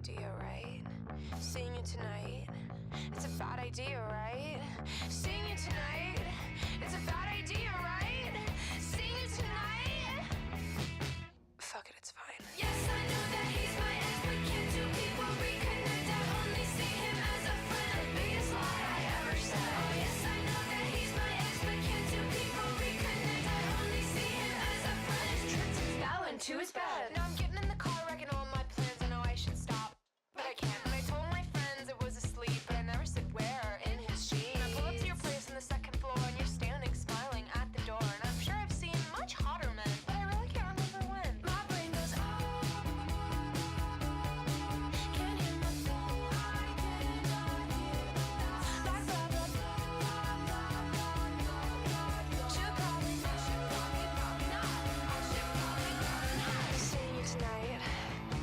idea, right? Seeing you tonight, it's a bad idea, right? Seeing you tonight, it's a bad idea, right? Seeing you tonight. Fuck it, it's fine. Yes, I know that he's my ex, but can't two people reconnect? I only see him as a friend. The biggest lie I ever said. Oh yes, I know that he's my ex, but can't two people reconnect? I only see him as a friend. His trips and fell into his bed. Now I'm getting in the car, wrecking all my plans. I know I should stop, but I can't. And I told my friends it was asleep, but I never said where. In his jeans. I pull up to your place on the second floor, and you're standing smiling at the door. And I'm sure I've seen much hotter men, but I really can't remember when. My brain goes, oh, can't hear my phone. I cannot hear the thoughts. Blah, blah, blah, blah. Should probably not. I should probably not. Seeing you tonight,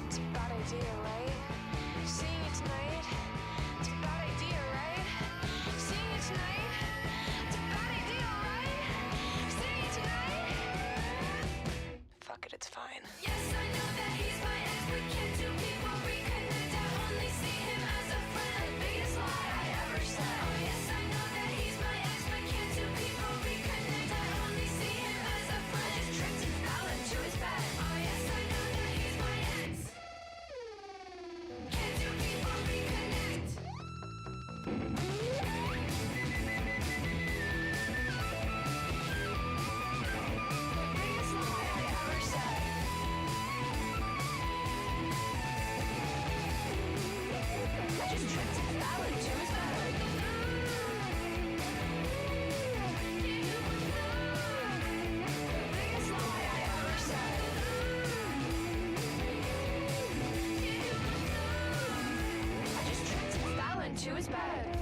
it's a bad idea, right? Seeing you tonight, it's a bad idea, right? Seeing you tonight, it's a bad idea, right? Seeing you tonight. Fuck it, it's fine. Yes, I know that he's my ex, but can't two people reconnect? I only see him as a friend. The biggest lie I ever said. Oh yes, I know that he's my ex, but can't two people reconnect? I only see him as a friend. Just tripped and fell into his bed. Oh yes, I know that he's my ex. Can't two people reconnect? The biggest lie I ever said. I just tripped and fell into his bed. The biggest lie I ever said. I just tripped and fell into his bed.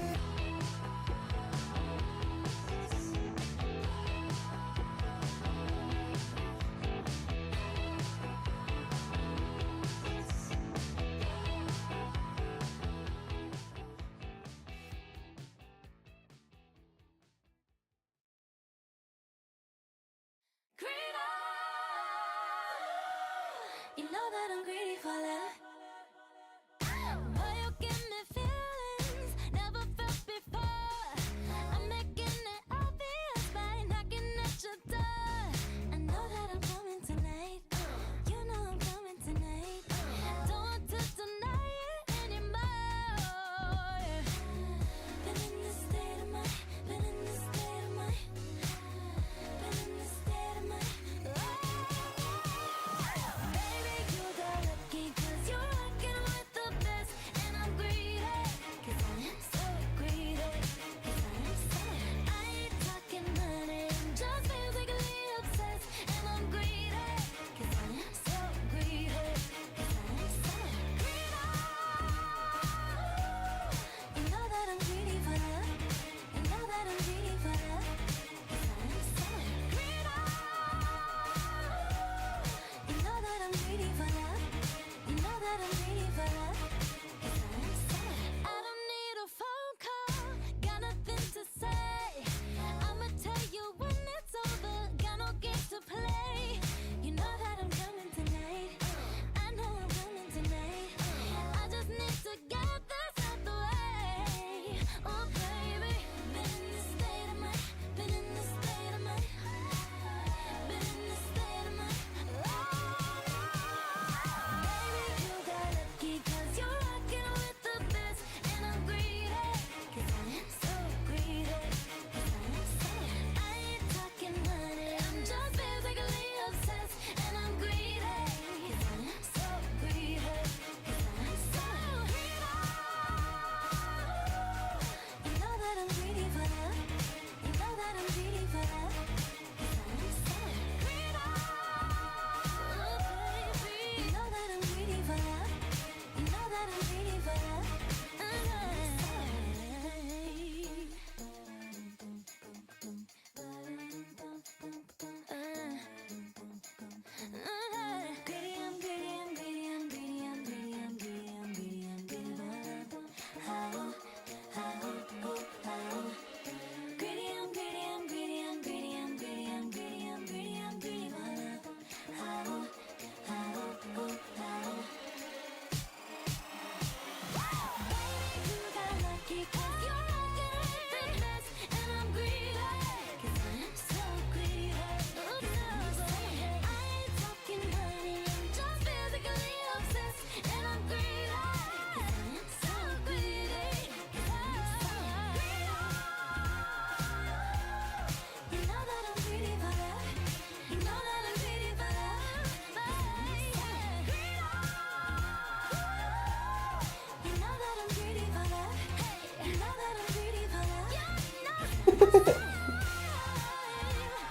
You know that I'm greedy for love. Boy, you give me feelings never felt before. I'm making it obvious by knocking at your door. I know that I'm coming tonight. You know I'm coming tonight. Don't want to deny it anymore. Been in this state of mind. Been in this state of mind. Been in this state of mind. Baby, you the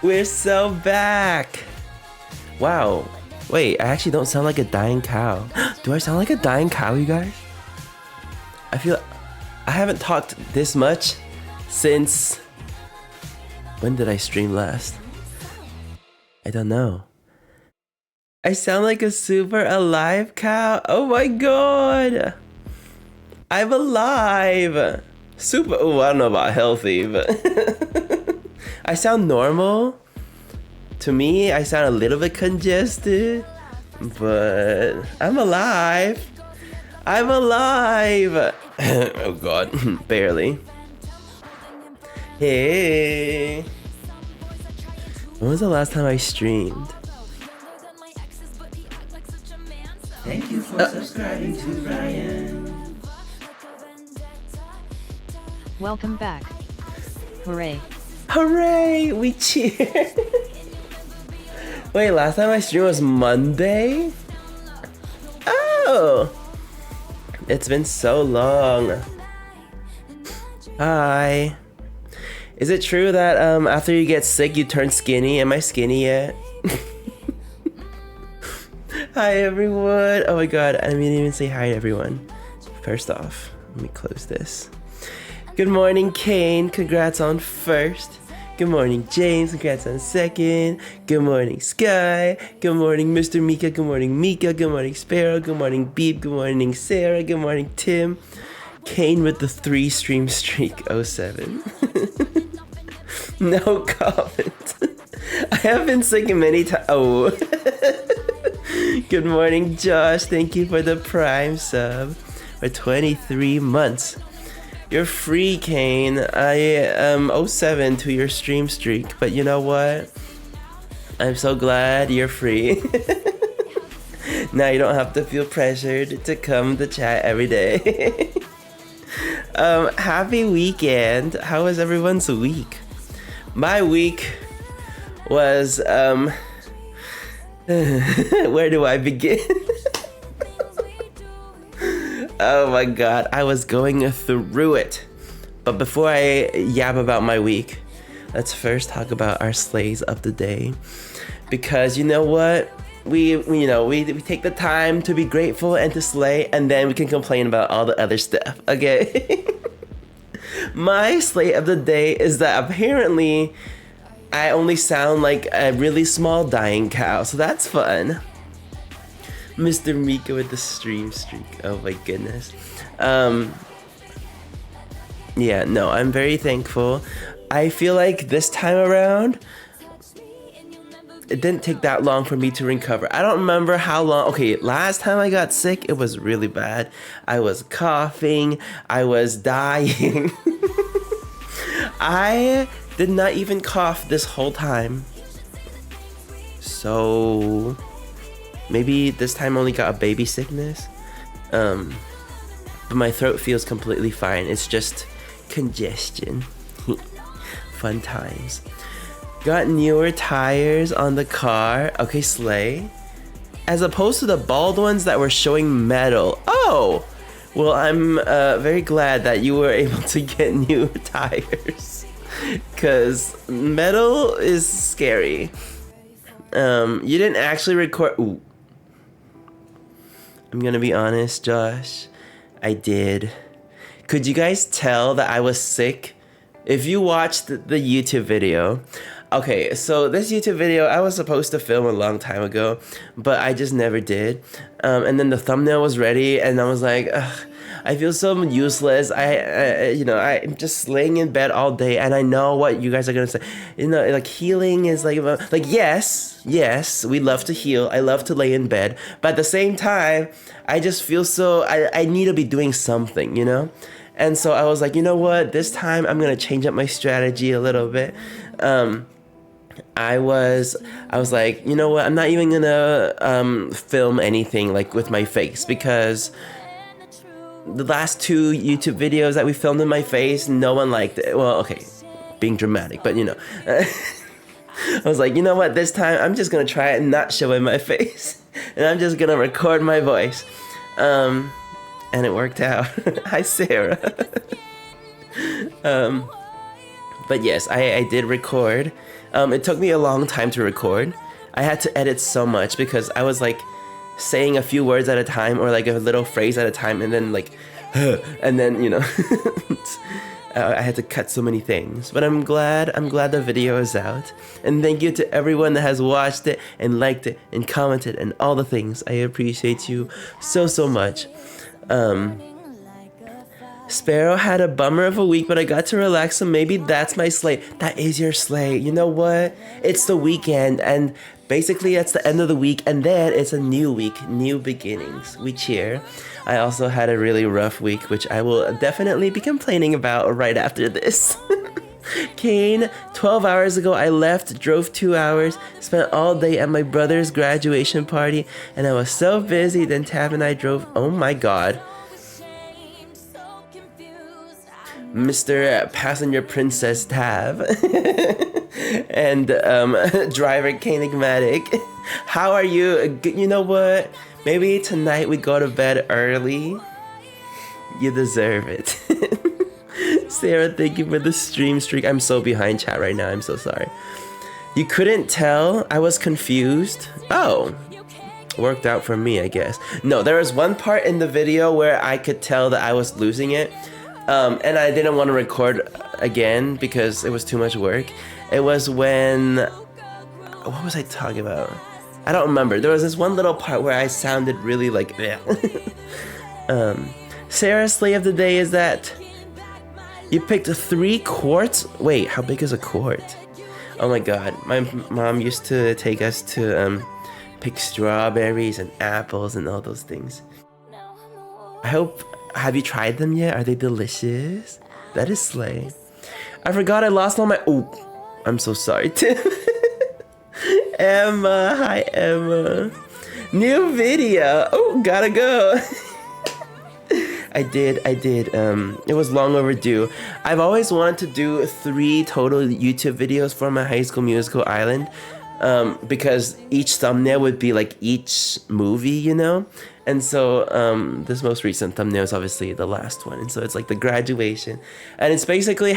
We're so back! Wow. Wait, I actually don't sound like a dying cow. Do I sound like a dying cow, you guys? I feel I haven't talked this much since... When did I stream last? I don't know. I sound like a super alive cow? Oh my god! I'm alive! Super, oh, I don't know about healthy, but... I sound normal. To me, I sound a little bit congested, but I'm alive. I'm alive! Oh god, barely. Hey! When was the last time I streamed? Thank you for subscribing to Brian. Welcome back. Hooray. Hooray! We cheered! Wait, last time I streamed was Monday? Oh! It's been so long. Hi. Is it true that after you get sick you turn skinny? Am I skinny yet? Hi everyone! Oh my god, I didn't even say hi to everyone. First off, let me close this. Good morning, Kane. Congrats on first. Good morning, James. Congrats on second. Good morning, Sky. Good morning, Mr. Mika. Good morning, Mika. Good morning, Sparrow. Good morning, Beep. Good morning, Sarah. Good morning, Tim. Kane with the 3 stream streak 07. No comment. I have been sick many times. Oh. Good morning, Josh. Thank you for the Prime sub for 23 months. You're free, Kane. I am 07 to your stream streak, but you know what? I'm so glad you're free. Now you don't have to feel pressured to come to chat every day. Happy weekend. How was everyone's week? My week was, where do I begin? Oh my god, I was going through it. But before I yap about my week, let's first talk about our slays of the day. Because you know what? We take the time to be grateful and to slay, and then we can complain about all the other stuff, okay? My slay of the day is that apparently I only sound like a really small dying cow, so that's fun. Mr. Mika with the stream streak. Oh my goodness. Yeah, no, I'm very thankful. I feel like this time around, it didn't take that long for me to recover. I don't remember how long. Okay, last time I got sick, it was really bad. I was coughing. I was dying. I did not even cough this whole time. So... maybe this time only got a baby sickness. But my throat feels completely fine. It's just congestion. Fun times. Got newer tires on the car. Okay, slay. As opposed to the bald ones that were showing metal. Oh! Well, I'm very glad that you were able to get new tires. Because metal is scary. You didn't actually record... Ooh. I'm gonna be honest, Josh. I did. Could you guys tell that I was sick? If you watched the YouTube video... Okay, so this YouTube video, I was supposed to film a long time ago, but I just never did. And then the thumbnail was ready, and I was like, ugh, I feel so useless. I'm just laying in bed all day, and I know what you guys are gonna say. You know, like healing is like yes, we love to heal. I love to lay in bed, but at the same time, I just feel so. I need to be doing something, you know. And so I was like, you know what? This time I'm gonna change up my strategy a little bit. I was like, you know what? I'm not even gonna film anything like with my face, because the last 2 YouTube videos that we filmed in my face, no one liked it. Well, okay, being dramatic, but you know. I was like, you know what? This time I'm just gonna try it and not show in my face, and I'm just gonna record my voice. And it worked out. Hi, Sarah. But yes, I did record. It took me a long time to record. I had to edit so much because I was like saying a few words at a time, or like a little phrase at a time, and then like, and then, you know, I had to cut so many things. But I'm glad the video is out. And thank you to everyone that has watched it and liked it and commented and all the things. I appreciate you so much. Sparrow had a bummer of a week, but I got to relax, so maybe that's my slay. That is your slay. You know what? It's the weekend, and basically it's the end of the week, and then it's a new week, new beginnings. We cheer. I also had a really rough week, which I will definitely be complaining about right after this. Kane, 12 hours ago I left, drove 2 hours, spent all day at my brother's graduation party, and I was so busy. Then Tab and I drove. Oh my god. Mr. Passenger Princess Tab and driver Kanigmatic. How are you? You know what? Maybe tonight we go to bed early. You deserve it. Sarah, thank you for the stream streak. I'm so behind chat right now. I'm so sorry. You couldn't tell? I was confused. Oh. Worked out for me, I guess. No, there was one part in the video where I could tell that I was losing it. And I didn't want to record again because it was too much work. It was when... What was I talking about? I don't remember. There was this one little part where I sounded really like... Sarah's slay of the day is that... You picked 3 quarts? Wait, how big is a quart? Oh my god. My mom used to take us to pick strawberries and apples and all those things. I hope... Have you tried them yet? Are they delicious? That is slay. I forgot I lost all my... Oh, I'm so sorry, Tim. Emma. Hi, Emma. New video. Oh, gotta go. I did. It was long overdue. I've always wanted to do 3 total YouTube videos for my High School Musical Island. Because each thumbnail would be like each movie, you know? And so this most recent thumbnail is obviously the last one. And so it's like the graduation. And it's basically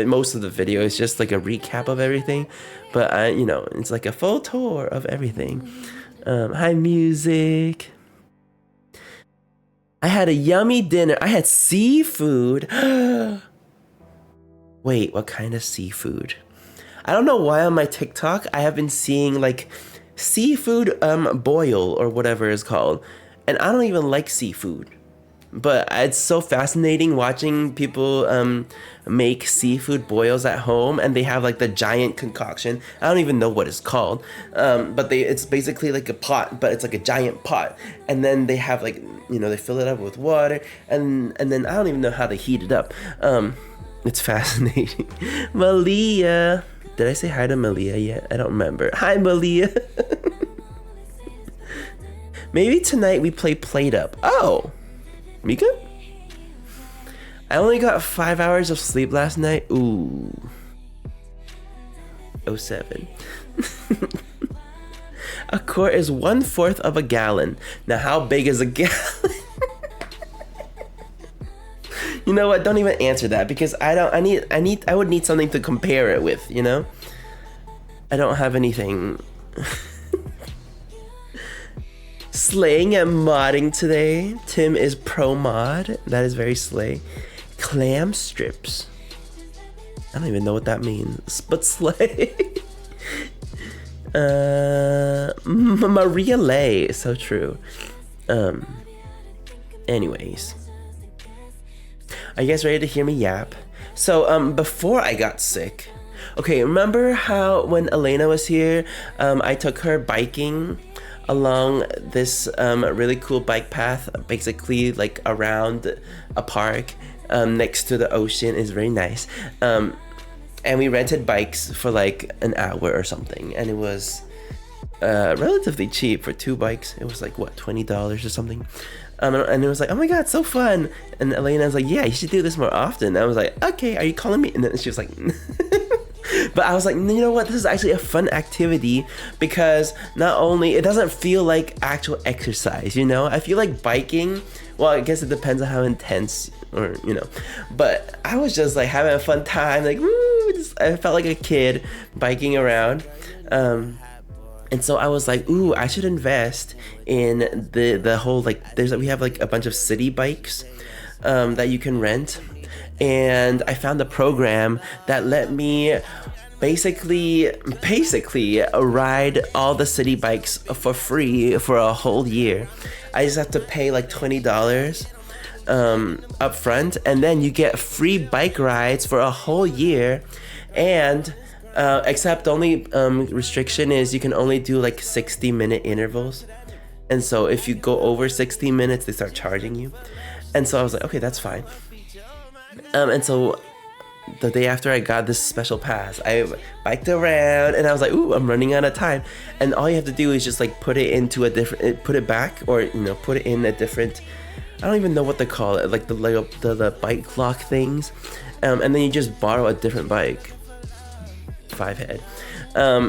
most of the video is just like a recap of everything. But, you know, it's like a full tour of everything. Hi, music. I had a yummy dinner. I had seafood. Wait, what kind of seafood? I don't know why on my TikTok I have been seeing like seafood boil or whatever it's called. And I don't even like seafood. But it's so fascinating watching people make seafood boils at home, and they have like the giant concoction. I don't even know what it's called. But it's basically like a pot, but it's like a giant pot. And then they have like, you know, they fill it up with water, and then I don't even know how they heat it up. It's fascinating. Malia. Did I say hi to Malia yet? I don't remember. Hi, Malia. Maybe tonight we play Plate Up. Oh, Mika? I only got 5 hours of sleep last night. Ooh. 07. A quart is 1/4 of a gallon. Now, how big is a gallon? You know what? Don't even answer that because I would need something to compare it with, you know? I don't have anything. Slaying and modding today. Tim is pro mod. That is very slay. Clam strips. I don't even know what that means, but slay. Maria Lay. So true. Anyways. Are you guys ready to hear me yap? So, before I got sick, okay, remember how when Elena was here, I took her biking along this really cool bike path, basically like around a park, next to the ocean. Is very nice. And we rented bikes for like an hour or something, and it was relatively cheap for 2 bikes. It was like what, $20 or something. And it was like, oh my god, so fun. And Elena was like, yeah, you should do this more often. And I was like, okay, are you calling me? And then she was like but I was like, you know what, this is actually a fun activity, because not only it doesn't feel like actual exercise, you know. I feel like biking, well, I guess it depends on how intense, or you know, but I was just like having a fun time, like woo, I felt like a kid biking around. And so I was like, ooh, I should invest in the whole, like, we have like a bunch of city bikes that you can rent. And I found a program that let me basically ride all the city bikes for free for a whole year. I just have to pay like $20 up front, and then you get free bike rides for a whole year. And except only restriction is you can only do like 60-minute intervals. And so if you go over 60 minutes, they start charging you. And so I was like, okay, that's fine. And so the day after I got this special pass, I biked around, and I was like, ooh, I'm running out of time. And all you have to do is just like put it back, or you know, put it in a different, I don't even know what they call it, like the bike lock things. And then you just borrow a different bike. 5-head.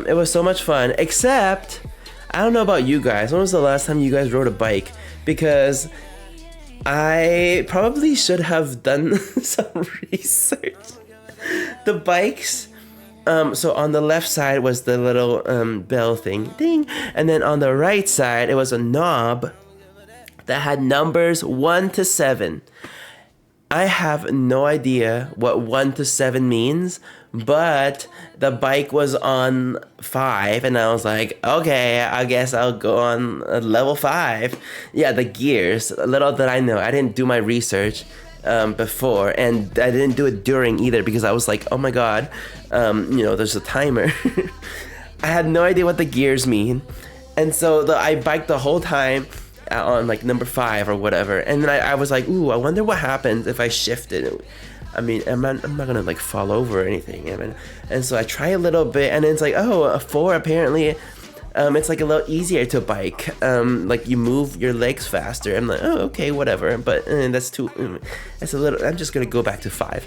It was so much fun, except I don't know about you guys. When was the last time you guys rode a bike? Because I probably should have done some research. The bikes, so on the left side was the little bell thing, ding, and then on the right side it was a knob that had numbers 1 to 7. I have no idea what 1 to 7 means, but the bike was on 5, and I was like, okay, I guess I'll go on level 5. Yeah, the gears. Little did I know, I didn't do my research before, and I didn't do it during either, because I was like, oh my god, you know, there's a timer. I had no idea what the gears mean, and so I biked the whole time on like number 5 or whatever, and then I was like, ooh, I wonder what happens if I shift it. I mean, I'm not gonna like fall over or anything. I mean, and so I try a little bit, and it's like, oh, a 4 apparently. It's like a little easier to bike. Like you move your legs faster. I'm like, oh, okay, whatever. But that's a little. I'm just gonna go back to 5.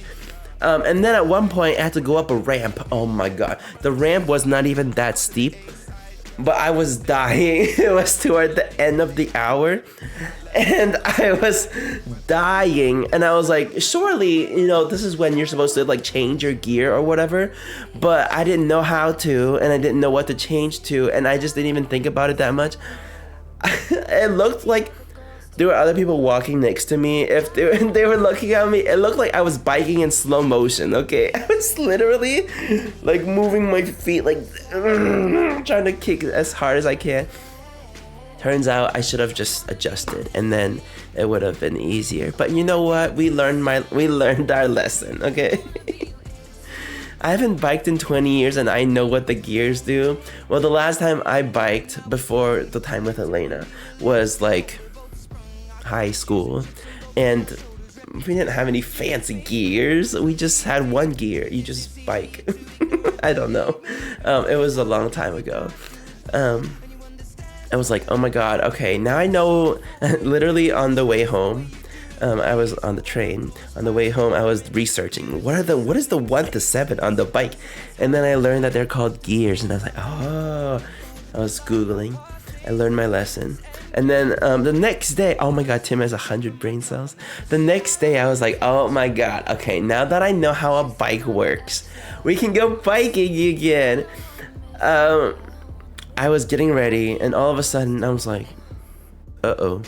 And then at one point I had to go up a ramp. Oh my god, the ramp was not even that steep. But I was dying. It was toward the end of the hour, and I was dying, and I was like, surely, you know, this is when you're supposed to like change your gear or whatever, but I didn't know how to, and I didn't know what to change to, and I just didn't even think about it that much. It looked like there were other people walking next to me. If they were looking at me, it looked like I was biking in slow motion, okay? I was literally like moving my feet, like trying to kick as hard as I can. Turns out I should have just adjusted, and then it would have been easier. But you know what? We learned our lesson, okay? I haven't biked in 20 years, and I know what the gears do. Well, the last time I biked before the time with Elena was like high school, and we didn't have any fancy gears. We just had one gear. You just bike. I don't know. It was a long time ago. I was like, oh my god, okay, now I know. Literally on the way home, I was on the train. On the way home, I was researching what is the 1 to 7 on the bike, and then I learned that they're called gears, and I was like, oh. I was Googling. I learned my lesson. And then the next day, oh my god, Tim has 100 brain cells. The next day, I was like, oh my god, okay, now that I know how a bike works, we can go biking again. I was getting ready, and all of a sudden, I was like, uh-oh.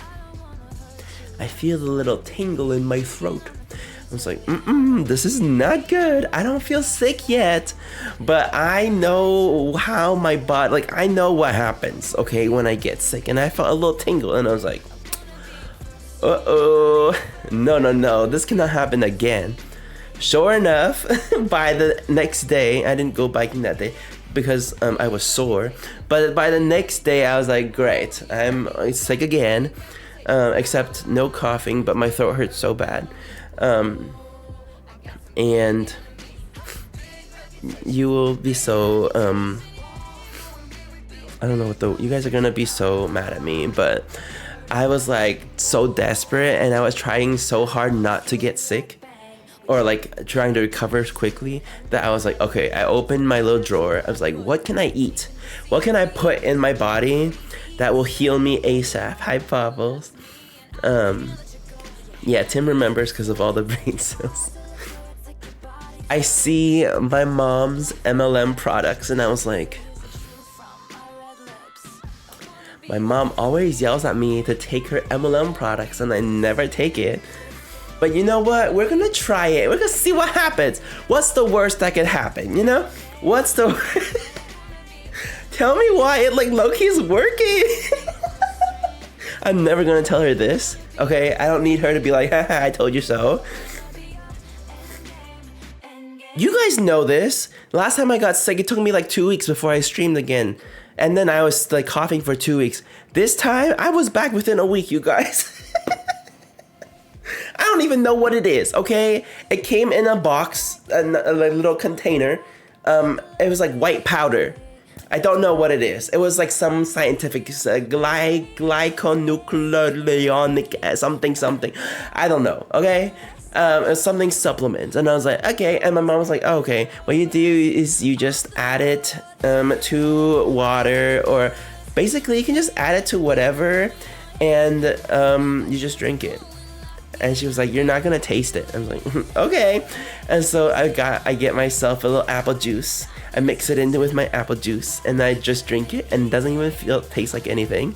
I feel a little tingle in my throat. I was like, this is not good. I don't feel sick yet, but I know how my body, like, I know what happens, okay, when I get sick. And I felt a little tingle, and I was like, uh-oh, no, this cannot happen again. Sure enough, by the next day, I didn't go biking that day because I was sore. But by the next day, I was like, great, I'm sick again, except no coughing, but my throat hurt so bad. And you will be so I don't know what you guys are gonna be so mad at me, but I was like so desperate and I was trying so hard not to get sick or like trying to recover quickly that I was like, okay, I opened my little drawer. I was like, what can I eat? What can I put in my body that will heal me ASAP? Hi, Pabbles. Yeah, Tim remembers because of all the brain cells. I see my mom's MLM products and I was like, my mom always yells at me to take her MLM products and I never take it. But you know what? We're gonna try it. We're gonna see what happens. What's the worst that could happen, you know? What's the... Tell me why it like low-key is working. I'm never gonna tell her this, okay? I don't need her to be like, haha, I told you so. You guys know this. Last time I got sick, it took me like 2 weeks before I streamed again. And then I was like coughing for 2 weeks. This time, I was back within a week, you guys. I don't even know what it is, okay? It came in a box, a little container. It was like white powder. I don't know what it is. It was like some scientific glyconucleonic something. I don't know, okay? It was something supplement. And I was like, okay. And my mom was like, oh, okay. What you do is you just add it to water, or basically you can just add it to whatever and you just drink it. And she was like, you're not gonna taste it. I was like, okay. And so I get myself a little apple juice. I mix it into with my apple juice and I just drink it and it doesn't even taste like anything.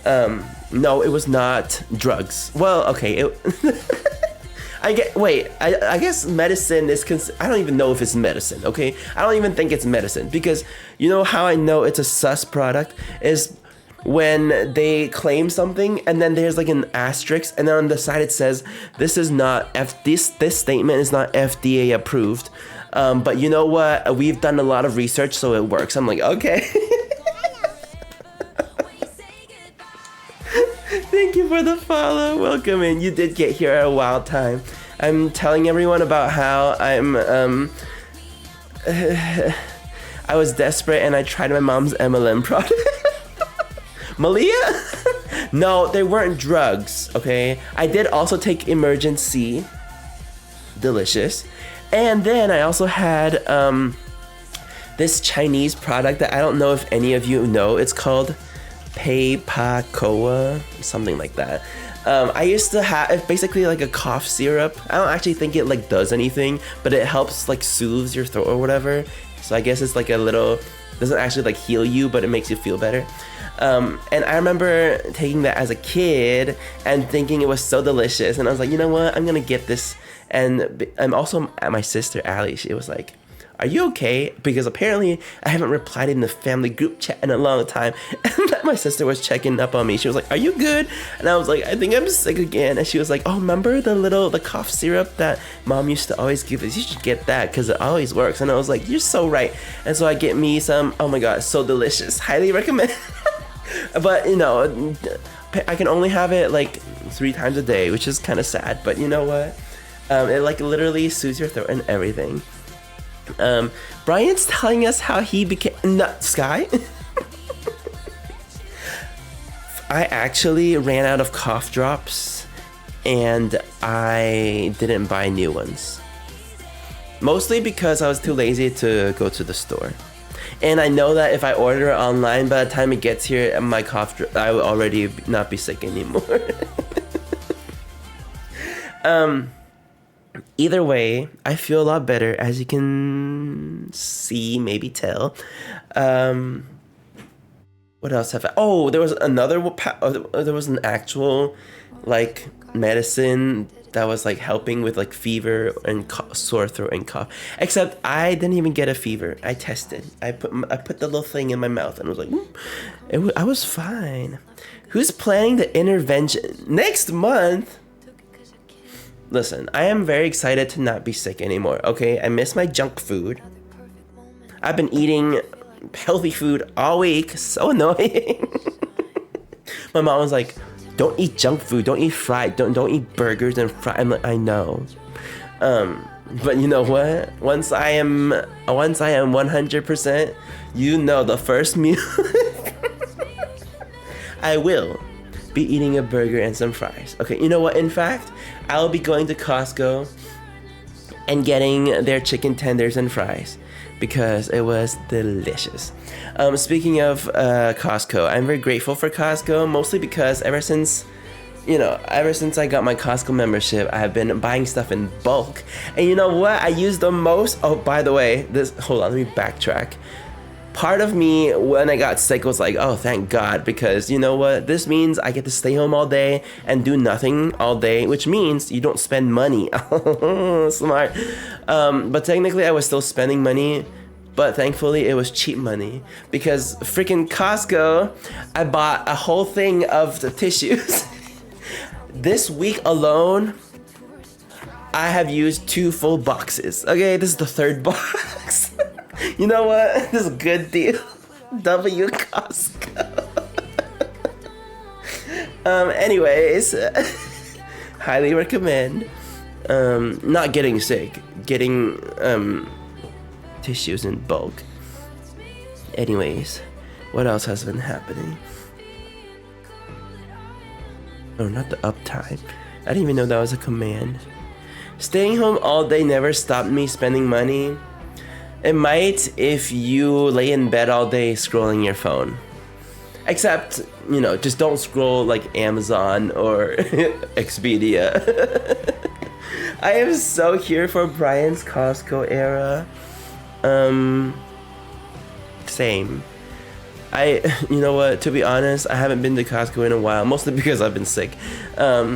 No, it was not drugs. Well, okay. I guess medicine is I don't even know if it's medicine, okay? I don't even think it's medicine because you know how I know it's a sus product is when they claim something and then there's like an asterisk and then on the side it says this is not this statement is not FDA approved. But you know what? We've done a lot of research so it works. I'm like, okay. Thank you for the follow. Welcome in. You did get here at a wild time. I'm telling everyone about how I was desperate and I tried my mom's MLM product. Malia? No, they weren't drugs, okay? I did also take Emergency. Delicious. And then I also had this Chinese product that I don't know if any of you know. It's called Peipacoa, something like that. I used to have, it's basically like a cough syrup. I don't actually think it like does anything, but it helps like soothes your throat or whatever. So I guess it's like a little, doesn't actually like heal you, but it makes you feel better. And I remember taking that as a kid and thinking it was so delicious. And I was like, you know what? I'm gonna get this. And I'm also at my sister Allie. She was like, are you okay? Because apparently I haven't replied in the family group chat in a long time. And my sister was checking up on me. She was like, are you good? And I was like, I think I'm sick again. And she was like, oh, remember the cough syrup that mom used to always give us? You should get that because it always works. And I was like, you're so right. And so I get me some. Oh my God, so delicious. Highly recommend. But you know, I can only have it like 3 times a day, which is kind of sad. But you know what? It like literally soothes your throat and everything. Brian's telling us how he became Sky. I actually ran out of cough drops and I didn't buy new ones. Mostly because I was too lazy to go to the store. And I know that if I order it online, by the time it gets here, my cough drop, I will already not be sick anymore. Either way, I feel a lot better, as you can see, maybe tell. What else have I... Oh, there was another... There was an actual, like, medicine that was, like, helping with, like, fever and sore throat and cough. Except I didn't even get a fever. I tested. I put the little thing in my mouth and was like... I was fine. Who's planning the intervention? Next month? Listen, I am very excited to not be sick anymore, okay? I miss my junk food. I've been eating healthy food all week. So annoying. My mom was like, don't eat junk food, don't eat fried, don't eat burgers and fried. I'm like, I know. But you know what? Once I am 100%, you know, the first meal I will be eating a burger and some fries. Okay, you know what? In fact, I'll be going to Costco and getting their chicken tenders and fries because it was delicious. Speaking of Costco, I'm very grateful for Costco, mostly because ever since I got my Costco membership, I have been buying stuff in bulk. And you know what I use the most? Oh, by the way, hold on, let me backtrack. Part of me, when I got sick, was like, oh, thank God, because you know what? This means I get to stay home all day and do nothing all day, which means you don't spend money. Smart. But technically, I was still spending money, but thankfully, it was cheap money. Because freaking Costco, I bought a whole thing of the tissues. This week alone, I have used 2 full boxes. Okay, this is the 3rd box. You know what? This is a good deal. W Costco. Anyways, highly recommend. Not getting sick, getting tissues in bulk. Anyways, what else has been happening? Oh, not the uptime. I didn't even know that was a command. Staying home all day never stopped me spending money. It might if you lay in bed all day scrolling your phone. Except, you know, just don't scroll like Amazon or Expedia. I am so here for Brian's Costco era. Same. You know what, to be honest, I haven't been to Costco in a while, mostly because I've been sick. But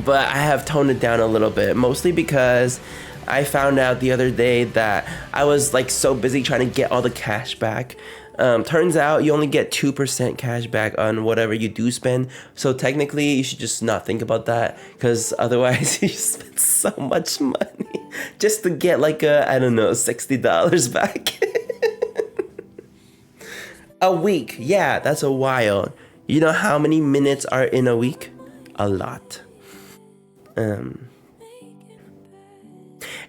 I have toned it down a little bit, mostly because I found out the other day that I was like so busy trying to get all the cash back. Turns out you only get 2% cash back on whatever you do spend. So technically you should just not think about that, because otherwise you spend so much money just to get like $60 back. A week, yeah, that's a while. You know how many minutes are in a week? A lot.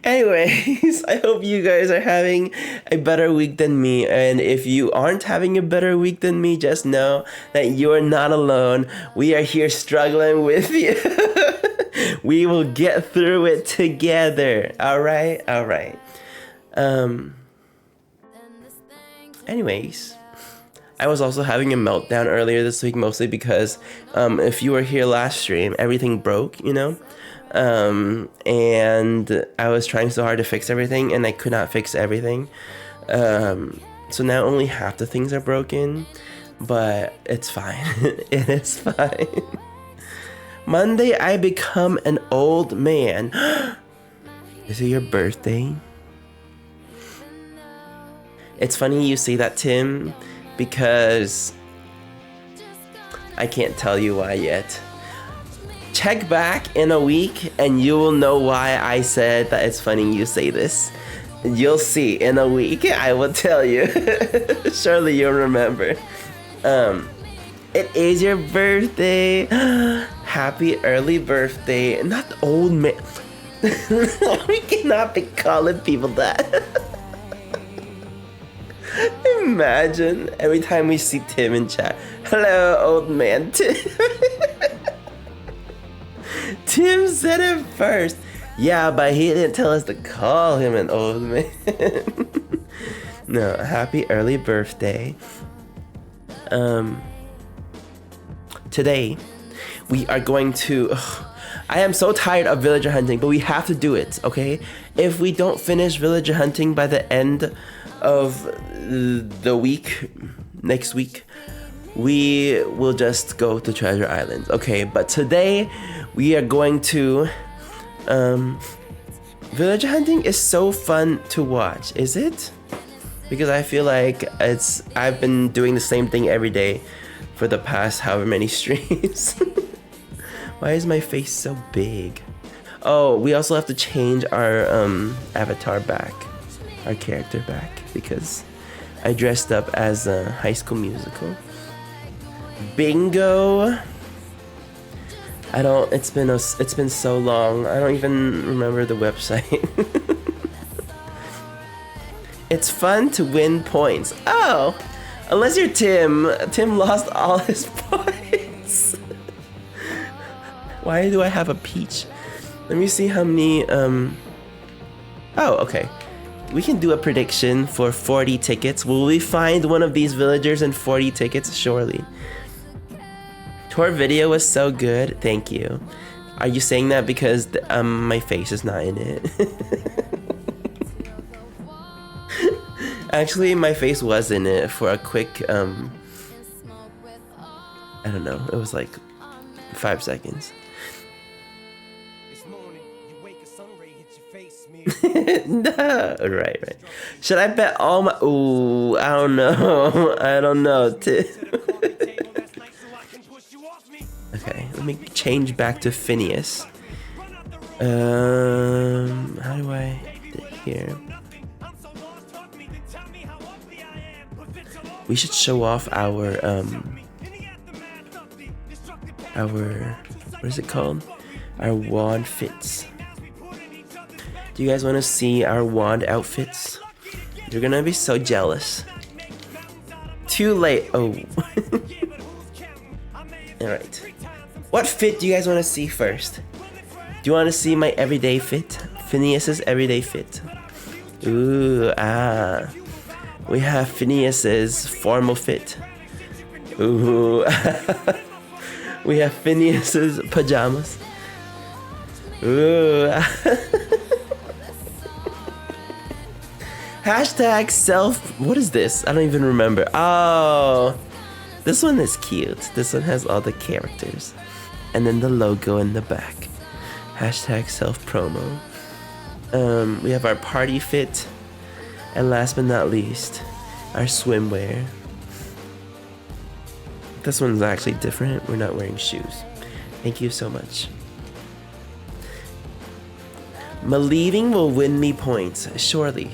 Anyways, I hope you guys are having a better week than me. And if you aren't having a better week than me, just know that you're not alone. We are here struggling with you. We will get through it together. All right? All right. Anyways, I was also having a meltdown earlier this week, mostly because if you were here last stream, everything broke, you know? And I was trying so hard to fix everything, and I could not fix everything. So now only half the things are broken, but it's fine. It is fine. Monday, I become an old man. Is it your birthday? It's funny you say that, Tim, because I can't tell you why yet. Check back in a week and you will know why I said that it's funny you say this. You'll see in a week. I will tell you. Surely you'll remember. It is your birthday. Happy early birthday. Not the old man. We cannot be calling people that. Imagine every time we see Tim in chat. Hello, old man Tim. Tim said it first. Yeah, but he didn't tell us to call him an old man. No, happy early birthday. Today, we are going to... I am so tired of villager hunting, but we have to do it, okay? If we don't finish villager hunting by the end of the week, next week, we will just go to Treasure Island, okay? But today, we are going to... villager hunting is so fun to watch, is it? Because I feel like I've been doing the same thing every day for the past however many streams. Why is my face so big? Oh, we also have to change our avatar back, our character back, because I dressed up as a High School Musical. Bingo! I don't. It's been so long. I don't even remember the website. It's fun to win points. Oh, unless you're Tim. Tim lost all his points. Why do I have a peach? Let me see how many. Oh, okay. We can do a prediction for 40 tickets. Will we find one of these villagers and 40 tickets? Surely. Tour video was so good. Thank you. Are you saying that because my face is not in it? Actually, my face was in it for a quick, I don't know. It was like 5 seconds. No. Right. Should I bet all my... Ooh, I don't know. I don't know. Okay, let me change back to Phineas. How do I get here? We should show off our what is it called? Our wand fits. Do you guys want to see our wand outfits? You're gonna be so jealous. Too late. Oh. Alright. What fit do you guys want to see first? Do you want to see my everyday fit? Phineas's everyday fit. Ooh, we have Phineas's formal fit. Ooh. We have Phineas's pajamas. Ooh. Hashtag self... What is this? I don't even remember. Oh. This one is cute. This one has all the characters. And then the logo in the back. Hashtag self promo. We have our party fit. And last but not least, our swimwear. This one's actually different. We're not wearing shoes. Thank you so much. My leaving will win me points. Surely.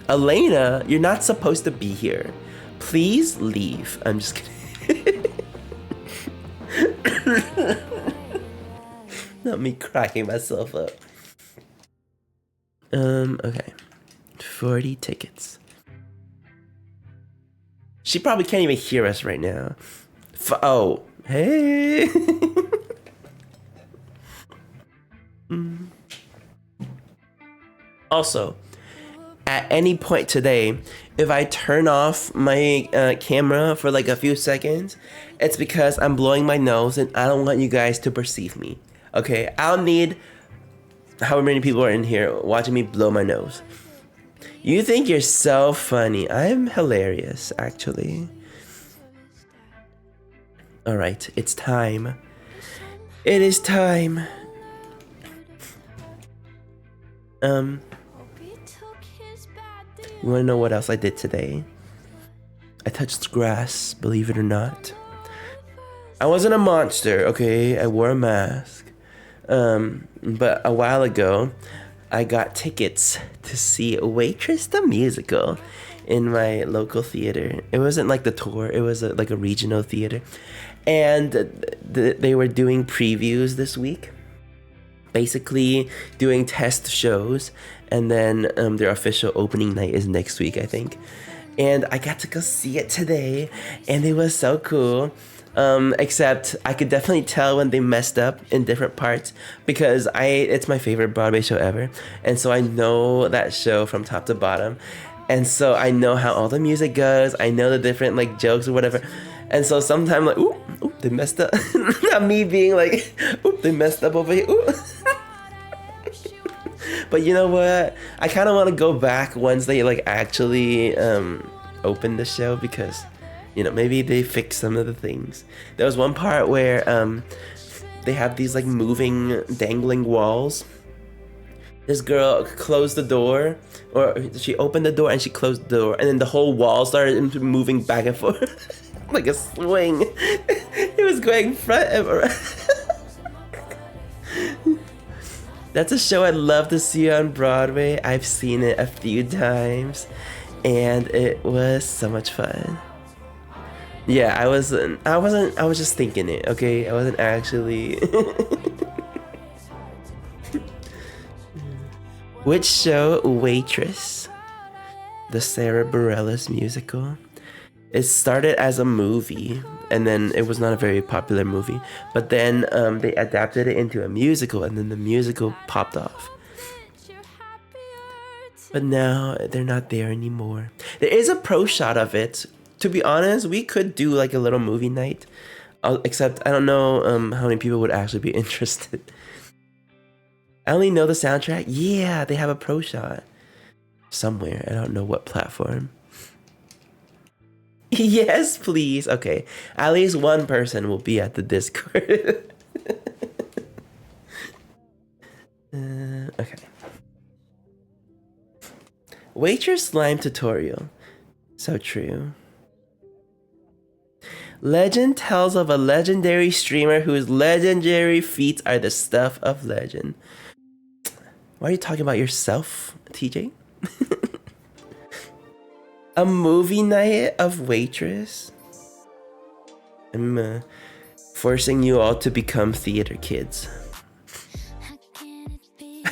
Elena, you're not supposed to be here. Please leave. I'm just kidding. Not me cracking myself up. Okay. 40 tickets. She probably can't even hear us right now. Oh, hey. Also, at any point today, if I turn off my camera for like a few seconds, it's because I'm blowing my nose and I don't want you guys to perceive me. Okay, I'll need however many people are in here watching me blow my nose. You think you're so funny. I'm hilarious, actually. Alright, it's time. It is time. You wanna know what else I did today? I touched grass, believe it or not. I wasn't a monster, okay? I wore a mask. But a while ago, I got tickets to see Waitress the Musical in my local theater. It wasn't like the tour, it was like a regional theater. And they were doing previews this week. Basically doing test shows, and then their official opening night is next week, I think. And I got to go see it today, and it was so cool. Except I could definitely tell when they messed up in different parts, because it's my favorite Broadway show ever, and so I know that show from top to bottom, and so I know how all the music goes. I know the different like jokes or whatever, and so sometimes like ooh, they messed up. Not me being like ooh, they messed up over here. Ooh. But you know what? I kind of want to go back once they like actually open the show, because you know, maybe they fix some of the things. There was one part where they have these like moving, dangling walls. This girl closed the door, or she opened the door and she closed the door, and then the whole wall started moving back and forth like a swing. It was going front and back. That's a show I'd love to see on Broadway. I've seen it a few times, and it was so much fun. Yeah, I was just thinking it, okay? I wasn't actually. Which show? Waitress, the Sarah Bareilles musical. It started as a movie, and then it was not a very popular movie. But then they adapted it into a musical, and then the musical popped off. But now they're not there anymore. There is a pro shot of it. To be honest, we could do like a little movie night. Except I don't know how many people would actually be interested. I only know the soundtrack. Yeah, they have a pro shot somewhere. I don't know what platform. Yes, please. Okay, at least one person will be at the Discord. Okay. Waitress slime tutorial. So true. Legend tells of a legendary streamer whose legendary feats are the stuff of legend. Why are you talking about yourself, TJ? A movie night of Waitress? I'm forcing you all to become theater kids.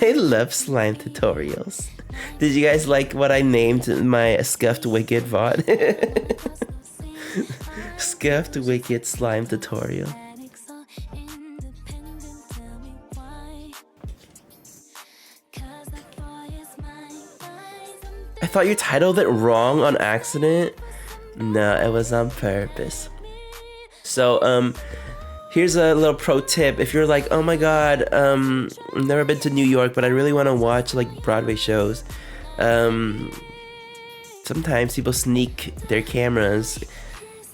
I love slime tutorials. Did you guys like what I named my Scuffed Wicked VOD? Scuffed Wicked slime tutorial. I thought you titled it wrong on accident. No, it was on purpose. So, here's a little pro tip. If you're like, oh my god, I've never been to New York, but I really want to watch like Broadway shows. Sometimes people sneak their cameras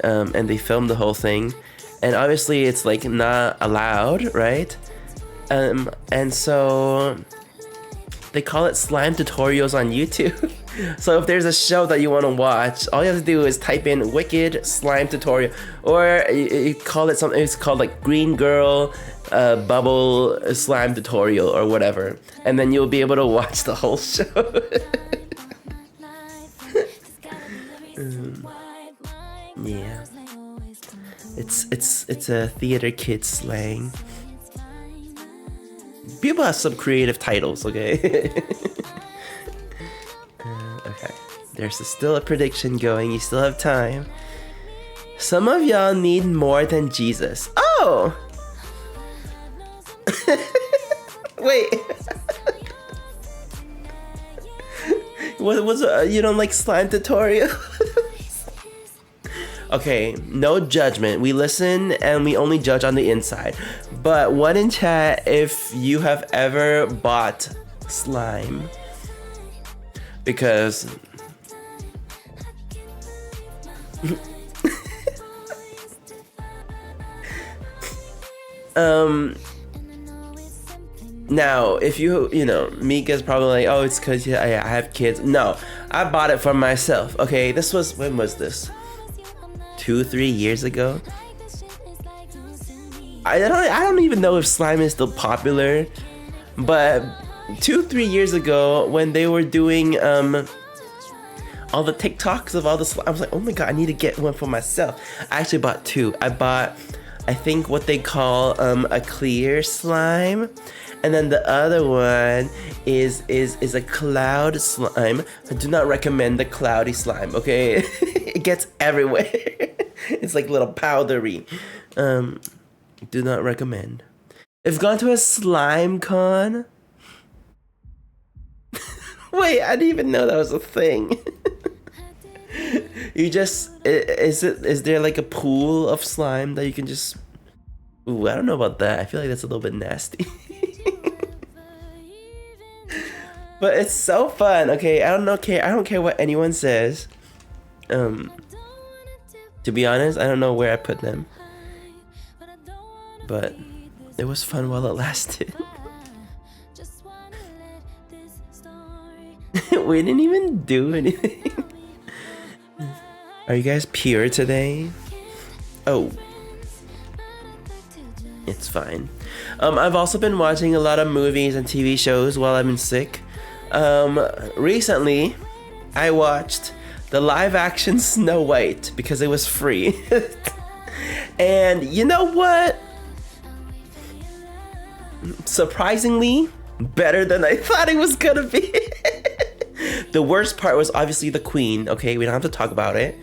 and they film the whole thing. And obviously it's like not allowed, right? And so they call it slime tutorials on YouTube. So if there's a show that you want to watch, all you have to do is type in Wicked Slime Tutorial, or you call it something. It's called like Green Girl Bubble Slime Tutorial or whatever, and then you'll be able to watch the whole show. Yeah, it's a theater kid slang. People have some creative titles, okay? Okay, there's still a prediction going. You still have time. Some of y'all need more than Jesus. Oh! Wait. What was you don't like slime tutorial? Okay, no judgment. We listen and we only judge on the inside. But what in chat if you have ever bought slime? Because now if you know, Mika's probably like, oh, it's because I have kids. No, I bought it for myself. Okay, this was, when was this? 2-3 years ago. I don't even know if slime is still popular, but 2-3 years ago when they were doing all the TikToks of all the slime, I was like, oh my god, I need to get one for myself. I actually bought two. I bought, I think what they call a clear slime, and then the other one is a cloud slime. I do not recommend the cloudy slime, okay? It gets everywhere. It's like little powdery. Do not recommend. I've gone to a slime con. Wait, I didn't even know that was a thing. You just, is there like a pool of slime that you can just, ooh, I don't know about that. I feel like that's a little bit nasty. But it's so fun. Okay, I don't care what anyone says. To be honest, I don't know where I put them. But it was fun while it lasted. We didn't even do anything. Are you guys pure today? Oh. It's fine. I've also been watching a lot of movies and TV shows while I've been sick. Recently, I watched the live action Snow White because it was free. And you know what? Surprisingly, better than I thought it was gonna be. The worst part was obviously the Queen. Okay, we don't have to talk about it.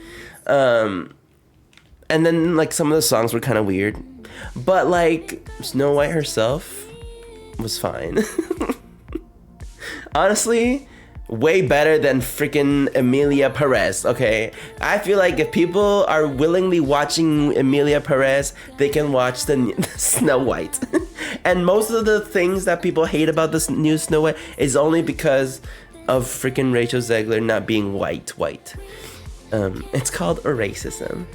And then like some of the songs were kind of weird, but like Snow White herself was fine. Honestly, way better than freaking Emilia Perez. Okay, I feel like if people are willingly watching Emilia Perez, they can watch the Snow White. And most of the things that people hate about this new Snow White is only because of freaking Rachel Zegler not being white. It's called a racism.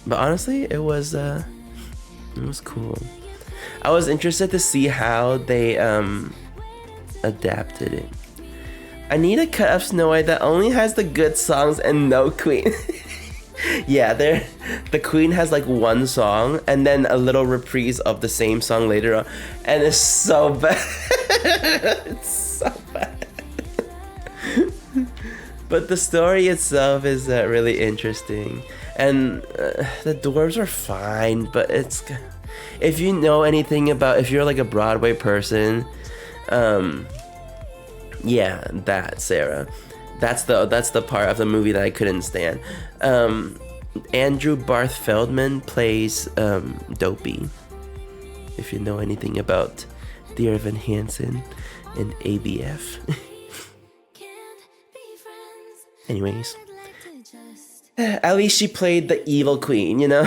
But honestly, it was cool. I was interested to see how they adapted it. I need a cut of Snow White that only has the good songs and no Queen. Yeah, the Queen has like one song and then a little reprise of the same song later on, and it's so bad. It's so bad. But the story itself is really interesting, and the dwarves are fine. But it's, if you know anything about, if you're like a Broadway person, yeah, that Sarah, that's the part of the movie that I couldn't stand. Andrew Barth Feldman plays Dopey. If you know anything about Dear Evan Hansen and ABF. Anyways, at least she played the evil queen, you know?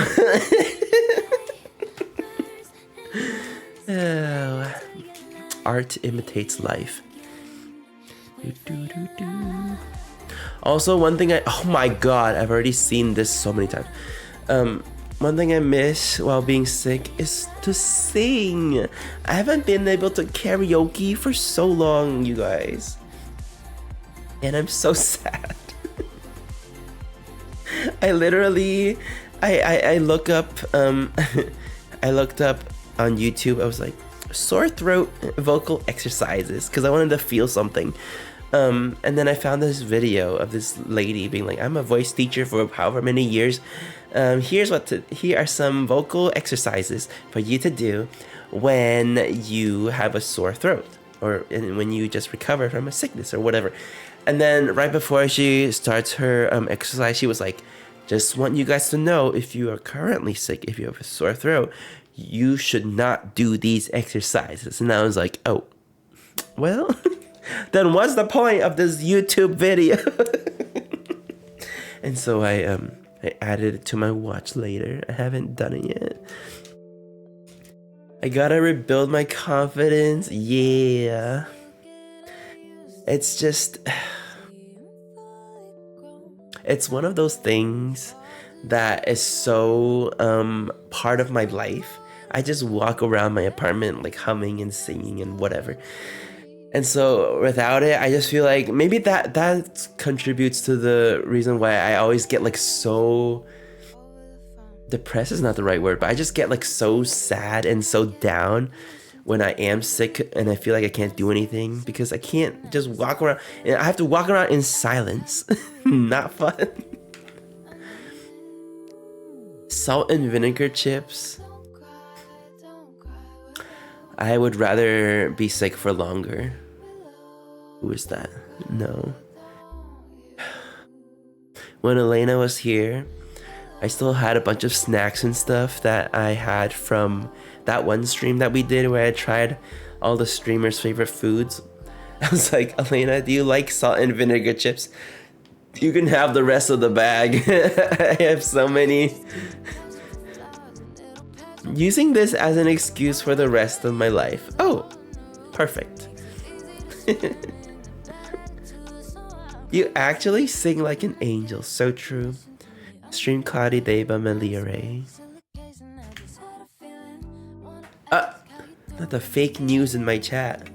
Oh, art imitates life. Also, one thing oh my god, I've already seen this so many times. One thing I miss while being sick is to sing. I haven't been able to karaoke for so long, you guys. And I'm so sad. I literally, I look up, I looked up on YouTube, I was like, sore throat vocal exercises, because I wanted to feel something. And then I found this video of this lady being like, I'm a voice teacher for however many years. Here are some vocal exercises for you to do when you have a sore throat, or when you just recover from a sickness or whatever. And then right before she starts her exercise, she was like, just want you guys to know, if you are currently sick, if you have a sore throat, you should not do these exercises. And I was like, oh, well, then what's the point of this YouTube video? And so I added it to my watch later. I haven't done it yet. I gotta rebuild my confidence. Yeah. It's just, it's one of those things that is so part of my life. I just walk around my apartment like humming and singing and whatever. And so without it, I just feel like maybe that contributes to the reason why I always get like so depressed is not the right word, but I just get like so sad and so down when I am sick and I feel like I can't do anything, because I can't just walk around, and I have to walk around in silence. Not fun. Salt and vinegar chips. I would rather be sick for longer. Who is that? No. When Elena was here, I still had a bunch of snacks and stuff that I had from that one stream that we did where I tried all the streamers' favorite foods. I was like, Elena, do you like salt and vinegar chips? You can have the rest of the bag. I have so many. Using this as an excuse for the rest of my life. Oh, perfect. You actually sing like an angel. So true. Stream Cloudy Day by Melia Ray. Not the fake news in my chat.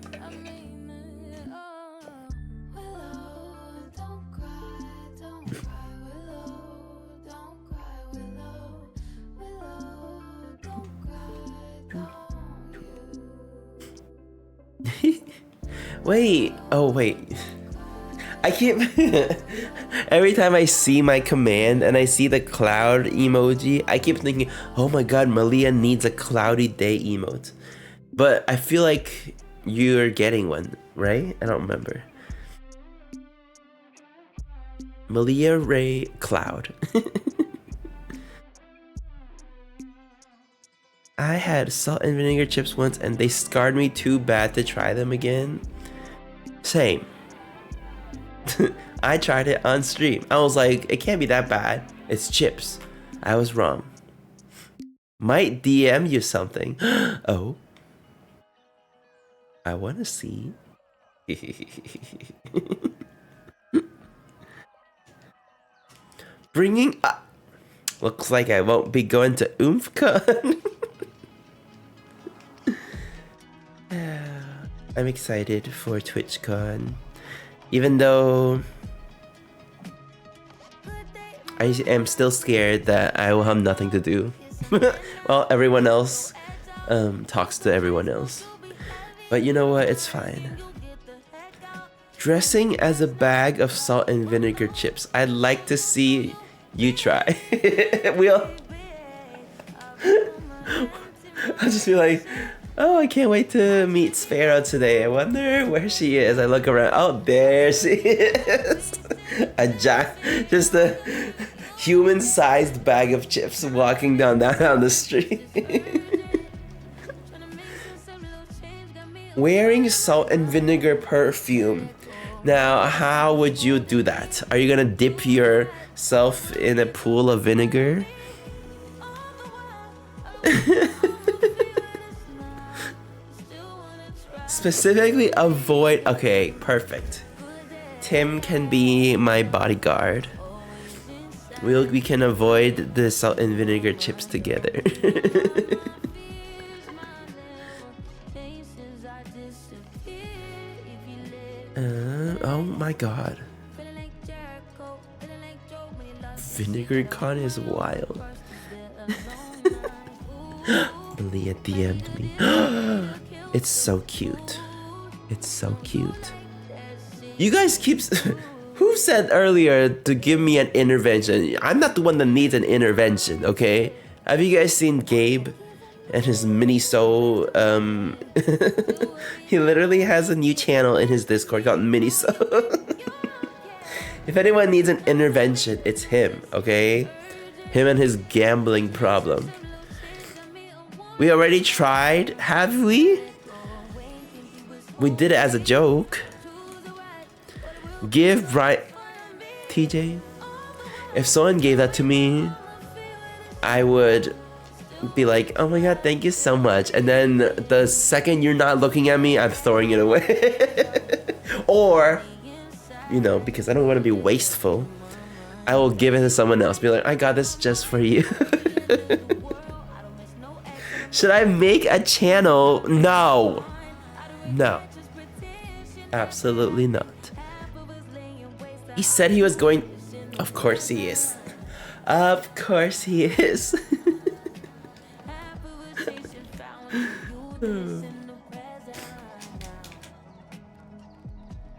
Wait, oh wait. I keep every time I see my command and I see the cloud emoji, I keep thinking, oh my god, Malia needs a cloudy day emote. But I feel like you're getting one, right? I don't remember. Malia Ray Cloud. I had salt and vinegar chips once and they scarred me too bad to try them again. Same. I tried it on stream. I was like, it can't be that bad. It's chips. I was wrong. Might DM you something. Oh. I want to see. Bringing up. Looks like I won't be going to OomphCon. I'm excited for TwitchCon. Even though I am still scared that I will have nothing to do. Well, everyone else talks to everyone else. But you know what? It's fine. Dressing as a bag of salt and vinegar chips. I'd like to see you try. We'll. I'll just be like, oh, I can't wait to meet Sparrow today. I wonder where she is. I look around. Oh, there she is. Just a human-sized bag of chips walking down the street. Wearing salt and vinegar perfume. Now, how would you do that? Are you gonna dip yourself in a pool of vinegar? Specifically avoid... Okay, perfect. Tim can be my bodyguard. We can avoid the salt and vinegar chips together. Oh my god. Vinegar Con is wild. Malia DM'd me. It's so cute. It's so cute. You guys keep... Who said earlier to give me an intervention? I'm not the one that needs an intervention, okay? Have you guys seen Gabe and his Miniso? He literally has a new channel in his Discord called Miniso. If anyone needs an intervention, it's him, okay? Him and his gambling problem. We already tried, have we? We did it as a joke. Give Brian... TJ? If someone gave that to me, I would be like, oh my god, thank you so much. And then the second you're not looking at me, I'm throwing it away. Or, you know, because I don't want to be wasteful, I will give it to someone else. Be like, I got this just for you. Should I make a channel? No. No. Absolutely not. He said he was going... Of course he is. Of course he is.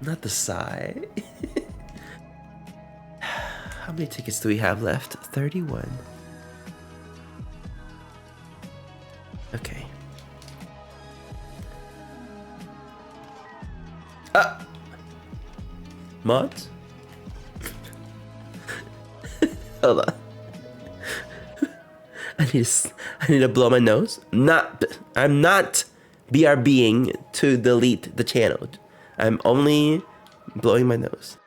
Not the sigh. How many tickets do we have left? 31. Okay. Mods? Hold on. I need to blow my nose. I'm not BRBing to delete the channel. I'm only blowing my nose.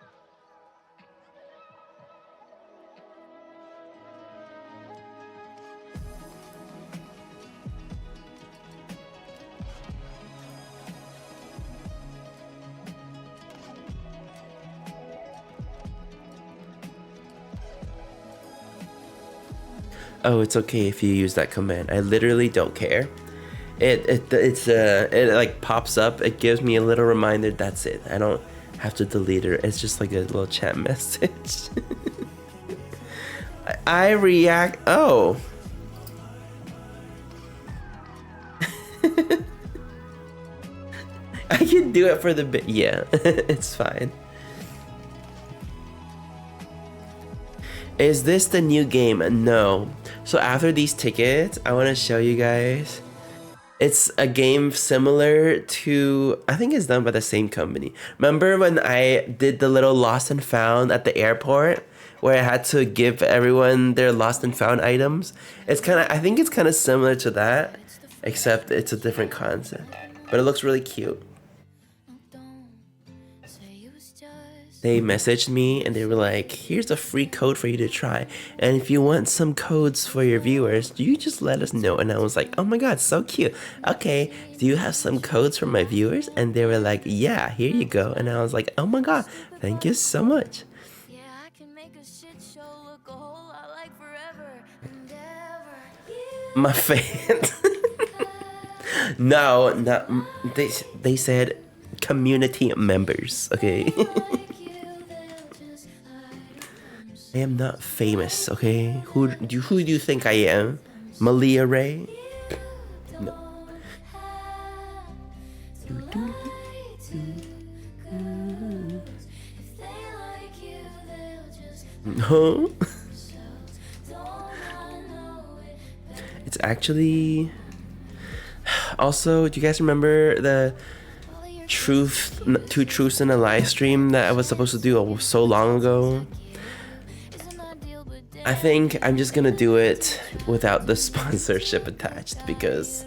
Oh, it's okay if you use that command. I literally don't care. It like pops up. It gives me a little reminder. That's it. I don't have to delete it. It's just like a little chat message. I react. Oh. I can do it for the bit. Yeah, it's fine. Is this the new game? No. So after these tickets, I want to show you guys. It's a game similar to, I think it's done by the same company. Remember when I did the little lost and found at the airport, where I had to give everyone their lost and found items? It's kind of, I think it's kind of similar to that, except it's a different concept. But it looks really cute. They messaged me and they were like, here's a free code for you to try. And if you want some codes for your viewers, you just let us know. And I was like, oh my God, so cute. Okay, do you have some codes for my viewers? And they were like, yeah, here you go. And I was like, oh my God, thank you so much. My fans. No, not, they said community members, okay? I am not famous, okay? Who do you think I am? Malia Ray? No. No. It's actually... Also, do you guys remember the two truths and a lie stream that I was supposed to do so long ago? I think I'm just gonna do it without the sponsorship attached, because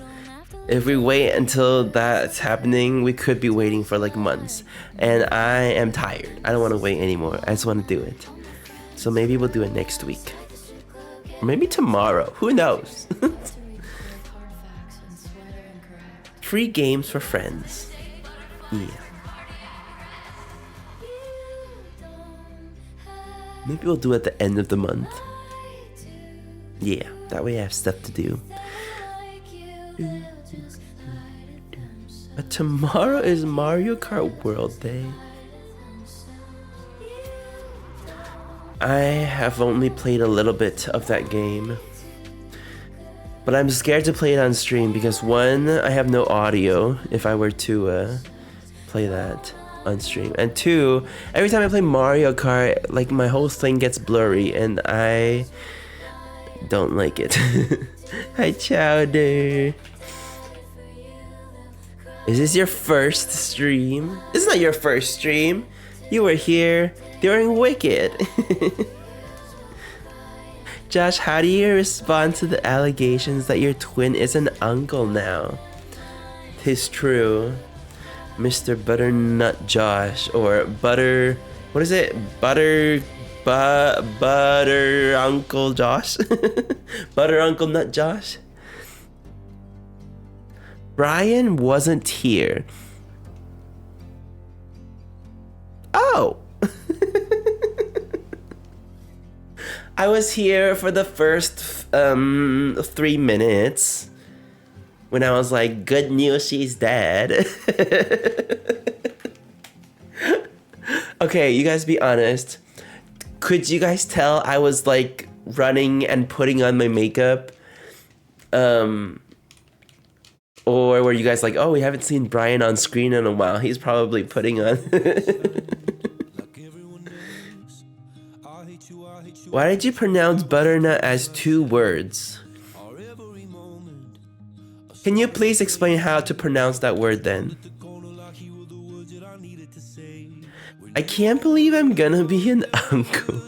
if we wait until that's happening, we could be waiting for like months, and I am tired. I don't want to wait anymore. I just want to do it. So maybe we'll do it next week, or maybe tomorrow. Who knows? Free games for friends. Yeah. Maybe we'll do it at the end of the month. Yeah, that way I have stuff to do. But tomorrow is Mario Kart World Day. I have only played a little bit of that game. But I'm scared to play it on stream because one, I have no audio if I were to play that on stream. And two, every time I play Mario Kart, like my whole thing gets blurry and I don't like it. Hi Chowder. Is this your first stream? This is not your first stream. You were here during Wicked. Josh, how do you respond to the allegations that your twin is an uncle now? 'Tis true. Mr. Butternut Josh, or Butter... What is it? Butter Uncle Josh? Butter Uncle Nut Josh? Brian wasn't here. Oh! I was here for the first 3 minutes when I was like, good news, she's dead. Okay, you guys be honest. Could you guys tell I was like running and putting on my makeup? Or were you guys like, oh, we haven't seen Brian on screen in a while. He's probably putting on... Why did you pronounce butternut as 2 words? Can you please explain how to pronounce that word then? I can't believe I'm gonna be an uncle.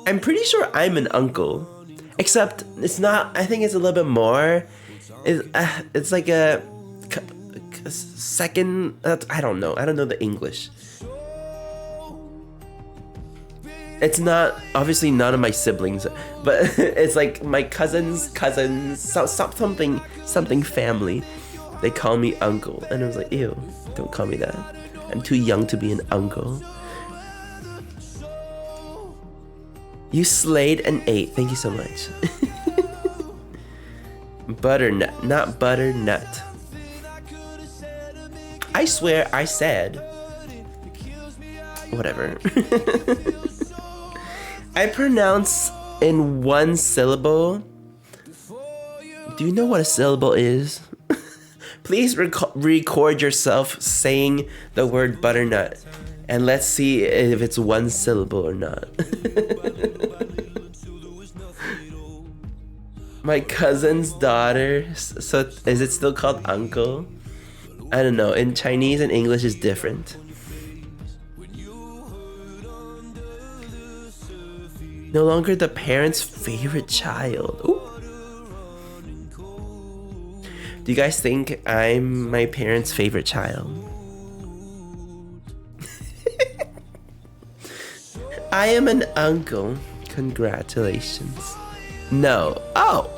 I'm pretty sure I'm an uncle. Except it's not, I think it's a little bit more. It's like a second, I don't know the English. It's not, obviously none of my siblings, but it's like my cousins, something family. They call me uncle, and I was like, ew, don't call me that. I'm too young to be an uncle. You slayed and ate, thank you so much. Butternut, not butternut. I swear I said. Whatever. I pronounce in 1 syllable. Do you know what a syllable is? Please record yourself saying the word butternut, and let's see if it's one syllable or not. My cousin's daughter. So is it still called uncle? I don't know. In Chinese and English is different. No longer the parent's favorite child. Ooh. Do you guys think I'm my parents' favorite child? I am an uncle. Congratulations. No. Oh.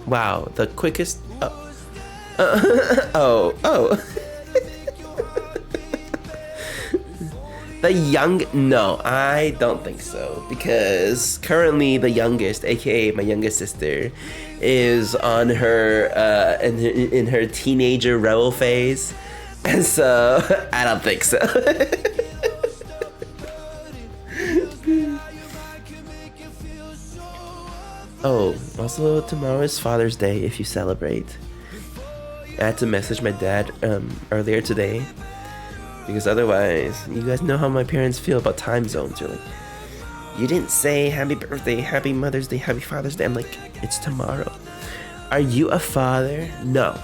Wow. The quickest. Oh. The young. No, I don't think so. Because currently the youngest, aka my youngest sister, is on her in her teenager rebel phase, and so I don't think so. Oh, also tomorrow is Father's Day if you celebrate. I had to message my dad earlier today because otherwise, you guys know how my parents feel about time zones. They're like, you didn't say happy birthday, happy Mother's Day, happy Father's Day. I'm like, it's tomorrow. Are you a father? No.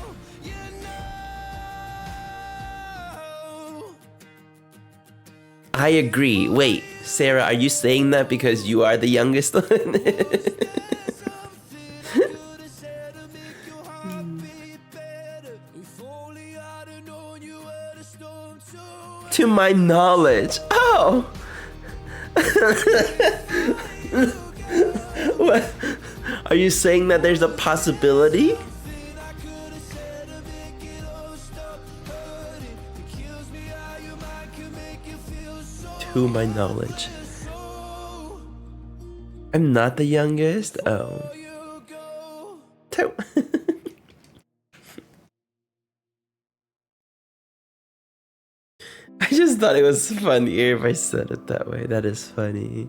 I agree. Wait, Sarah, are you saying that because you are the youngest one? To my knowledge. Oh! What? Are you saying that there's a possibility? To my knowledge. I'm not the youngest? Oh. I just thought it was funnier if I said it that way. That is funny.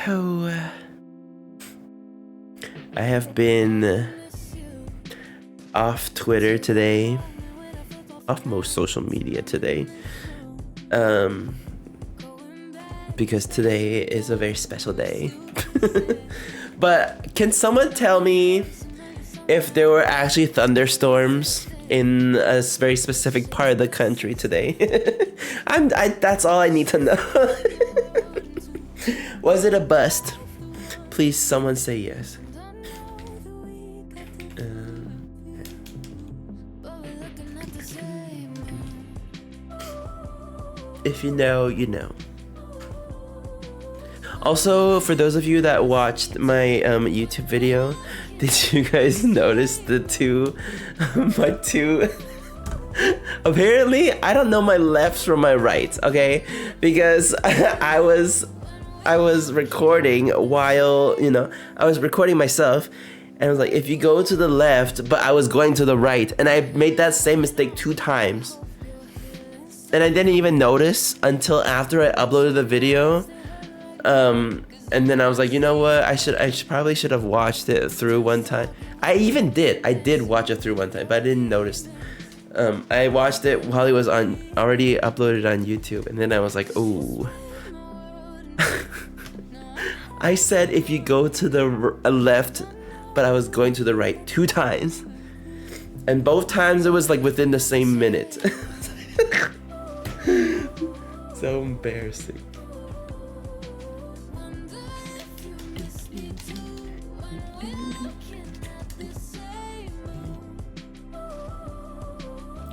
Oh, I have been off Twitter today, off most social media today, because today is a very special day. But can someone tell me if there were actually thunderstorms in a very specific part of the country today? That's all I need to know. Was it a bust? Please, someone say yes. If you know, you know. Also, for those of you that watched my YouTube video, did you guys notice my two apparently I don't know my lefts from my rights, okay? Because I was recording while, I was recording myself, and I was like, if you go to the left, but I was going to the right, and I made that same mistake 2 times. And I didn't even notice until after I uploaded the video. And then I was like, you know what? I probably should have watched it through one time. I did watch it through one time, but I didn't notice. I watched it while it was already uploaded on YouTube, and then I was like, oh. I said if you go to the left, but I was going to the right 2 times, and both times it was like within the same minute. So embarrassing.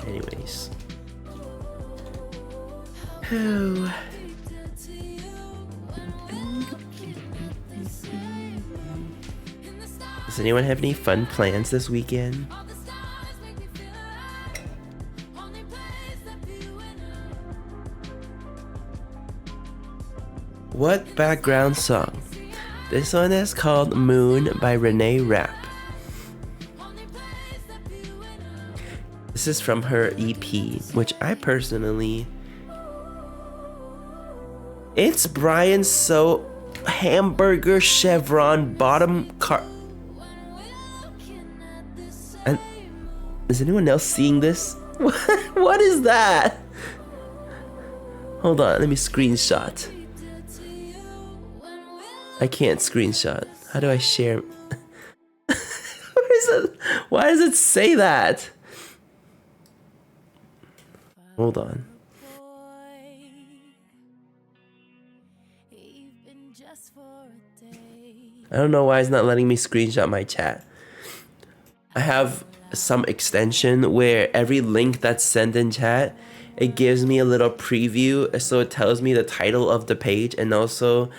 Anyways. Oh. Does anyone have any fun plans this weekend? What background song? This one is called Moon by Renee Rapp. This is from her EP, which I personally... Itsbrianso hamburger chevron bottom car... Is anyone else seeing this? What is that? Hold on, let me screenshot. I can't screenshot. How do I share? Where is it? Why does it say that? Hold on. I don't know why it's not letting me screenshot my chat. I have some extension where every link that's sent in chat, it gives me a little preview, so it tells me the title of the page and also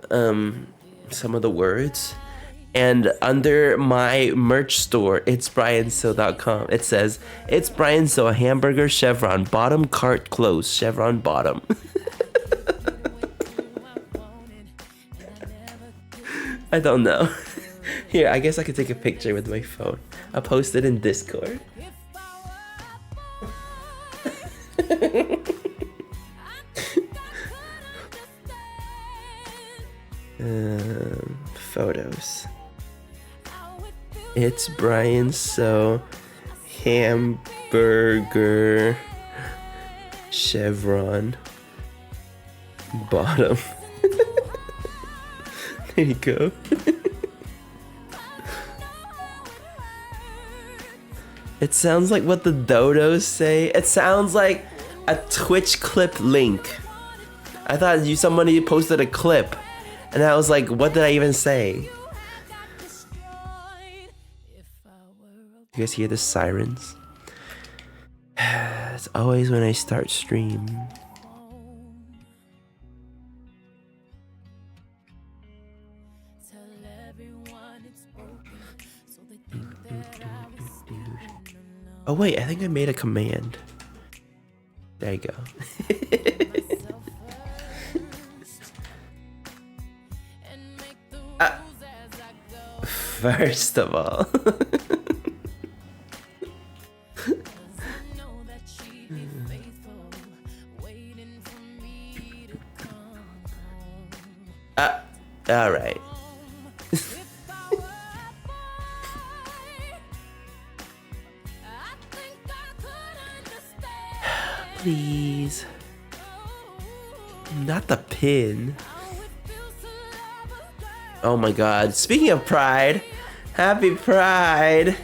some of the words. And under my merch store, itsbrianso.com, it says, "It's Brianso, hamburger chevron, bottom cart closed, chevron bottom." I don't know. Here, I guess I could take a picture with my phone. I'll post it in Discord. Photos. It's Brianso, hamburger chevron bottom. There you go. It sounds like what the dodos say. It sounds like a Twitch clip link. I thought somebody posted a clip, and I was like, what did I even say? You guys hear the sirens? It's always when I start stream. Oh wait, I think I made a command. There you go. First of all. All right. Please. Not the pin. Oh my god. Speaking of Pride, happy Pride.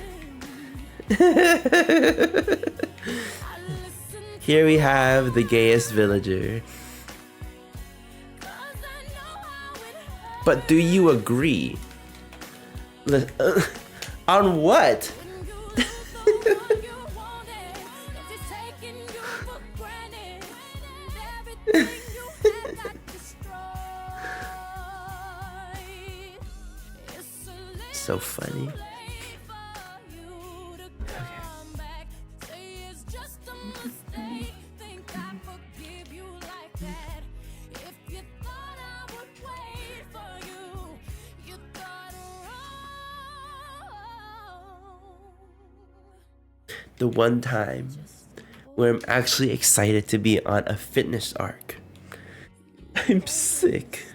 Here we have the gayest villager. But do you agree? On what? So funny. The one time where I'm actually excited to be on a fitness arc. I'm sick.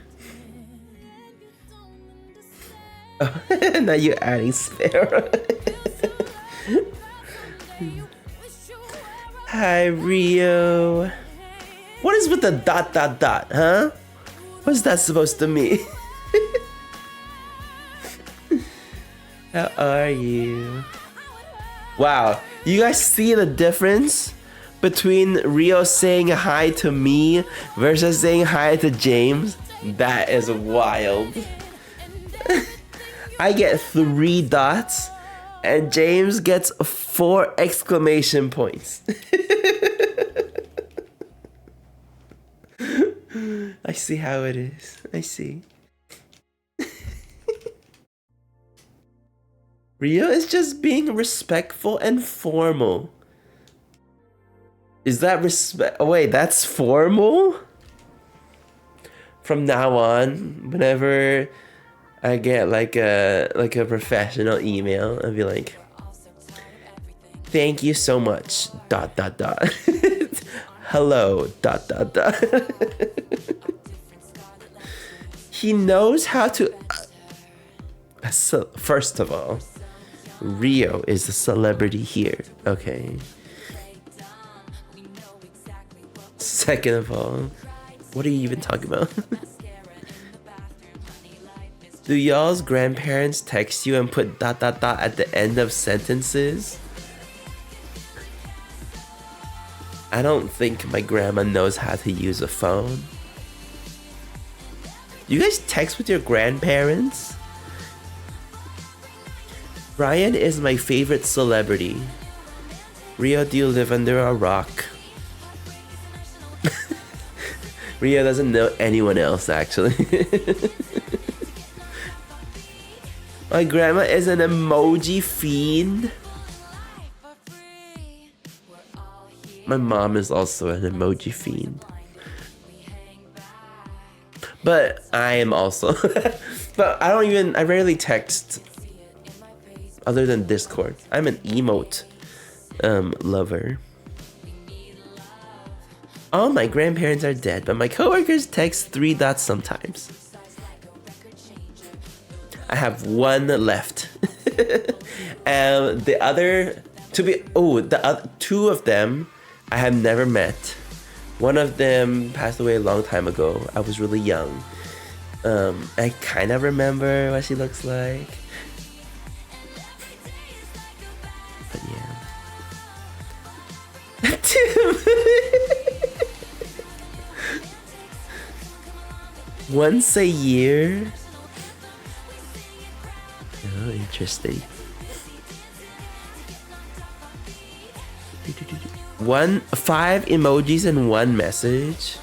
Oh, now you're adding Sparrow. Hi, Rio. What is with the ... huh? What's that supposed to mean? How are you? Wow, you guys see the difference between Rio saying hi to me versus saying hi to James? That is wild. I get 3 dots and James gets 4 exclamation points. I see how it is. I see. Rio is just being respectful and formal. Is that respect? Oh wait, that's formal? From now on, whenever I get like a professional email, I'll be like, thank you so much, ... Hello, ... He knows how to... So, first of all, Rio is the celebrity here. Okay. Second of all, what are you even talking about? Do y'all's grandparents text you and put ... at the end of sentences? I don't think my grandma knows how to use a phone. You guys text with your grandparents? Brian is my favorite celebrity. Rio, do you live under a rock? Rio doesn't know anyone else, actually. My grandma is an emoji fiend. My mom is also an emoji fiend. But I am also. But I rarely text other than Discord. I'm an emote lover. All my grandparents are dead, but my coworkers text 3 dots sometimes. I have one left. The other two of them I have never met. One of them passed away a long time ago. I was really young. I kind of remember what she looks like. But yeah. Once a year? Oh, interesting. 5 emojis and 1 message.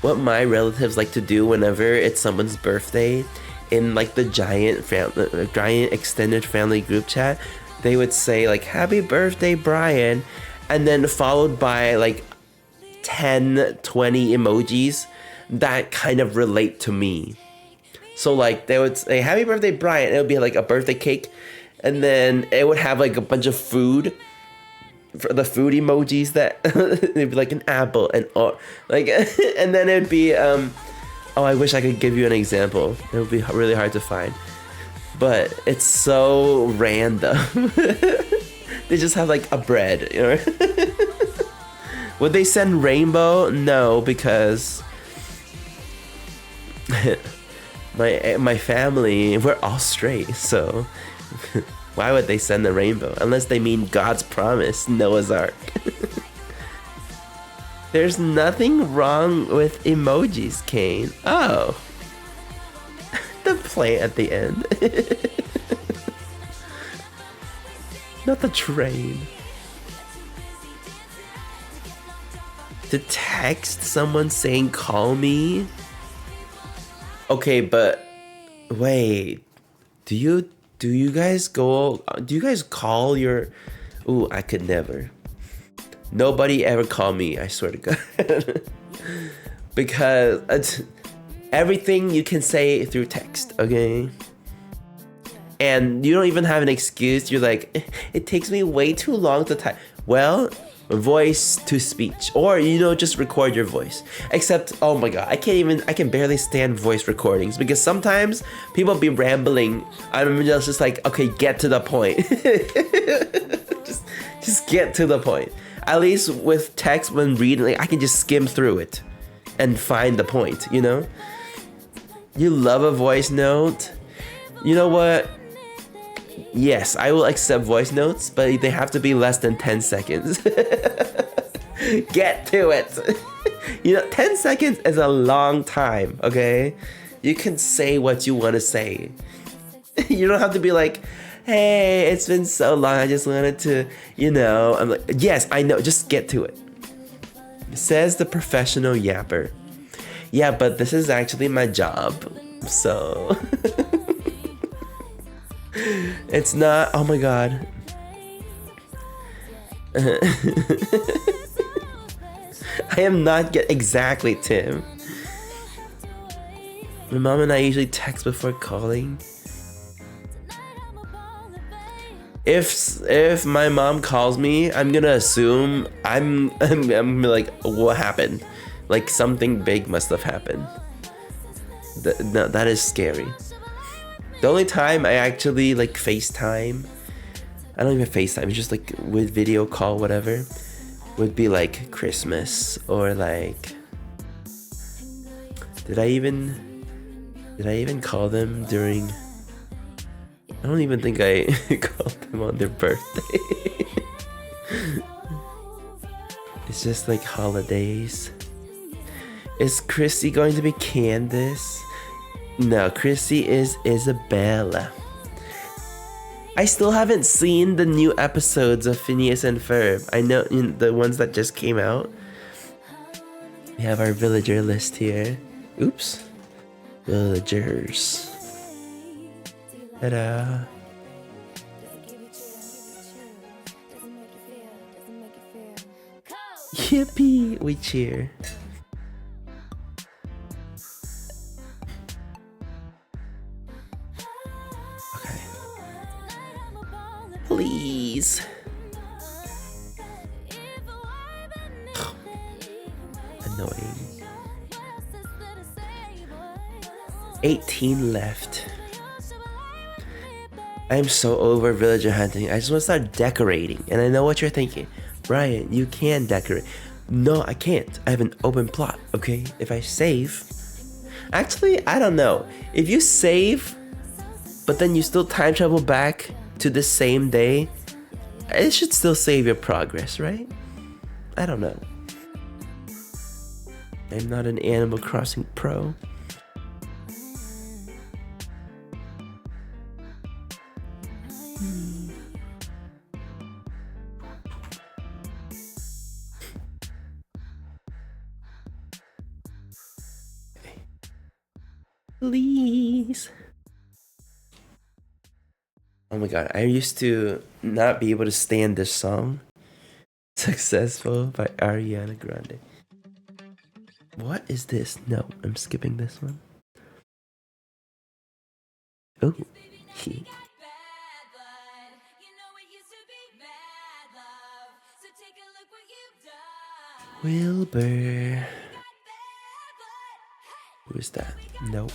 What my relatives like to do whenever it's someone's birthday, in like the giant extended family group chat, they would say like "Happy birthday, Brian," and then followed by like 10, 20 emojis that kind of relate to me. So like they would say "Happy birthday, Brian." It would be like a birthday cake, and then it would have like a bunch of food. For the food emojis, that it'd be like an apple and like, and then it'd be oh, I wish I could give you an example. It would be really hard to find, but it's so random. They just have like a bread, you know. Would they send rainbow? No, because my family, we're all straight, so why would they send the rainbow? Unless they mean God's promise, Noah's Ark. There's nothing wrong with emojis, Kane. Oh. The plant at the end. Not the train. To text someone saying call me? Okay, but wait. Do you guys call your... Ooh, I could never. Nobody ever call me, I swear to God. Because it's everything you can say through text, okay? And you don't even have an excuse. You're like, it takes me way too long to type. Well, voice to speech, or just record your voice. Except, oh my god, I can barely stand voice recordings because sometimes people be rambling. I'm just like, okay, get to the point. just get to the point. At least with text, when reading, like, I can just skim through it and find the point, You love a voice note. You know what? Yes, I will accept voice notes, but they have to be less than 10 seconds. Get to it. 10 seconds is a long time, okay? You can say what you want to say. You don't have to be like, hey, it's been so long, I just wanted to, I'm like, yes, I know, just get to it. Says the professional yapper. Yeah, but this is actually my job, so... It's not, oh my god. I am not exactly Tim. My mom and I usually text before calling. If my mom calls me, I'm gonna assume I'm like, what happened? Like something big must have happened. That is scary. The only time I actually like FaceTime, I don't even FaceTime, it's just like with video call, whatever, would be like Christmas or like, did I even call them during, I don't even think I called them on their birthday. It's just like holidays. Is Chrissy going to be Candace? No, Chrissy is Isabella. I still haven't seen the new episodes of Phineas and Ferb. I know the ones that just came out. We have our villager list here. Oops. Villagers. Ta-da. Yippee! We cheer. Okay. Please. Annoying. 18 left. I'm so over villager hunting. I just want to start decorating. And I know what you're thinking. Brian, you can decorate. No, I can't. I have an open plot, okay? If I save... Actually, I don't know. If you save, but then you still time travel back to the same day, it should still save your progress, right? I don't know. I'm not an Animal Crossing pro. Please. Oh my god, I used to not be able to stand this song. Successful by Ariana Grande. What is this? No, I'm skipping this one. Oh. Wilbur. Who is that? Nope.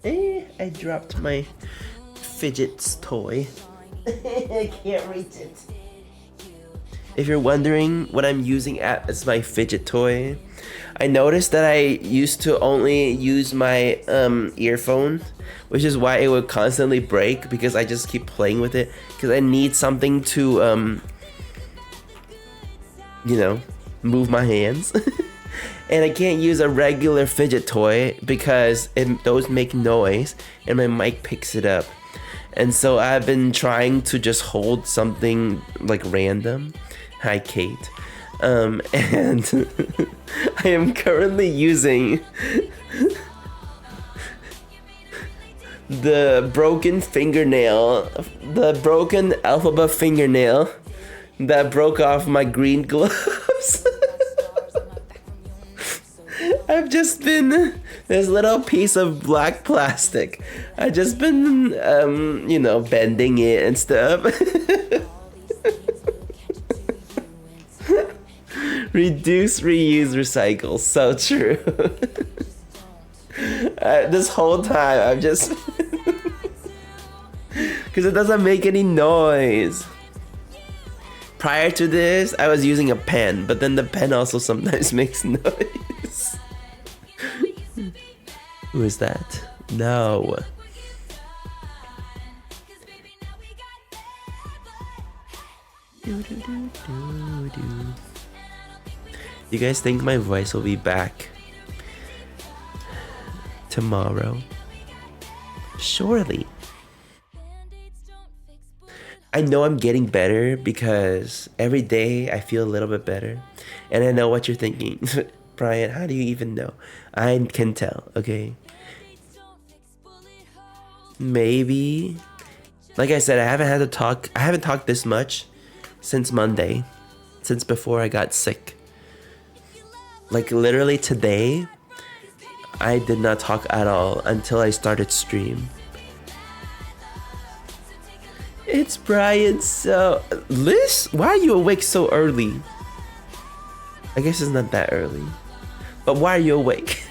Hey. I dropped my fidgets toy. I can't reach it. If you're wondering what I'm using as my fidget toy, I noticed that I used to only use my earphone, which is why it would constantly break, because I just keep playing with it, because I need something to move my hands. And I can't use a regular fidget toy because those make noise and my mic picks it up. And so I've been trying to just hold something like random. Hi, Kate. And I am currently using the broken alphabet fingernail that broke off my green gloves. I've just been this little piece of black plastic. I've just been, bending it and stuff. Reduce, reuse, recycle. So true. This whole time, I'm just... Because it doesn't make any noise. Prior to this, I was using a pen, but then the pen also sometimes makes noise. Who is that? No. You guys think my voice will be back tomorrow? Surely. I know I'm getting better because every day I feel a little bit better. And I know what you're thinking. Brian, how do you even know? I can tell, okay? Maybe. Like I said, I haven't talked this much since Monday. Since before I got sick. Like literally today, I did not talk at all until I started stream. It's Brian. So, Liz, why are you awake so early? I guess it's not that early. But why are you awake?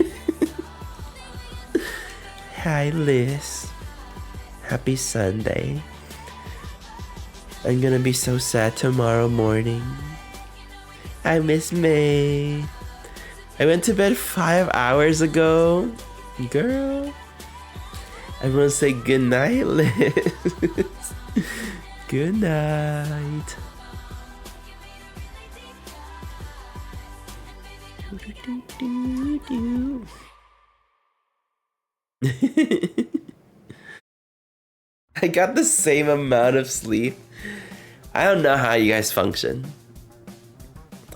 Hi, Liz. Happy Sunday. I'm gonna be so sad tomorrow morning. I miss May. I went to bed 5 hours ago. Girl. Everyone say good night, Liz. Good night. I got the same amount of sleep. I don't know how you guys function.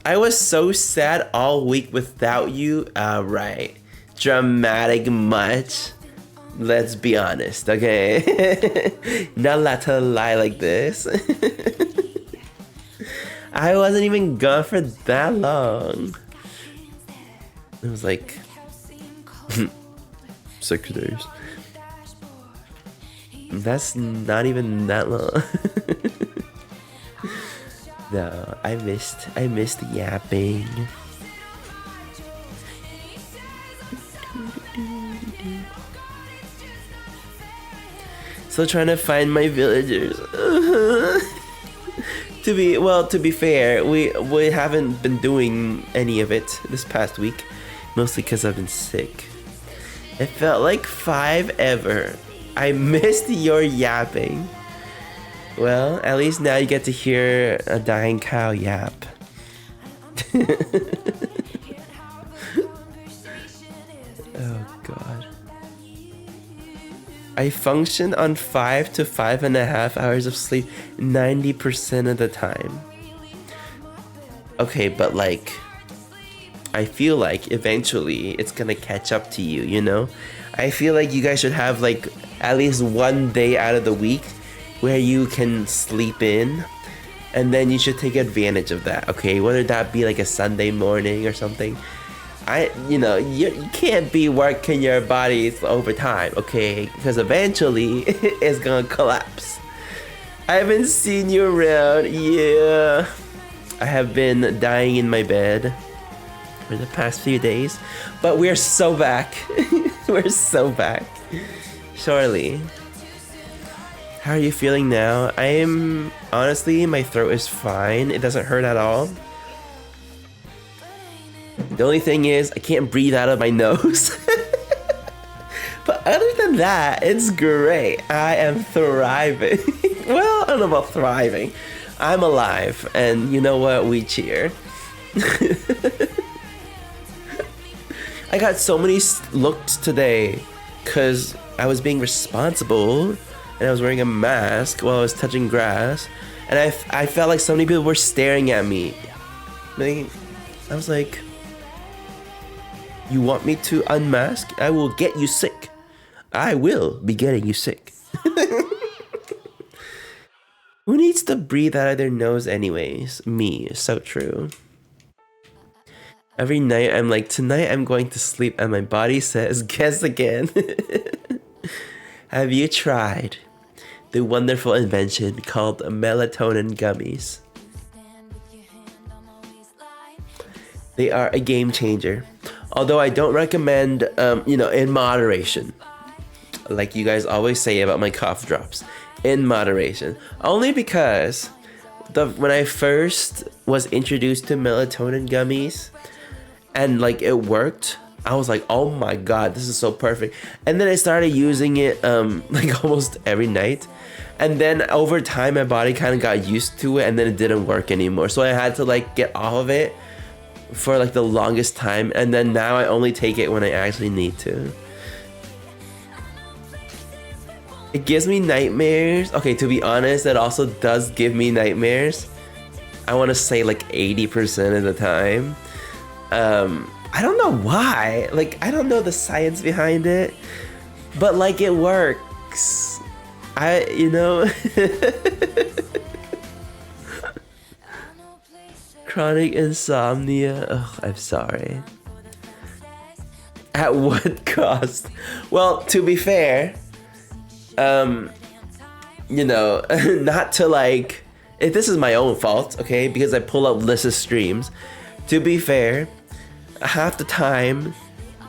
I was so sad all week without you. Alright. Dramatic much. Let's be honest, okay? Not allowed to lie like this. I wasn't even gone for that long. It was like 6 days. That's not even that long. No, I missed yapping. Still trying to find my villagers. To be fair, we haven't been doing any of it this past week, mostly because I've been sick. It felt like 5 ever. I missed your yapping. Well, at least now you get to hear a dying cow yap. Oh god. I function on 5 to 5.5 hours of sleep 90% of the time. Okay, but like, I feel like eventually it's gonna catch up to you, you know? I feel like you guys should have like at least one day out of the week where you can sleep in, and then you should take advantage of that, okay? Whether that be like a Sunday morning or something. You can't be working your bodies overtime, okay? Because eventually it's gonna collapse. I haven't seen you around, yeah. I have been dying in my bed for the past few days, but we're so back. We're so back. Surely. How are you feeling now? Honestly, my throat is fine. It doesn't hurt at all. The only thing is, I can't breathe out of my nose. But other than that, it's great. I am thriving. Well, I don't know about thriving. I'm alive, and you know what? We cheer. I got so many looks today because I was being responsible and I was wearing a mask while I was touching grass, and I felt like so many people were staring at me. I was like, you want me to unmask? I will get you sick. I will be getting you sick. Who needs to breathe out of their nose anyways? Me. So true. Every night I'm like, tonight I'm going to sleep, and my body says, guess again. Have you tried the wonderful invention called melatonin gummies? They are a game changer. Although I don't recommend, in moderation. Like you guys always say about my cough drops. In moderation. Only because when I first was introduced to melatonin gummies and like it worked, I was like, oh my god, this is so perfect. And then I started using it like almost every night. And then over time my body kind of got used to it, and then it didn't work anymore. So I had to like get off of it for like the longest time, and then now I only take it when I actually need to. It gives me nightmares. Okay, to be honest, it also does give me nightmares. I want to say like 80% of the time. I don't know why. Like, I don't know the science behind it, but like it works. Chronic insomnia. Ugh, I'm sorry. At what cost? Well, to be fair, you know, not to like, if this is my own fault, okay, because I pull up Liz's streams. To be fair, half the time,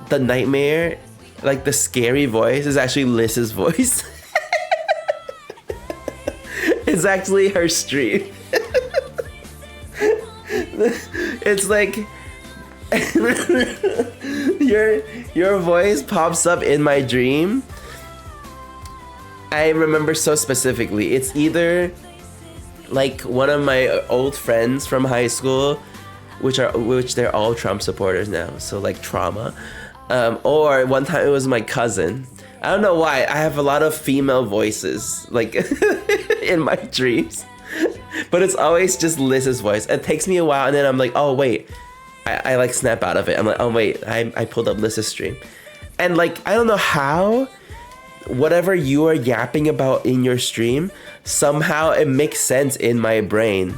the nightmare, like the scary voice, is actually Liz's voice. It's actually her stream. It's like your voice pops up in my dream. I remember so specifically. It's either like one of my old friends from high school, which they're all Trump supporters now, so like trauma. Or one time it was my cousin. I don't know why. I have a lot of female voices like in my dreams, but it's always just Liz's voice. It takes me a while, and then I'm like, oh wait, I like snap out of it. I'm like, oh wait, I pulled up Liz's stream, and like I don't know how, whatever you are yapping about in your stream, somehow it makes sense in my brain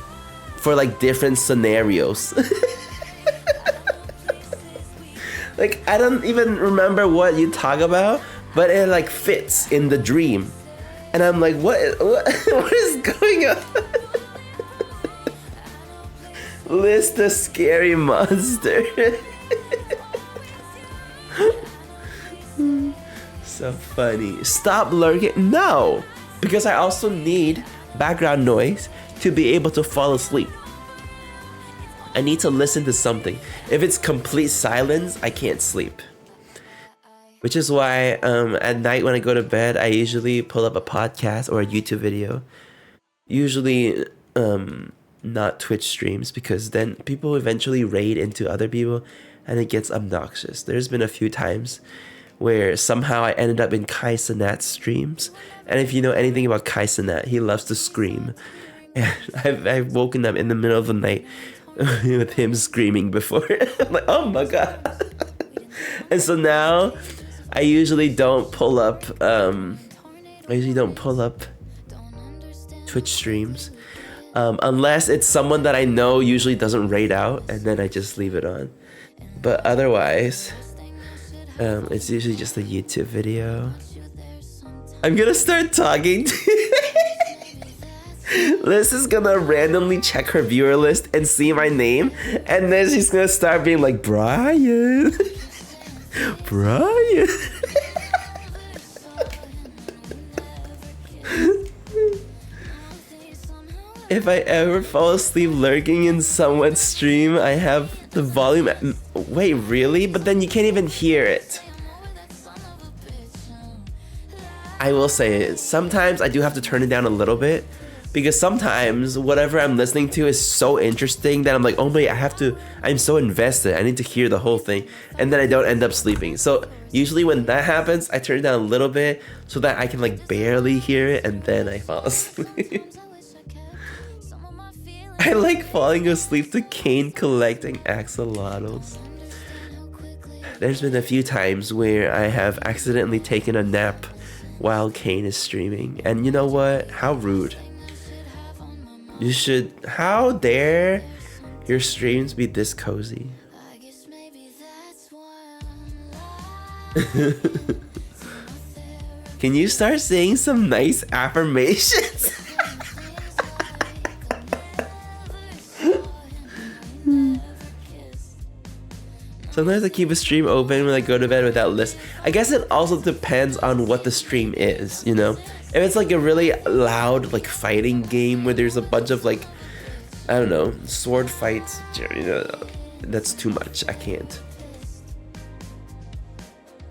for like different scenarios. Like I don't even remember what you talk about, but it like fits in the dream, and I'm like, what is going on? Liz the scary monster. So funny. Stop lurking. No, because I also need background noise to be able to fall asleep. I need to listen to something. If it's complete silence, I can't sleep. Which is why at night when I go to bed, I usually pull up a podcast or a YouTube video. Usually not Twitch streams, because then people eventually raid into other people and it gets obnoxious. There's been a few times where somehow I ended up in Kai Cenat's streams. And if you know anything about Kai Cenat, he loves to scream. And I've woken up in the middle of the night with him screaming before. I'm like, oh my god. And so now I usually don't pull up Twitch streams unless it's someone that I know usually doesn't raid out, and then I just leave it on. But otherwise it's usually just a YouTube video. I'm gonna start talking to Liz is gonna randomly check her viewer list and see my name, and then she's gonna start being like, Brian. Brian. If I ever fall asleep lurking in someone's stream, I have the volume at... Wait, really? But then you can't even hear it. I will say, sometimes I do have to turn it down a little bit, because sometimes whatever I'm listening to is so interesting that I'm like, oh wait, I'm so invested, I need to hear the whole thing, and then I don't end up sleeping. So usually when that happens, I turn it down a little bit so that I can like barely hear it, and then I fall asleep. I like falling asleep to Kane collecting axolotls. There's been a few times where I have accidentally taken a nap while Kane is streaming, and you know what? How rude. How dare your streams be this cozy? Can you start saying some nice affirmations? Sometimes I keep a stream open when I go to bed without list. I guess it also depends on what the stream is, you know? If it's like a really loud like fighting game where there's a bunch of like, I don't know, sword fights, you know, that's too much. I can't.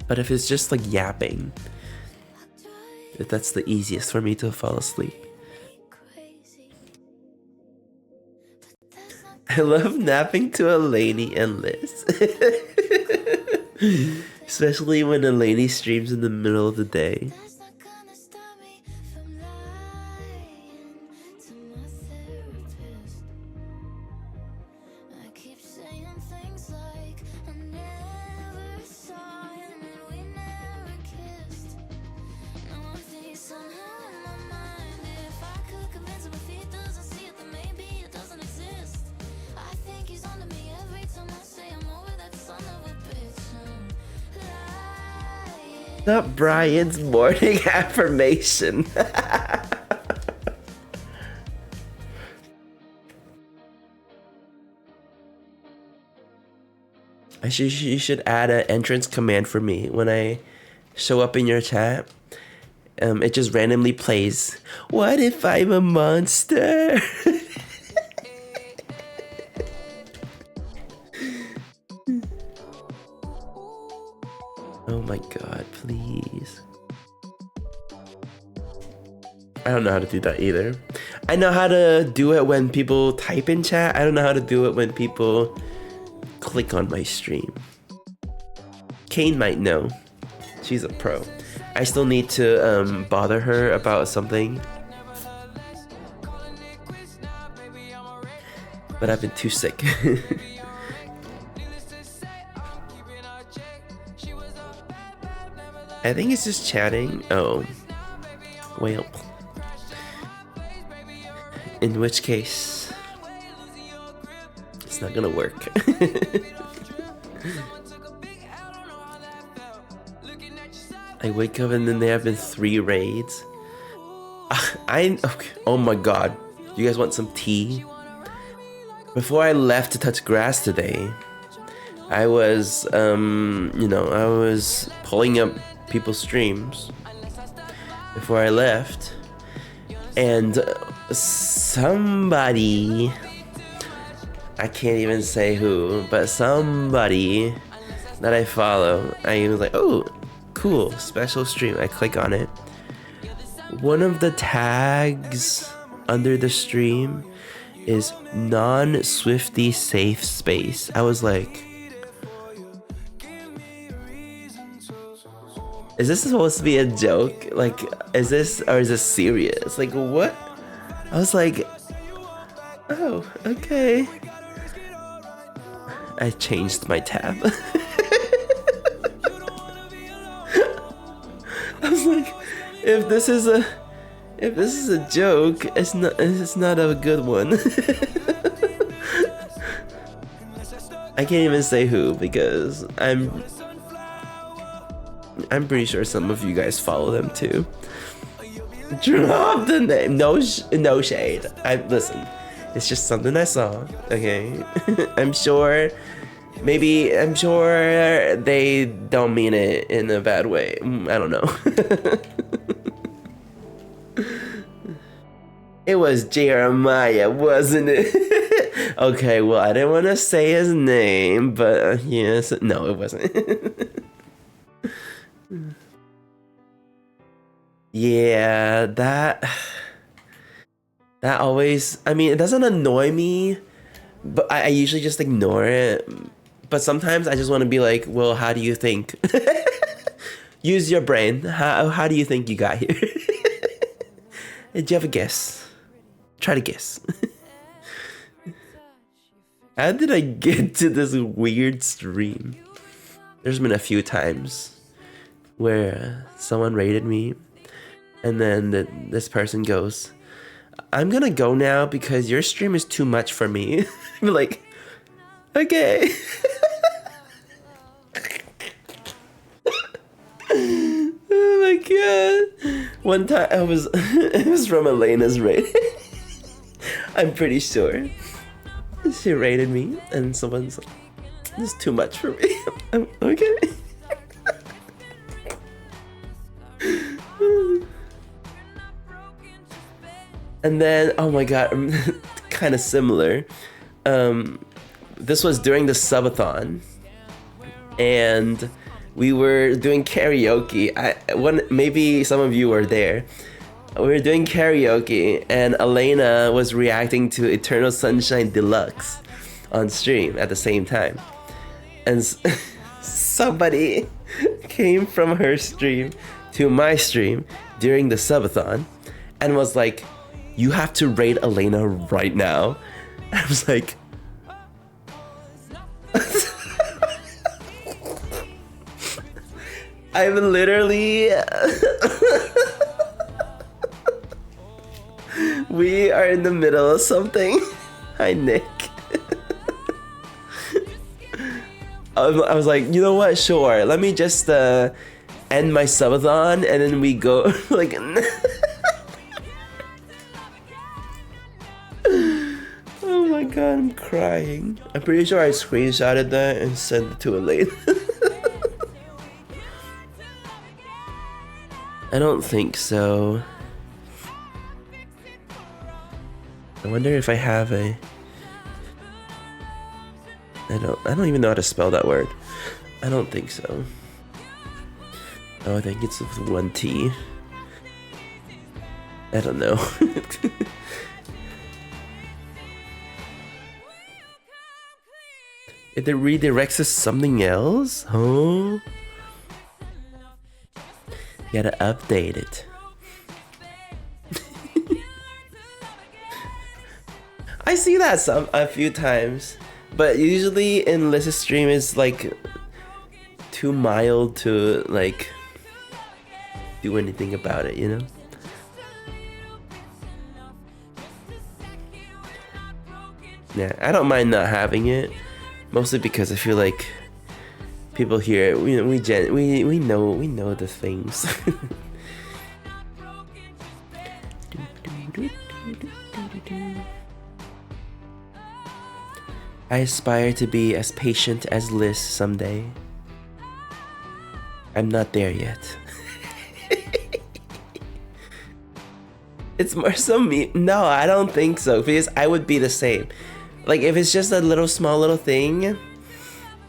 But if it's just like yapping, that's the easiest for me to fall asleep. I love napping to Elaney and Liz. Especially when Elaney streams in the middle of the day. Not Brian's morning affirmation. You should add an entrance command for me when I show up in your chat. It just randomly plays. What if I'm a monster? Oh my god, please. I don't know how to do that either. I know how to do it when people type in chat. I don't know how to do it when people click on my stream. Kane might know. She's a pro. I still need to bother her about something. But I've been too sick. I think it's just chatting. Oh. Well. In which case, it's not gonna work. I wake up and then there have been 3 raids. Okay. Oh my god. You guys want some tea? Before I left to touch grass today, I was, I was pulling up people's streams before I left, and somebody, I can't even say who, but somebody that I follow, I was like, oh, cool, special stream. I click on it. One of the tags under the stream is non-Swifty safe space. I was like, is this supposed to be a joke? Like, is this serious? Like, what? I was like, oh, okay. I changed my tab. I was like, if this is a joke, it's not a good one. I can't even say who because I'm pretty sure some of you guys follow them too. Drop the name. No shade. Listen. It's just something I saw. Okay. I'm sure they don't mean it in a bad way. I don't know. It was Jeremiah, wasn't it? Okay, well, I didn't want to say his name, but yes. No, it wasn't. Yeah, that always, I mean, it doesn't annoy me, but I usually just ignore it. But sometimes I just want to be like, well, how do you think? Use your brain. How do you think you got here? Do you have a guess? Try to guess. How did I get to this weird stream? There's been a few times where someone rated me, and then this person goes, I'm gonna go now because your stream is too much for me. I'm like, okay. Oh my god. One time it was from Elena's raid. I'm pretty sure. She rated me and someone's like, this is too much for me. I'm okay. And then, oh my god, kind of similar. This was during the subathon, and we were doing karaoke. Maybe some of you were there. We were doing karaoke, and Elena was reacting to Eternal Sunshine Deluxe on stream at the same time. And somebody came from her stream to my stream during the subathon and was like, you have to rate Elena right now. I was like, I'm literally we are in the middle of something. Hi, Nick. I was like, you know what? Sure. Let me just end my subathon and then we go like. Oh my my god, I'm crying. I'm pretty sure I screenshotted that and sent it to Elaine. I don't think so. I wonder if I have a... I don't even know how to spell that word. I don't think so. Oh, I think it's with one T. I don't know. It redirects to something else? Huh? You gotta update it. I see that a few times, but usually in Liz's stream is like too mild to like do anything about it, you know? Yeah, I don't mind not having it, mostly because I feel like people here, we know the things. I aspire to be as patient as Liz someday. I'm not there yet. It's more so me. No, I don't think so, because I would be the same. Like, if it's just a small little thing.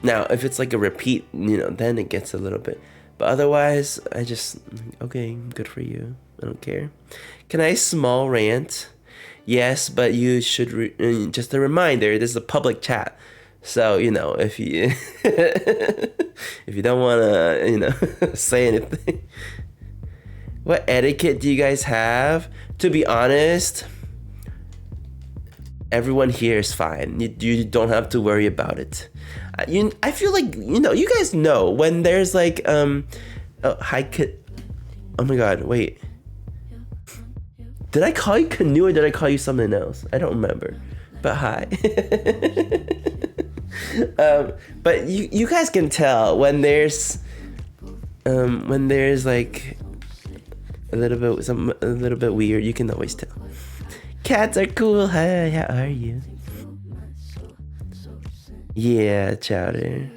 Now, if it's like a repeat, you know, then it gets a little bit. But otherwise, I just, okay, good for you. I don't care. Can I small rant? Yes, but you should, just a reminder, this is a public chat. So, you know, if you, if you don't want to, you know, say anything. What etiquette do you guys have? To be honest, everyone here is fine. You don't have to worry about it. I feel like, you know, you guys know when there's like, oh my god, wait. Did I call you Canoe or did I call you something else? I don't remember. But hi. But you guys can tell when there's like a little bit weird. You can always tell. Cats are cool. Hi, how are you? Yeah, Chowder.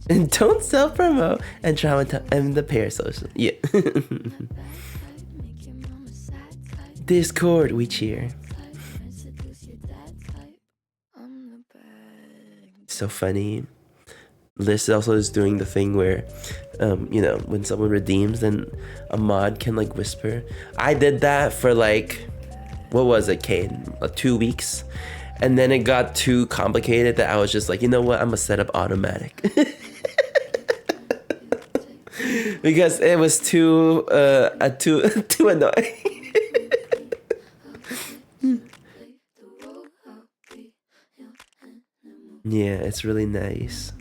And don't self-promote and traumatize and the parasocial. Yeah. Discord, we cheer. So funny. Liz also is doing the thing where, you know, when someone redeems, then a mod can like whisper. I did that for like, what was it, Kane? 2 weeks. And then it got too complicated that I was just like, you know what? I'm gonna set up automatic. Because it was too annoying. Yeah, it's really nice.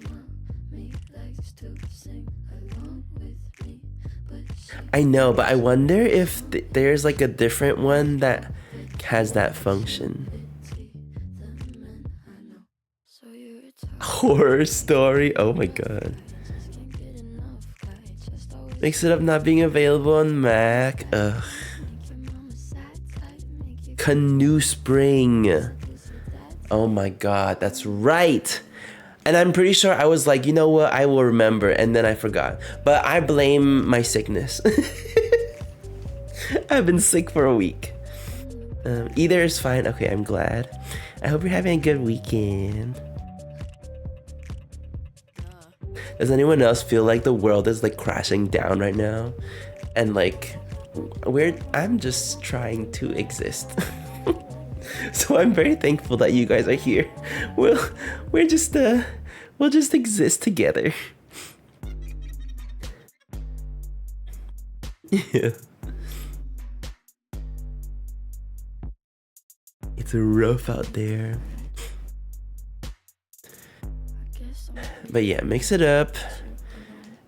I know, but I wonder if there's like a different one that has that function. Horror story? Oh my god. Mix it up not being available on Mac. Ugh. Canoe Spring. Oh my god, that's right. And I'm pretty sure I was like, you know what, I will remember, and then I forgot. But I blame my sickness. I've been sick for a week. Either is fine. Okay, I'm glad. I hope you're having a good weekend. Does anyone else feel like the world is like crashing down right now? And like, I'm just trying to exist. So I'm very thankful that you guys are here. We'll just exist together. Yeah. It's rough out there. But yeah, mix it up.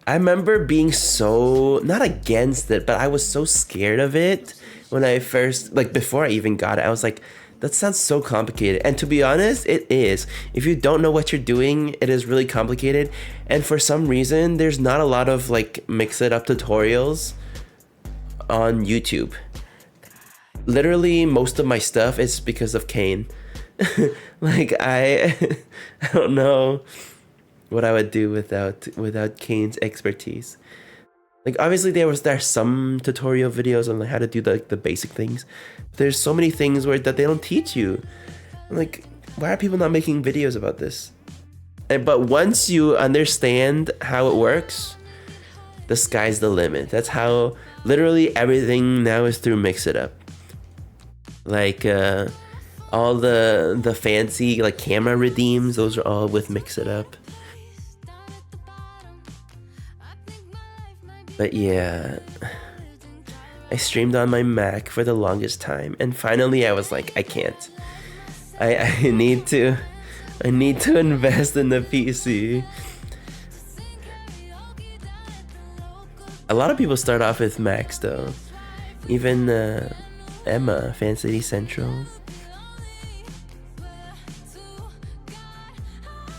I remember being so, not against it, but I was so scared of it when I first, like before I even got it. I was like, that sounds so complicated. And to be honest, it is. If you don't know what you're doing, it is really complicated. And for some reason, there's not a lot of like mix it up tutorials on YouTube. literally most of my stuff is because of Kane. Like I don't know what I would do without Kane's expertise. Like obviously there's some tutorial videos on like how to do the basic things. There's so many things that they don't teach you. Like, why are people not making videos about this? But once you understand how it works, the sky's the limit. That's how literally everything now is through Mix It Up. Like all the fancy like camera redeems, those are all with Mix It Up. But yeah, I streamed on my Mac for the longest time, and finally I was like, I can't. I need to invest in the PC. A lot of people start off with Macs though. Even Emma, Fan City Central.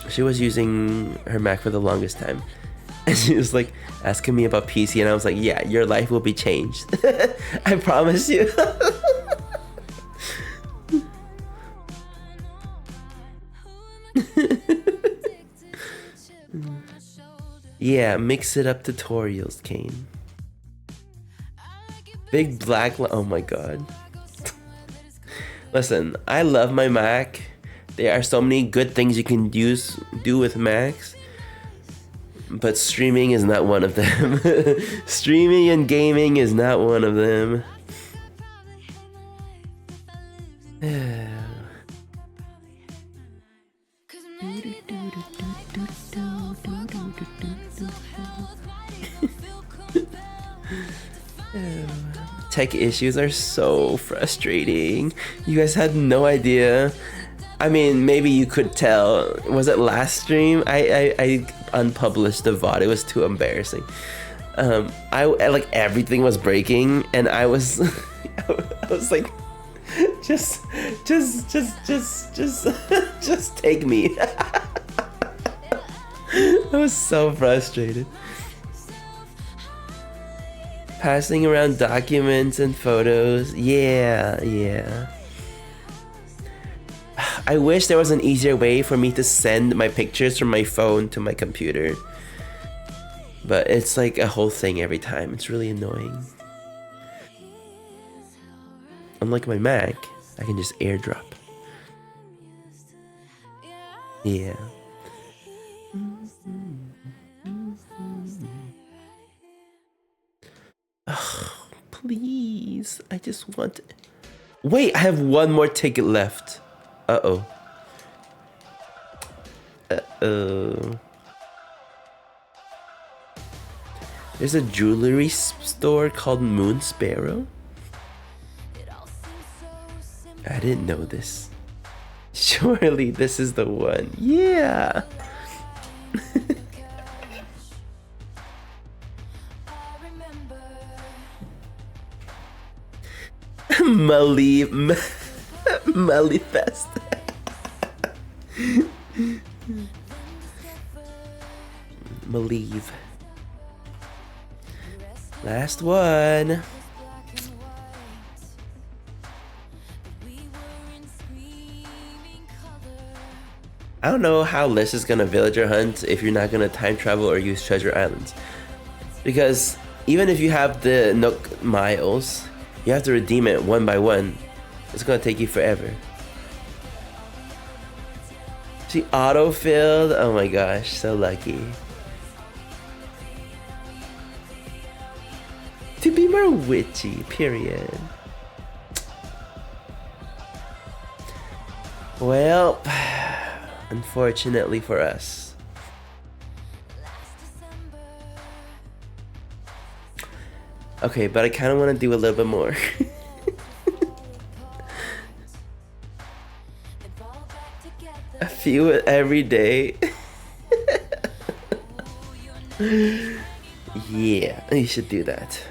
She was using her Mac for the longest time. And she was like asking me about PC, and I was like, yeah, your life will be changed. I promise you. Yeah, Mix It Up tutorials, Kane. Big black oh my god. Listen, I love my Mac. There are so many good things you can do with Macs. But streaming is not one of them. Streaming and gaming is not one of them. Tech issues are so frustrating. You guys had no idea. I mean, maybe you could tell. Was it last stream? I unpublished the VOD. It was too embarrassing. I like everything was breaking, and I was I was like, just take me. I was so frustrated. Passing around documents and photos. Yeah. I wish there was an easier way for me to send my pictures from my phone to my computer. But it's like a whole thing every time. It's really annoying. Unlike my Mac, I can just airdrop. Yeah. Ugh, please. I just want... Wait, I have one more ticket left. Uh-oh. There's a jewelry store called Moon Sparrow? I didn't know this. Surely this is the one. Yeah! Malifest. Malieve. Last one. I don't know how Liz is gonna villager hunt if you're not gonna time travel or use treasure islands. Because even if you have the Nook miles, you have to redeem it one by one. It's gonna take you forever. She auto-filled? Oh my gosh, so lucky. To be more witchy, period. Well, unfortunately for us. Okay, but I kind of want to do a little bit more. A few every day. Yeah, you should do that.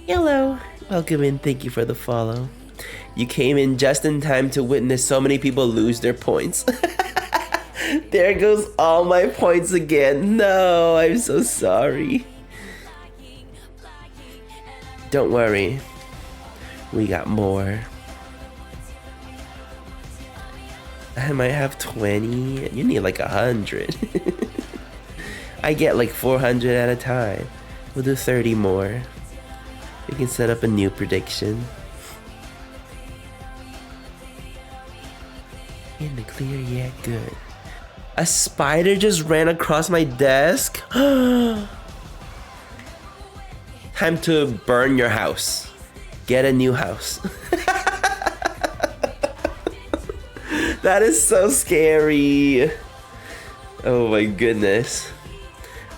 Hello. Welcome in. Thank you for the follow. You came in just in time to witness so many people lose their points. There goes all my points again. No, I'm so sorry. Don't worry. We got more. I might have 20. You need like 100. I get like 400 at a time. We'll do 30 more. We can set up a new prediction. In the clear, yeah, good. A spider just ran across my desk. Time to burn your house. Get a new house. That is so scary. Oh my goodness.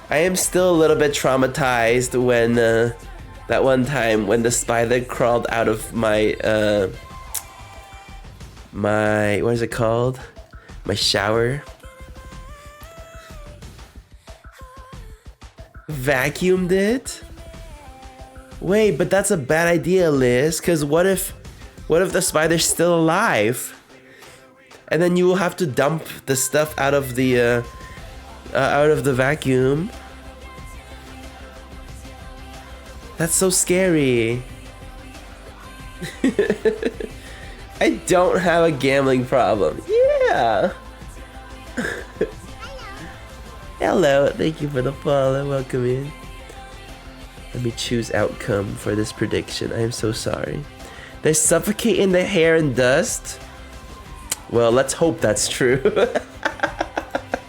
I am still a little bit traumatized when that one time when the spider crawled out of my what is it called? My shower. Vacuumed it? Wait, but that's a bad idea, Liz, cuz what if the spider's still alive? And then you will have to dump the stuff out of the vacuum. That's so scary. I don't have a gambling problem. Yeah. Hello, thank you for the follow. Welcome in. Let me choose outcome for this prediction. I am so sorry. They suffocate in the hair and dust. Well, let's hope that's true.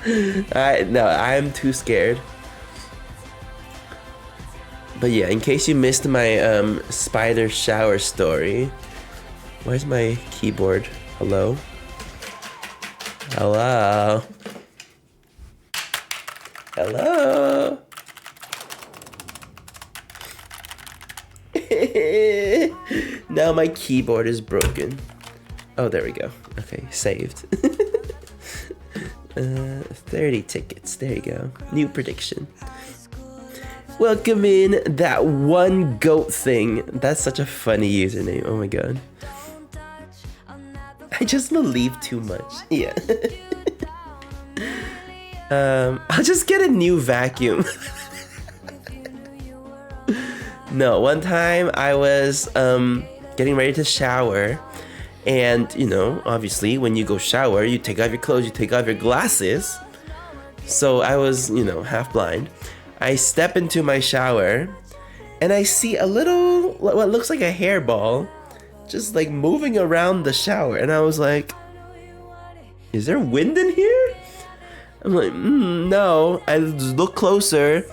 No, I'm too scared. But yeah, in case you missed my spider shower story. Where's my keyboard? Hello? Hello? Hello? Now my keyboard is broken. Oh, there we go. Okay, saved. 30 tickets. There you go. New prediction. Welcome in that one goat thing. That's such a funny username. Oh my god. I just believe too much. Yeah. I'll just get a new vacuum. No, one time I was getting ready to shower. And, you know, obviously when you go shower, you take off your clothes, you take off your glasses. So I was, you know, half blind. I step into my shower and I see a little, what looks like a hairball, just like moving around the shower. And I was like, is there wind in here? I'm like, no. I look closer.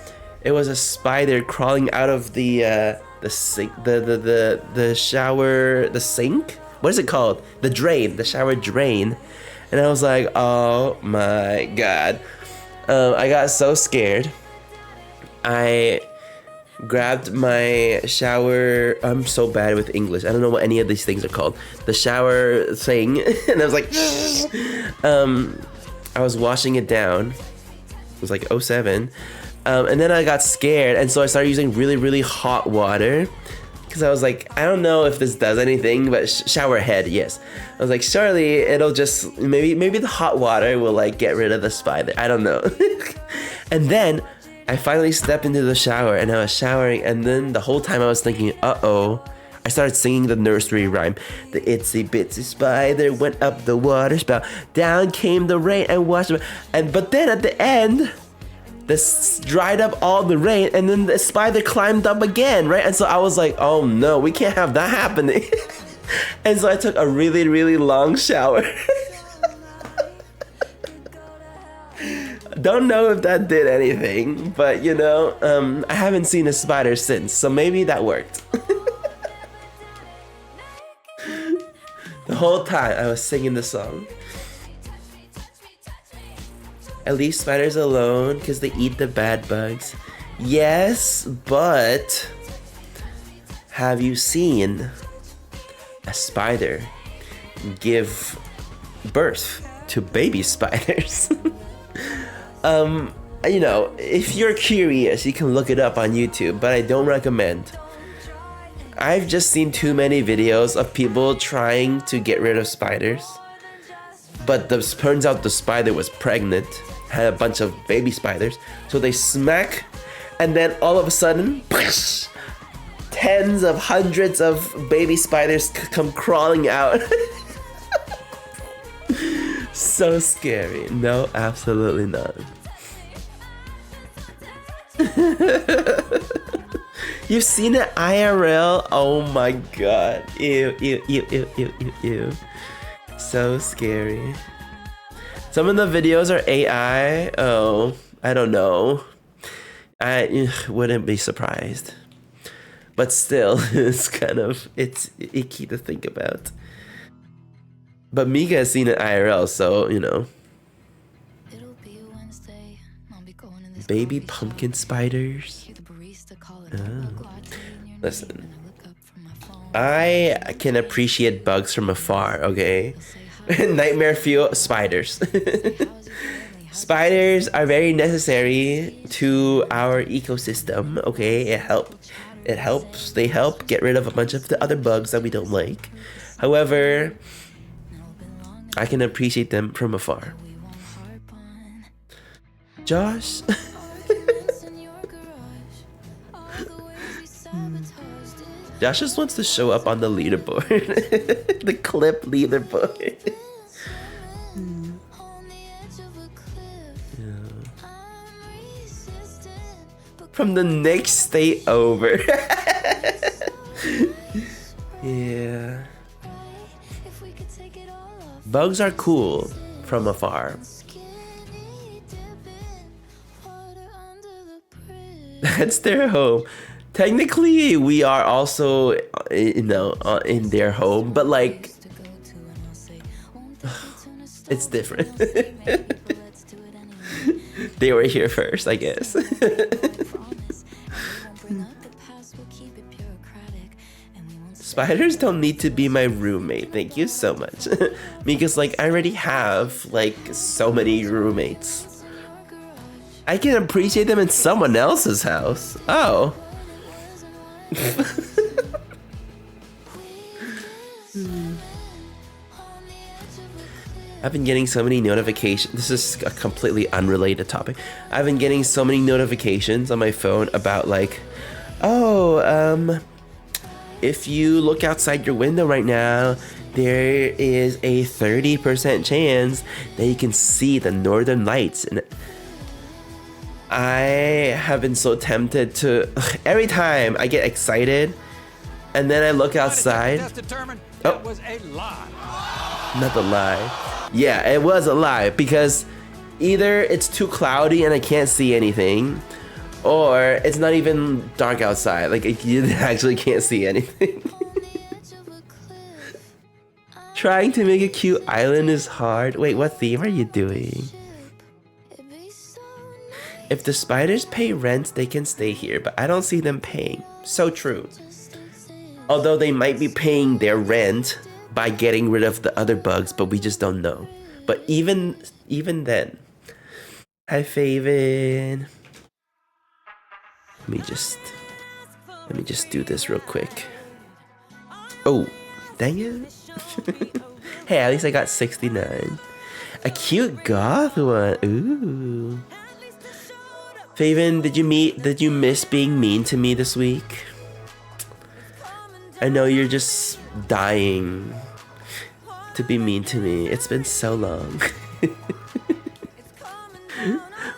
It was a spider crawling out of the sink, the shower, the sink. What is it called? The drain, the shower drain. And I was like, oh my god. I got so scared. I grabbed my shower. I'm so bad with English. I don't know what any of these things are called. The shower thing. And I was like, I was washing it down. It was like 07. And then I got scared. And so I started using really, really hot water. Because I was like, I don't know if this does anything, but shower head, yes. I was like, surely it'll just, maybe the hot water will like get rid of the spider. I don't know. And then I finally stepped into the shower and I was showering. And then the whole time I was thinking, uh-oh. I started singing the nursery rhyme. The itsy bitsy spider went up the water spout. Down came the rain and washed it. But then at the end, this dried up all the rain, and then the spider climbed up again, right? And so I was like, oh no, we can't have that happening. And so I took a really, really long shower. Don't know if that did anything, but you know, I haven't seen a spider since, so maybe that worked. The whole time I was singing the song. At least spiders alone, because they eat the bad bugs. Yes, but have you seen a spider give birth to baby spiders? You know, if you're curious, you can look it up on YouTube, but I don't recommend. I've just seen too many videos of people trying to get rid of spiders. But turns out the spider was pregnant, had a bunch of baby spiders. So they smack, and then all of a sudden, tens of hundreds of baby spiders come crawling out. So scary. No, absolutely not. You've seen it IRL? Oh my god. Ew, ew, ew, ew, ew, ew, ew. So scary. Some of the videos are AI. Oh, I don't know. I wouldn't be surprised. But still, it's kind of, it's icky to think about. But Mika has seen it IRL, so, you know. Baby pumpkin spiders. Listen. I can appreciate bugs from afar, okay? Nightmare fuel spiders. Spiders are very necessary to our ecosystem, okay? It helps. They help get rid of a bunch of the other bugs that we don't like. However, I can appreciate them from afar. Josh? Josh just wants to show up on the leaderboard. The clip leaderboard. From the next state over. Yeah. Bugs are cool from afar. That's their home. Technically, we are also, you know, in their home, but like, it's different. They were here first, I guess. Spiders don't need to be my roommate. Thank you so much. Mika's like, I already have like so many roommates. I can appreciate them in someone else's house. Oh. I've been getting so many notifications. This is a completely unrelated topic. I've been getting so many notifications on my phone about like, oh, if you look outside your window right now, there is a 30% chance that you can see the northern lights. And I have been so tempted to, every time I get excited and then I look outside. Oh, was a lie. Not a lie. Yeah, it was a lie because either it's too cloudy and I can't see anything, or it's not even dark outside. Like you actually can't see anything. Trying to make a cute island is hard. Wait, what theme are you doing? If the spiders pay rent, they can stay here, but I don't see them paying. So true. Although they might be paying their rent by getting rid of the other bugs, but we just don't know. But even then. Hi, Faven. Let me just do this real quick. Oh, dang it. Hey, at least I got 69. A cute goth one. Ooh. Faven, did you miss being mean to me this week? I know you're just dying to be mean to me. It's been so long.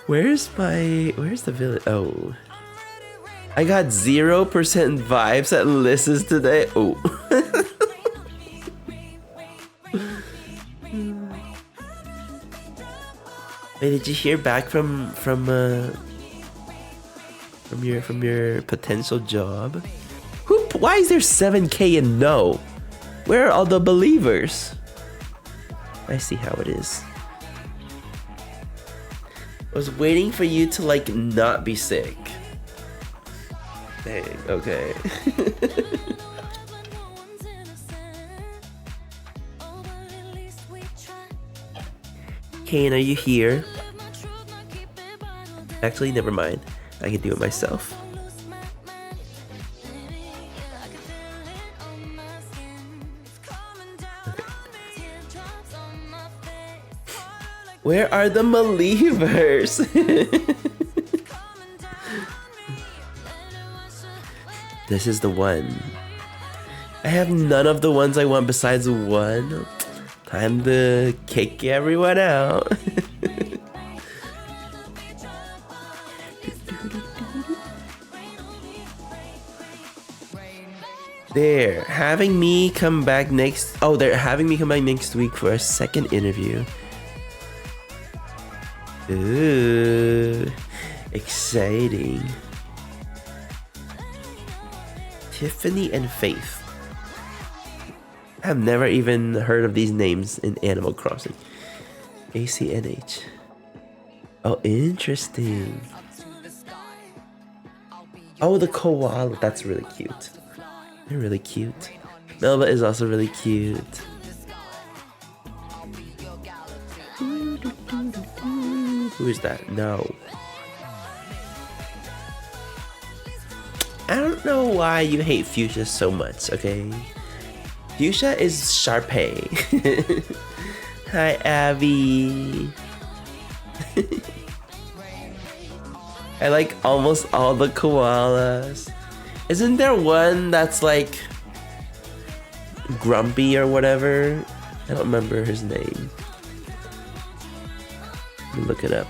Where's the village? Oh. I got 0% vibes at Lys's today. Oh. Wait, did you hear back from your potential job? Why is there 7K in no? Where are all the believers? I see how it is. I was waiting for you to like not be sick. Dang, okay. Kane, are you here? Actually, never mind. I can do it myself. Okay. Where are the believers? This is the one. I have none of the ones I want besides one. Time to kick everyone out. They're having me come back next. Oh, they're having me come back next week for a second interview. Ooh, exciting. Tiffany and Faith. I've never even heard of these names in Animal Crossing. ACNH. Oh, interesting. Oh, the koala. That's really cute. They're really cute. Melba is also really cute. Who is that? No. I don't know why you hate Fuchsia so much, okay? Fuchsia is Sharpay. Hi, Abby. I like almost all the koalas. Isn't there one that's like grumpy or whatever? I don't remember his name. Let me look it up.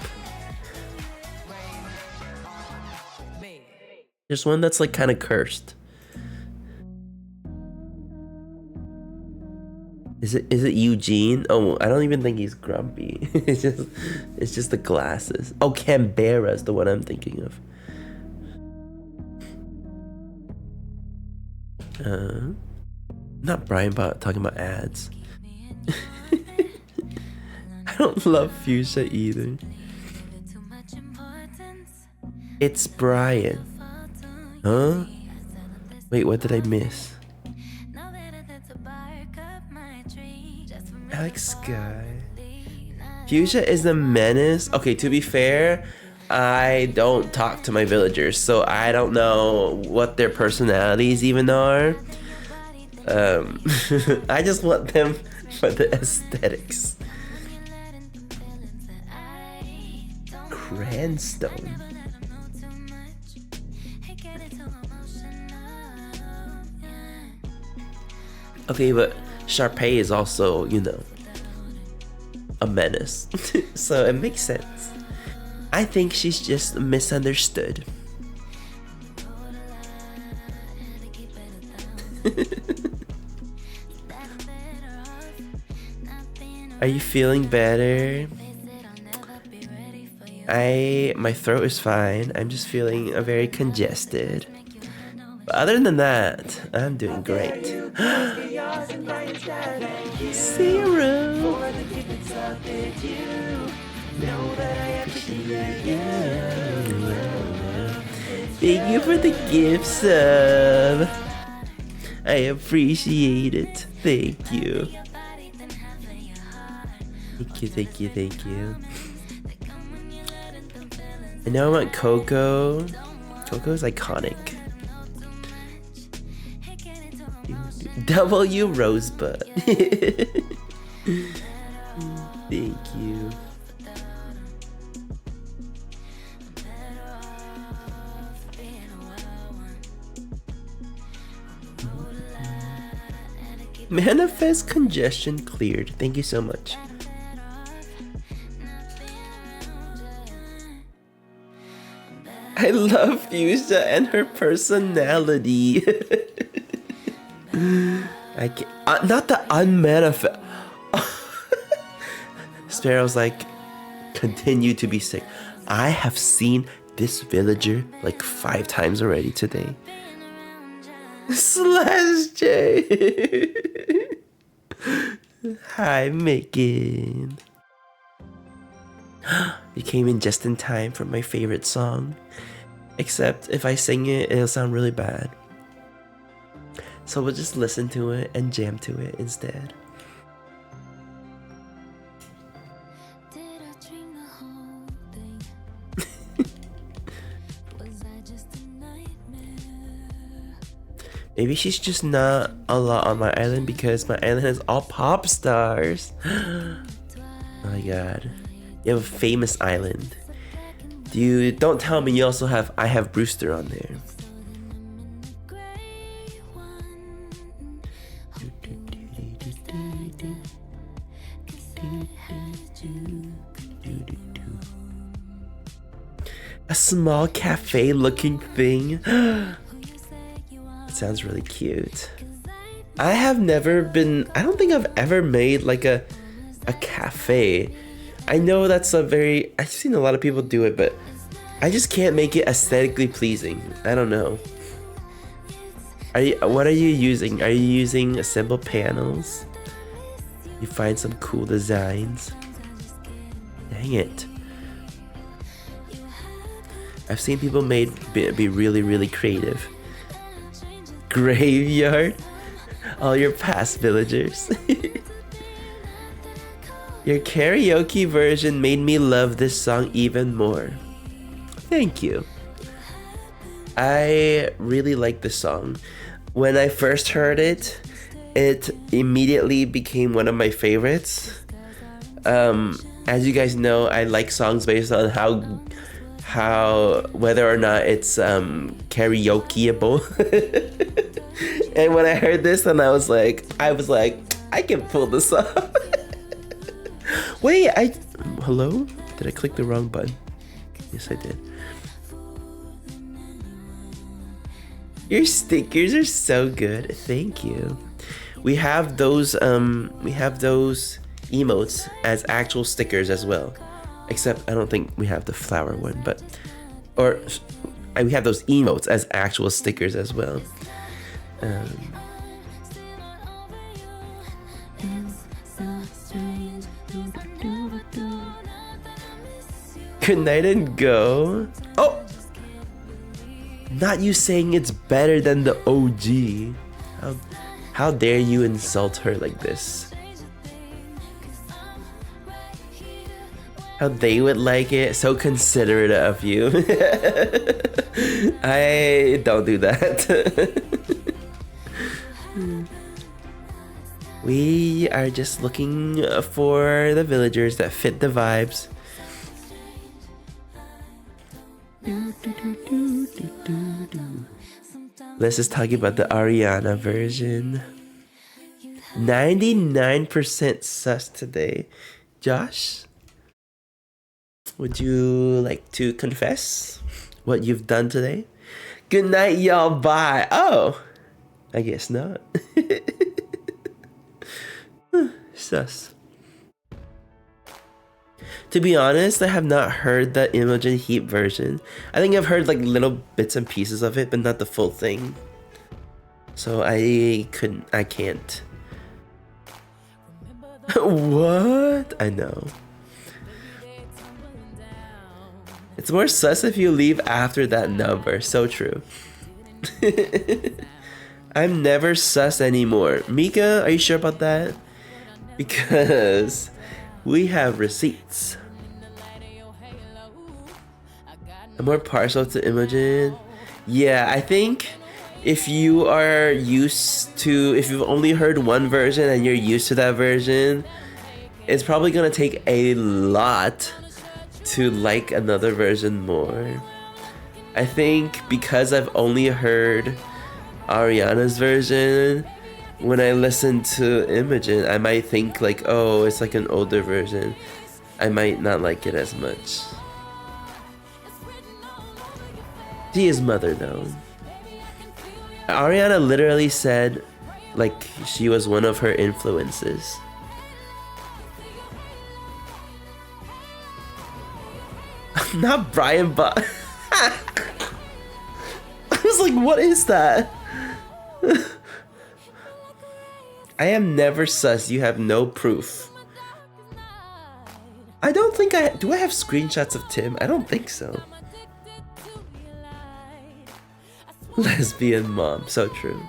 There's one that's like kind of cursed. Is it Eugene? Oh, I don't even think he's grumpy. it's just the glasses. Oh, Canberra's the one I'm thinking of. Not Brian, but talking about ads. I don't love Fuchsia either. It's Brian. Huh? Wait, what did I miss? Alex Sky. Fuchsia is a menace. Okay, to be fair, I don't talk to my villagers, so I don't know what their personalities even are. I just want them for the aesthetics. Cranstone. Okay, but Sharpay is also, you know, a menace. So it makes sense. I think she's just misunderstood. Are you feeling better? My throat is fine. I'm just feeling very congested. But other than that, I'm doing great. Zero. Thank you for the gift sub. I appreciate it. Thank you. Thank you. And now I want Coco. Coco is iconic. W Rosebud. Thank you. Manifest congestion cleared. Thank you so much. I love Fuchsia and her personality. I can't, not the unmanifest. Sparrow's like, continue to be sick. I have seen this villager like 5 times already today. Slash J. Hi, Megan. You came in just in time for my favorite song. Except if I sing it, it'll sound really bad. So we'll just listen to it and jam to it instead. Maybe she's just not a lot on my island because my island has all pop stars. Oh my god. You have a famous island. Don't tell me you also have I Have Brewster on there. A small cafe looking thing. It sounds really cute. I don't think I've ever made like a cafe. I know that's I've seen a lot of people do it, but I just can't make it aesthetically pleasing. I don't know. What are you using? Are you using simple panels? You find some cool designs. Dang it. I've seen people be really, really creative. Graveyard? All your past villagers. Your karaoke version made me love this song even more. Thank you. I really like this song. When I first heard it, it immediately became one of my favorites. As you guys know, I like songs based on how whether or not it's karaokeable. And when I heard this, and I was like, I can pull this off. Wait, hello? Did I click the wrong button? Yes, I did. Your stickers are so good. Thank you. We have those emotes as actual stickers as well. Except I don't think we have the flower one, we have those emotes as actual stickers as well. Good night and go. Oh! Not you saying it's better than the OG. How dare you insult her like this? How they would like it. So considerate of you. I don't do that. We are just looking for the villagers that fit the vibes. Let's just talk about the Ariana version. 99% sus today. Josh, would you like to confess what you've done today? Good night, y'all. Bye. Oh, I guess not. Sus. To be honest, I have not heard the Imogen Heap version. I think I've heard like little bits and pieces of it, but not the full thing. So I can't. What? I know. It's more sus if you leave after that number. So true. I'm never sus anymore. Mika, are you sure about that? Because we have receipts. I'm more partial to Imogen. Yeah, I think if you've only heard one version and you're used to that version, it's probably gonna take a lot to like another version more. I think because I've only heard Ariana's version, when I listen to Imogen, I might think like, oh, it's like an older version. I might not like it as much. She is mother though. Ariana literally said like she was one of her influences. Not Brian, but I was like, what is that? I am never sus. You have no proof. I don't think do I have screenshots of Tim? I don't think so. Lesbian mom. So true.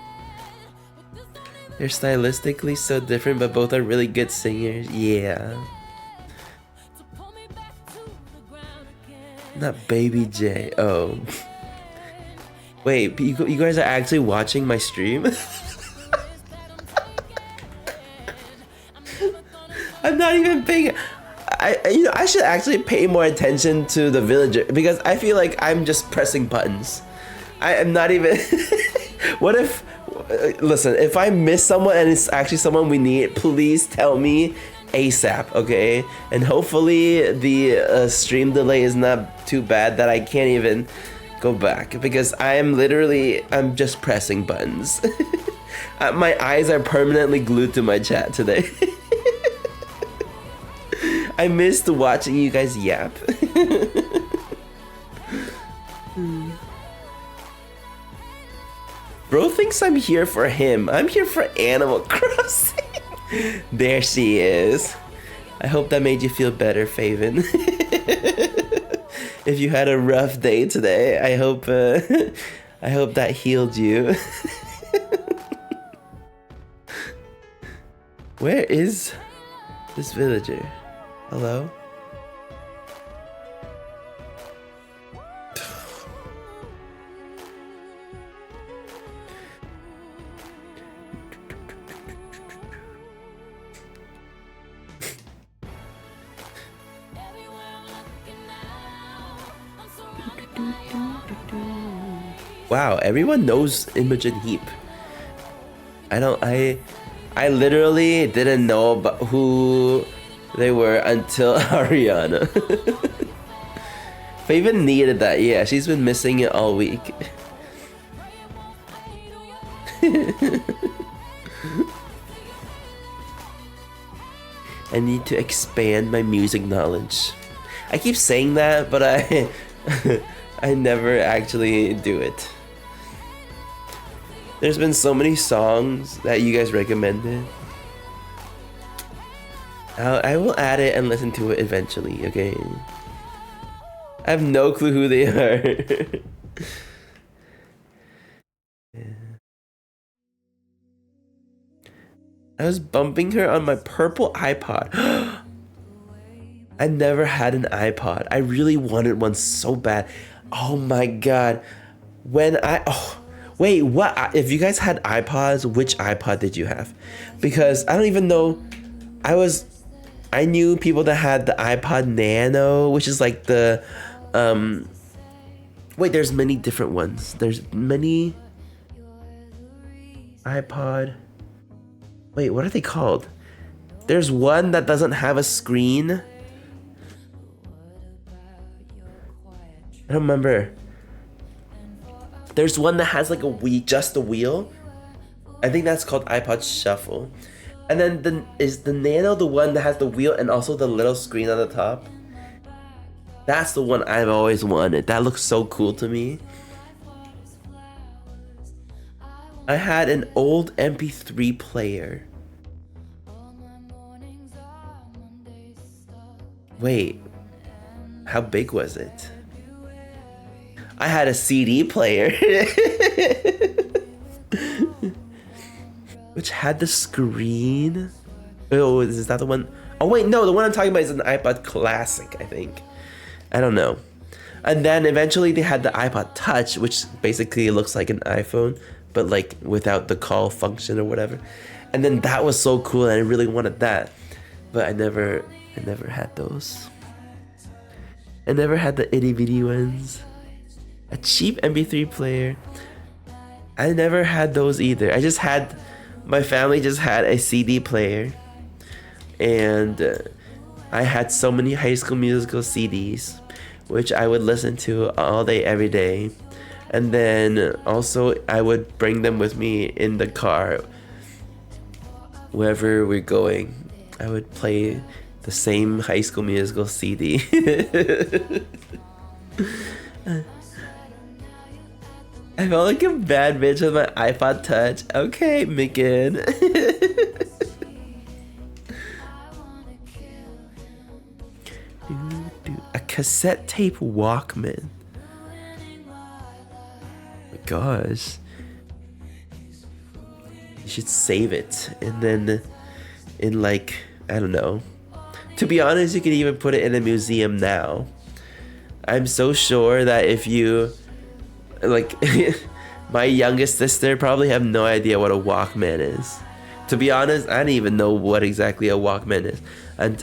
They're stylistically so different, but both are really good singers. Yeah. Not Baby J. Oh. Wait, you guys are actually watching my stream? I'm not even paying. I should actually pay more attention to the villager because I feel like I'm just pressing buttons. I am not even. What if Listen, if I miss someone and it's actually someone we need, please tell me ASAP, okay? And hopefully the stream delay is not too bad that I can't even go back, because I'm just pressing buttons. My eyes are permanently glued to my chat today. I missed watching you guys yap. Bro thinks I'm here for him. I'm here for Animal Crossing. There she is. I hope that made you feel better, Faven. If you had a rough day today, I hope that healed you. Where is this villager? Hello? Wow, everyone knows Imogen Heap. I literally didn't know about who they were until Ariana. Faven needed that, yeah, she's been missing it all week. I need to expand my music knowledge. I keep saying that, but I never actually do it. There's been so many songs that you guys recommended. I will add it and listen to it eventually, okay? I have no clue who they are. I was bumping her on my purple iPod. I never had an iPod. I really wanted one so bad. Oh my god. Wait, what? If you guys had iPods, which iPod did you have? Because I don't even know. I knew people that had the iPod Nano, which is like the wait, there's many different ones. There's many iPod. Wait, what are they called? There's one that doesn't have a screen. I don't remember. There's one that has like just a wheel. I think that's called iPod Shuffle. And then is the Nano the one that has the wheel and also the little screen on the top? That's the one I've always wanted. That looks so cool to me. I had an old MP3 player. Wait, how big was it? I had a CD player. Which had the screen. Oh, is that the one? Oh wait, no, the one I'm talking about is an iPod Classic, I think. I don't know. And then eventually they had the iPod Touch, which basically looks like an iPhone, but like without the call function or whatever. And then that was so cool and I really wanted that. But I never had those. I never had the itty bitty ones. A cheap MP3 player. I never had those either. My family just had a CD player. And I had so many High School Musical CDs, which I would listen to all day, every day. And then also I would bring them with me in the car. Wherever we're going, I would play the same High School Musical CD. I felt like a bad bitch with my iPod Touch. Okay, Micken. A cassette tape Walkman. Oh my gosh. You should save it. And then in like, I don't know. To be honest, you could even put it in a museum now. I'm so sure that if you like my youngest sister probably have no idea what a Walkman is. To be honest, I don't even know what exactly a Walkman is. And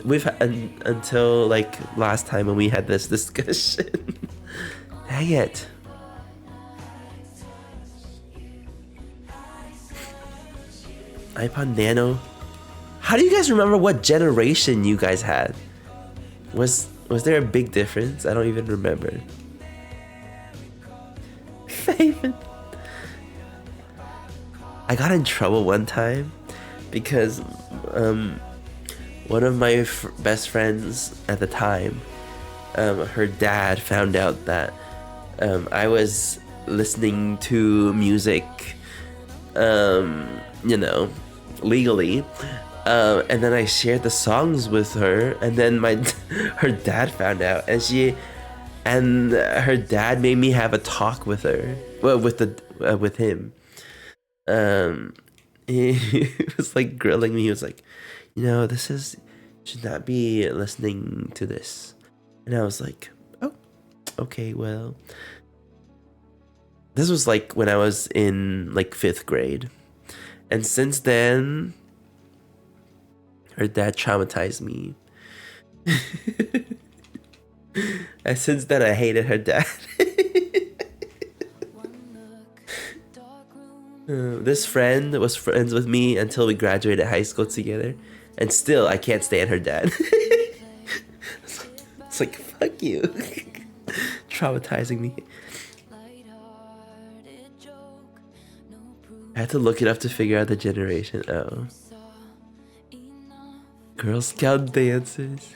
until like last time when we had this discussion. Dang it. iPod Nano. How do you guys remember what generation you guys had? Was there a big difference? I don't even remember. I got in trouble one time because one of my best friends at the time, her dad found out that I was listening to music, you know, legally, and then I shared the songs with her, and then her dad found out, and her dad made me have a talk with her, well, with him. He was like grilling me. He was like, you know, should not be listening to this. And I was like, oh, okay, well. This was like when I was in like 5th grade. And since then, her dad traumatized me. And since then, I hated her dad. This friend was friends with me until we graduated high school together, and still I can't stand her dad. It's like, fuck you. Traumatizing me. I had to look it up to figure out the generation. Oh. Girl Scout dancers.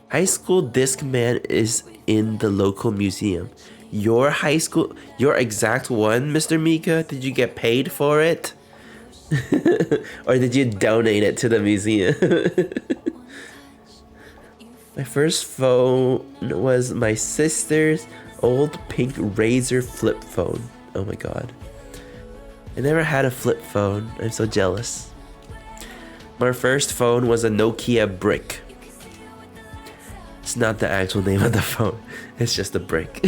High school Discman is in the local museum. Your high school, your exact one, Mr. Mika? Did you get paid for it? Or did you donate it to the museum? My first phone was my sister's old pink Razor flip phone. Oh my god. I never had a flip phone. I'm so jealous. My first phone was a Nokia brick. It's not the actual name of the phone. It's just a brick.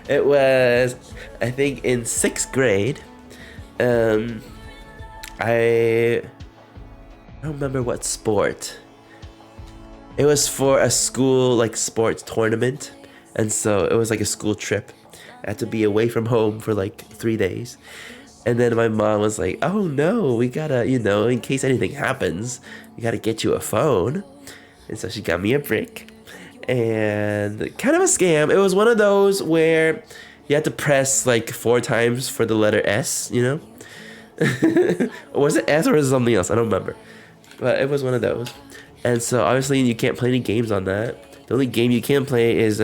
It was, I think, in 6th grade. I don't remember what sport. It was for a school like sports tournament, and so it was like a school trip. I had to be away from home for like 3 days. And then my mom was like, oh no, we gotta, you know, in case anything happens, we gotta get you a phone. And so she got me a brick. And kind of a scam. It was one of those where you had to press like 4 times for the letter S, you know? Was it S or was it something else? I don't remember. But it was one of those. And so obviously you can't play any games on that. The only game you can play is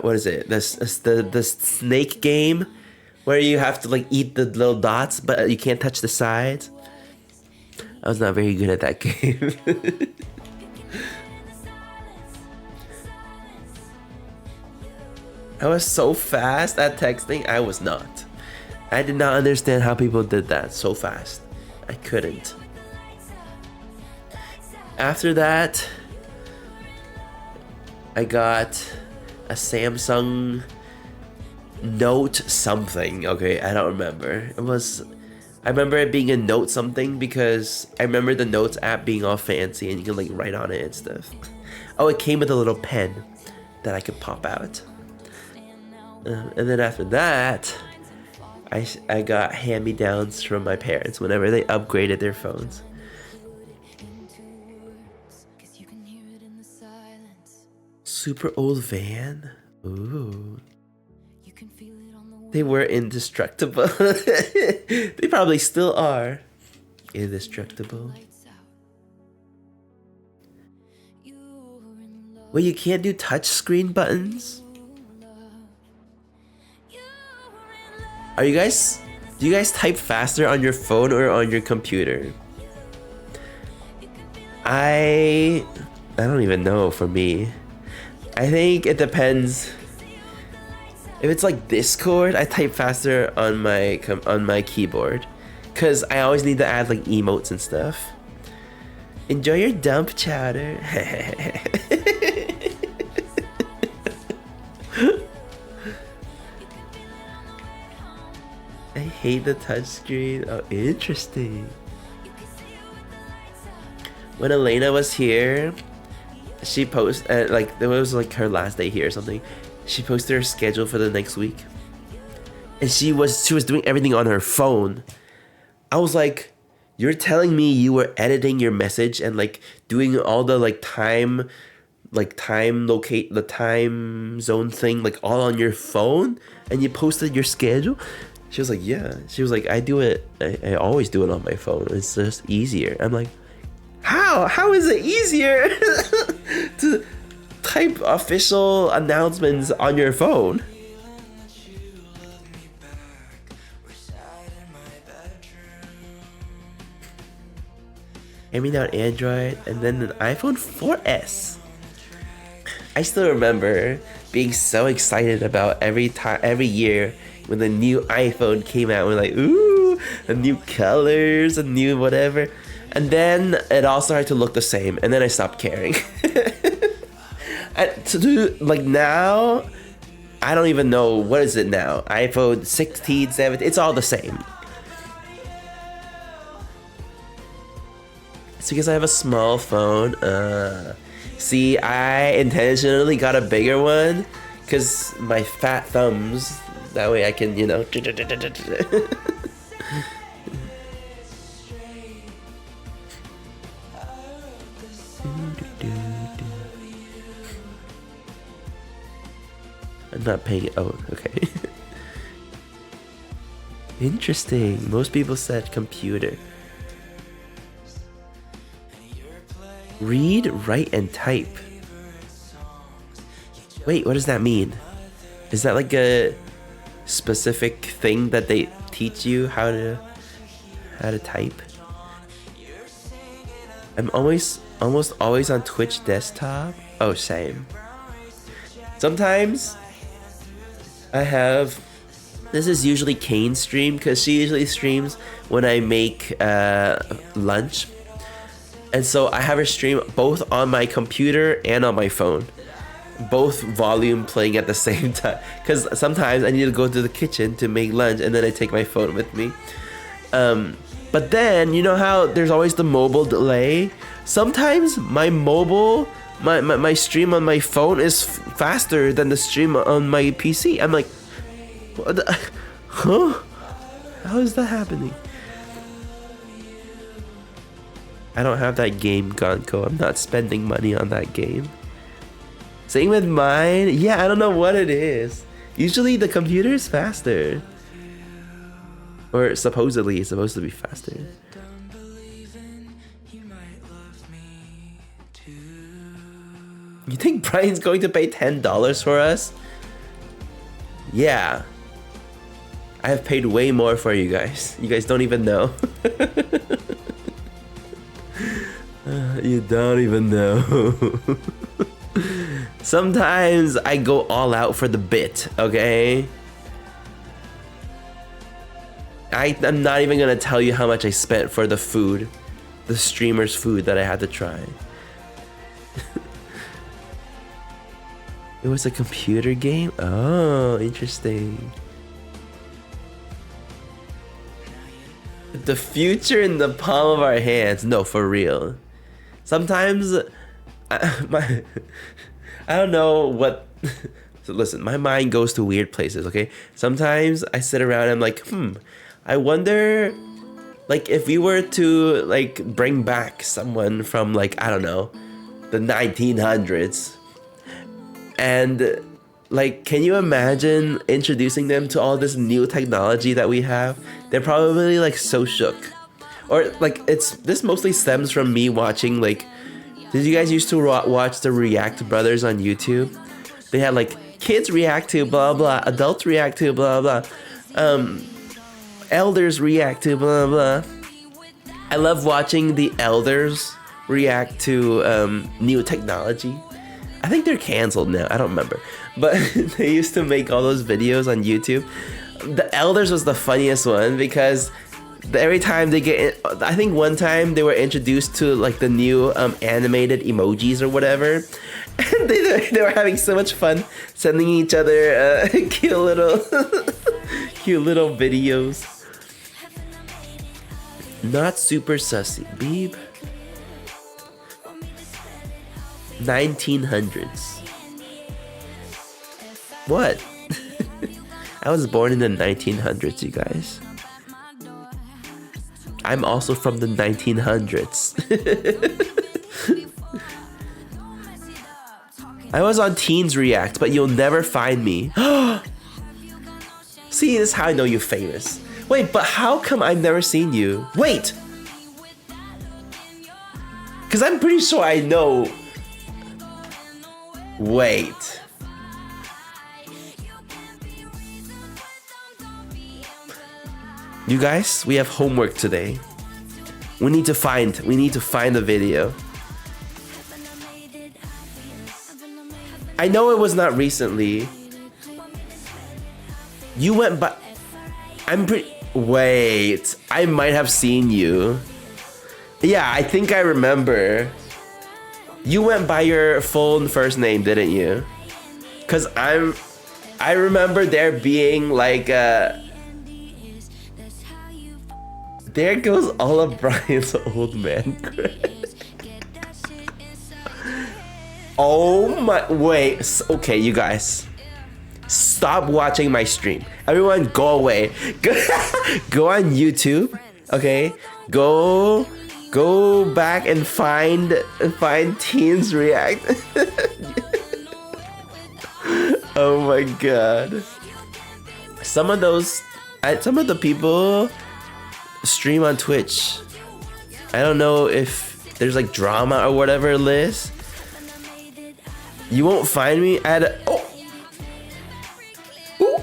what is it? The snake game where you have to like eat the little dots, but you can't touch the sides. I was not very good at that game. I was so fast at texting. I was not. I did not understand how people did that so fast. I couldn't. After that, I got a Samsung Note something. Okay, I don't remember. I remember it being a Note something because I remember the Notes app being all fancy and you can like write on it and stuff. Oh, it came with a little pen that I could pop out. And then after that, I got hand-me-downs from my parents whenever they upgraded their phones. Super old van? Ooh. They were indestructible. They probably still are. Indestructible. Wait, you can't do touch screen buttons? Do you guys type faster on your phone or on your computer? I don't even know for me. I think it depends. If it's like Discord, I type faster on my keyboard, cause I always need to add like emotes and stuff. Enjoy your dump chowder. I hate the touchscreen. Oh, interesting. When Elena was here, she posted like it was like her last day here or something, she posted her schedule for the next week, and she was doing everything on her phone. I was like, you're telling me you were editing your message and like doing all the like time locate the time zone thing like all on your phone, and you posted your schedule? She was like, yeah. She was like, I do it. I always do it on my phone. It's just easier. I'm like, how is it easier to type official announcements on your phone? Aiming out Android and then an iPhone 4S. I still remember being so excited about every year when the new iPhone came out. We're like, ooh, a new colors, a new whatever. And then it all started to look the same, and then I stopped caring. And to do like now, I don't even know what is it now. iPhone 16, 17, it's all the same. It's because I have a small phone. See, I intentionally got a bigger one because my fat thumbs. That way I can, you know. I'm not paying it. Oh, okay. Interesting. Most people said computer. Read, write, and type. Wait, what does that mean? Is that like a specific thing that they teach you how to type? I'm almost always on Twitch desktop. Oh, same. Sometimes I have. This is usually Kane's stream because she usually streams when I make lunch. And so I have her stream both on my computer and on my phone. Both volume playing at the same time. Because sometimes I need to go to the kitchen to make lunch and then I take my phone with me. But then, you know how there's always the mobile delay? Sometimes my my stream on my phone is faster than the stream on my PC. I'm like, what the, huh? How is that happening? I don't have that game, Gonko. I'm not spending money on that game. Same with mine. Yeah, I don't know what it is. Usually the computer is faster. Or supposedly it's supposed to be faster. You think Brian's going to pay $10 for us? Yeah. I have paid way more for you guys. You guys don't even know. You don't even know. Sometimes I go all out for the bit, okay? I'm not even gonna tell you how much I spent for the food. The streamer's food that I had to try. It was a computer game? Oh, interesting. The future in the palm of our hands. No, for real. Sometimes I don't know what. So listen, my mind goes to weird places, okay? Sometimes I sit around and I'm like, I wonder, like, if we were to, like, bring back someone from, like, I don't know, the 1900s. And, like, can you imagine introducing them to all this new technology that we have? They're probably, like, so shook. Or, like, this mostly stems from me watching, like, did you guys used to watch the React Brothers on YouTube? They had, like, kids react to blah, blah, adults react to blah, blah, elders react to blah, blah. I love watching the elders react to new technology. I think they're canceled now. I don't remember. But they used to make all those videos on YouTube. The elders was the funniest one because every time they get in, I think one time they were introduced to like the new animated emojis or whatever. And they were having so much fun sending each other cute little videos. Not super sussy. Beep. 1900s. What? I was born in the 1900s, you guys. I'm also from the 1900s. I was on Teens React, but you'll never find me. See, this is how I know you're famous. Wait, but how come I've never seen you? Wait! Because I'm pretty sure I know. Wait. You guys, we have homework today. We need to find the video. I know it was not recently. You went by. Wait, I might have seen you. Yeah, I think I remember. You went by your full first name, didn't you? Cause I remember there being like there goes all of Brian's old man cred. Oh my, wait, okay, you guys. Stop watching my stream. Everyone go away. Go on YouTube, okay? Go back and find Teens React. Oh my god. Some of the people stream on Twitch. I don't know if there's like drama or whatever, Liz. You won't find me at oh. Ooh.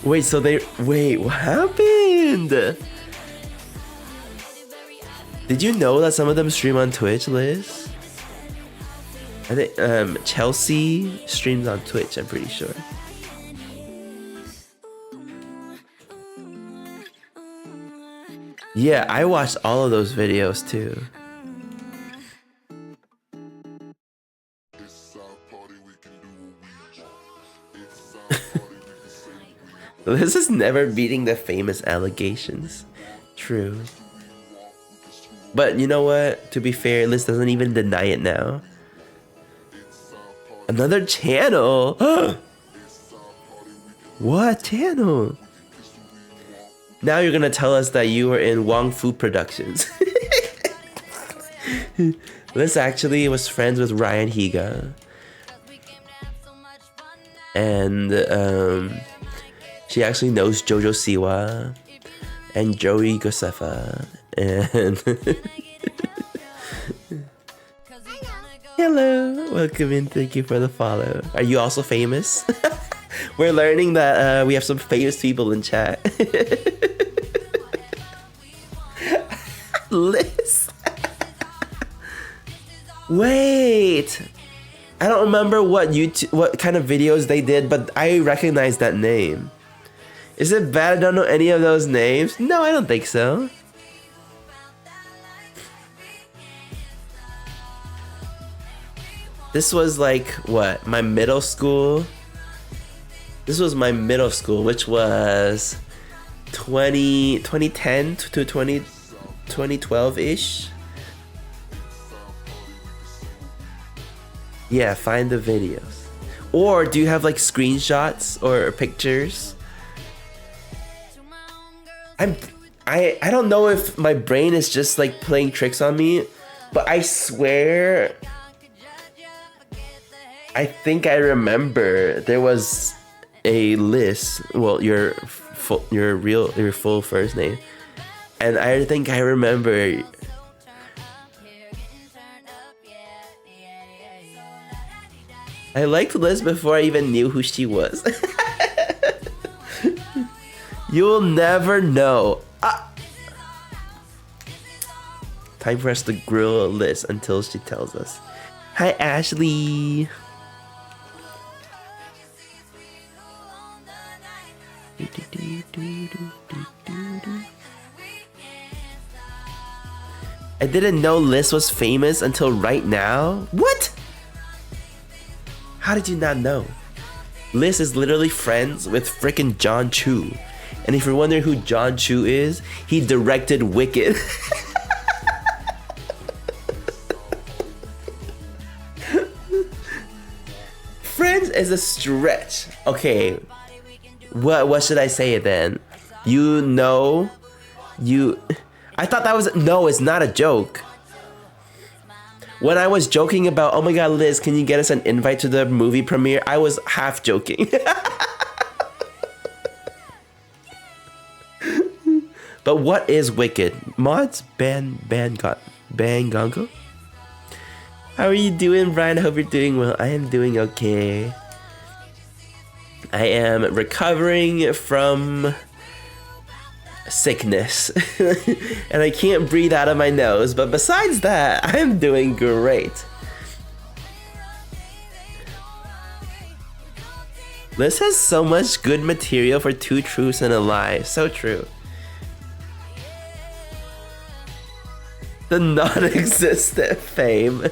Wait, what happened? Did you know that some of them stream on Twitch, Liz? I think Chelsea streams on Twitch, I'm pretty sure. Yeah, I watched all of those videos too. Liz is never beating the famous allegations. True. But you know what? To be fair, Liz doesn't even deny it now. Another channel? What channel? Now you're gonna tell us that you were in Wong Fu Productions. Liz actually was friends with Ryan Higa. And she actually knows Jojo Siwa and Joey Josefa. And hello, welcome in, thank you for the follow. Are you also famous? We're learning that we have some famous people in chat. Liz. Wait, I don't remember what kind of videos they did, but I recognize that name. Is it bad I don't know any of those names? No, I don't think so. This was like, what, my middle school? This was my middle school, which was 2010 to 2012-ish. Yeah, find the videos. Or do you have like screenshots or pictures? I don't know if my brain is just like playing tricks on me, but I swear I think I remember there was a list. Well, your full first name, and I think I remember. I liked Liz before I even knew who she was. You'll never know. Time for us to grill Liz until she tells us. Hi, Ashley. I didn't know Liz was famous until right now. What? How did you not know? Liz is literally friends with frickin' John Chu. And if you're wondering who John Chu is, he directed Wicked. Friends is a stretch. Okay. What should I say then? You know, I thought that was no. It's not a joke. When I was joking about, oh my god, Liz, can you get us an invite to the movie premiere? I was half joking. But what is Wicked? Mods? Bangongo? How are you doing, Brian? I hope you're doing well. I am doing okay. I am recovering from sickness. And I can't breathe out of my nose. But besides that, I'm doing great. Liz has so much good material for 2 truths and a lie. So true. The non-existent fame.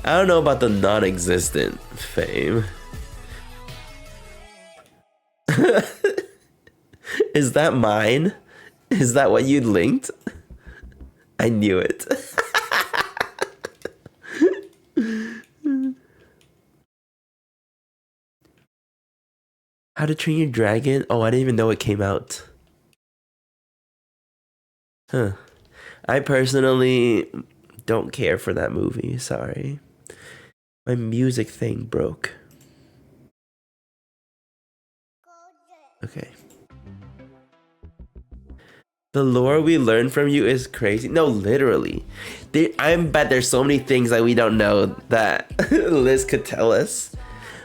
I don't know about the non-existent fame. Is that mine? Is that what you linked? I knew it. How to Train Your Dragon? Oh, I didn't even know it came out. Huh. I personally don't care for that movie, sorry. My music thing broke. Okay. The lore we learn from you is crazy. No, literally. I bet there's so many things that we don't know that Liz could tell us.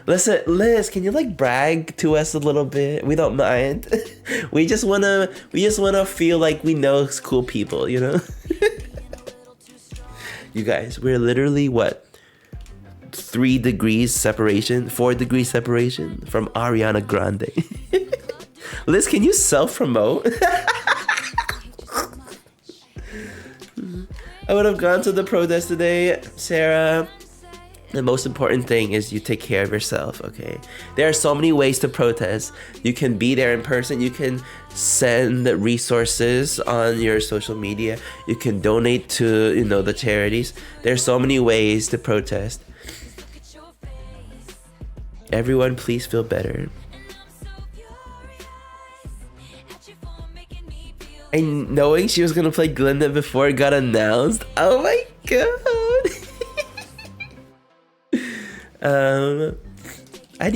Listen, Liz, can you like brag to us a little bit? We don't mind. We just wanna feel like we know cool people, you know? You guys, we're literally what? 4 degrees separation from Ariana Grande. Liz, can you self-promote? I would have gone to the protest today, Sarah. The most important thing is you take care of yourself, okay? There are so many ways to protest. You can be there in person. You can send resources on your social media. You can donate to, you know, the charities. There are so many ways to protest. Everyone, please feel better. And knowing she was gonna play Glinda before it got announced. Oh my god. I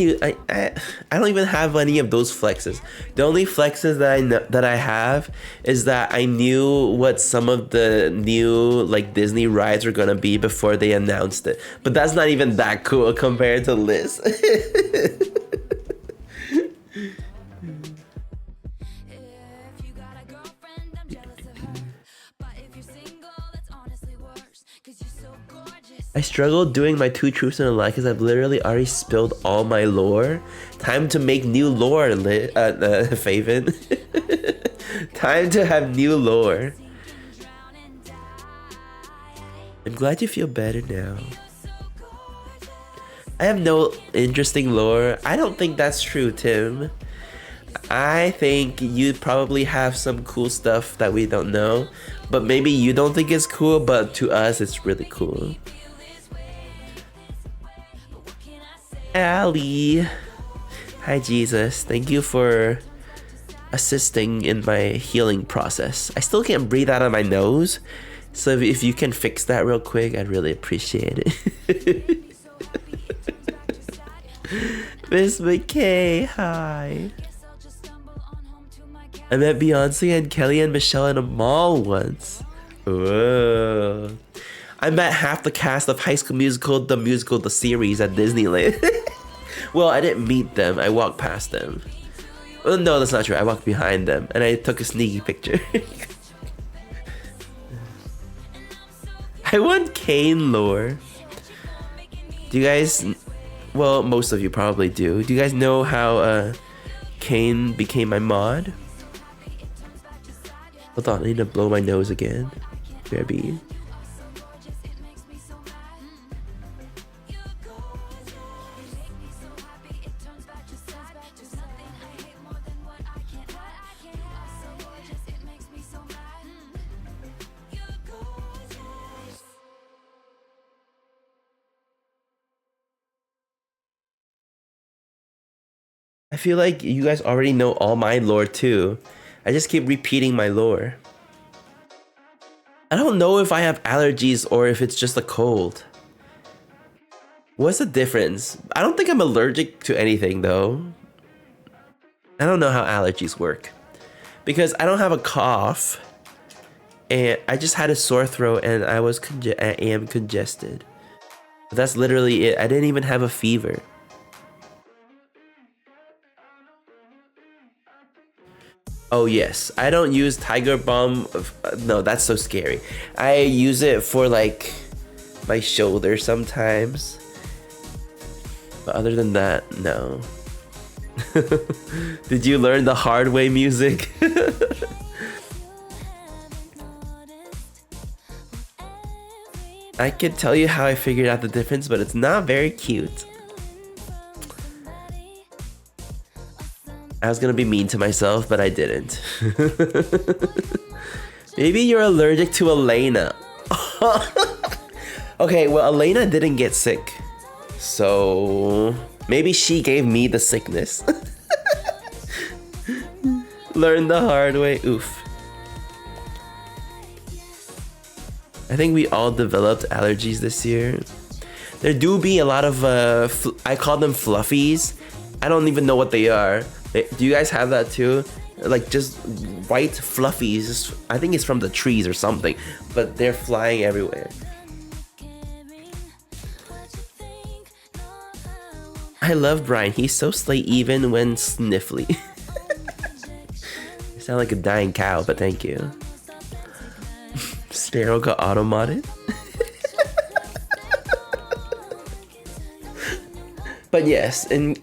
don't even have any of those flexes. The only flexes that I have is that I knew what some of the new like Disney rides were gonna be before they announced it. But that's not even that cool compared to Liz. I struggled doing my 2 truths and a lie because I've literally already spilled all my lore. Time to make new lore, Faven. Time to have new lore. I'm glad you feel better now. I have no interesting lore. I don't think that's true, Tim. I think you probably have some cool stuff that we don't know. But maybe you don't think it's cool, but to us it's really cool. Allie. Hi, Jesus. Thank you for assisting in my healing process. I still can't breathe out of my nose. So if you can fix that real quick, I'd really appreciate it. Miss McKay, hi. I met Beyonce and Kelly and Michelle in a mall once. Whoa. I met half the cast of High School Musical, the series at Disneyland. Well, I didn't meet them. I walked past them. Well, no, that's not true. I walked behind them and I took a sneaky picture. I want Kane lore. Do you guys... Well, most of you probably do. Do you guys know how Kane became my mod? Hold on, I need to blow my nose again. BRB. feel like you guys already know all my lore too. I just keep repeating my lore. I don't know if I have allergies or if it's just a cold. What's the difference? I don't think I'm allergic to anything though. I don't know how allergies work. Because I don't have a cough. And I just had a sore throat and I am congested. That's literally it. I didn't even have a fever. Oh yes, I don't use Tiger Balm. No, that's so scary. I use it for like my shoulder sometimes. But other than that, no. Did you learn the hard way music? I could tell you how I figured out the difference, but it's not very cute. I was gonna be mean to myself, but I didn't. Maybe you're allergic to Elena. Okay, well, Elena didn't get sick. So maybe she gave me the sickness. Learn the hard way. Oof. I think we all developed allergies this year. There do be a lot of, I call them fluffies. I don't even know what they are. Do you guys have that too? Like just white fluffies. I think it's from the trees or something, but they're flying everywhere. I love Brian. He's so slay even when sniffly. You sound like a dying cow, but thank you. Sparrow got auto-modded. But yes, in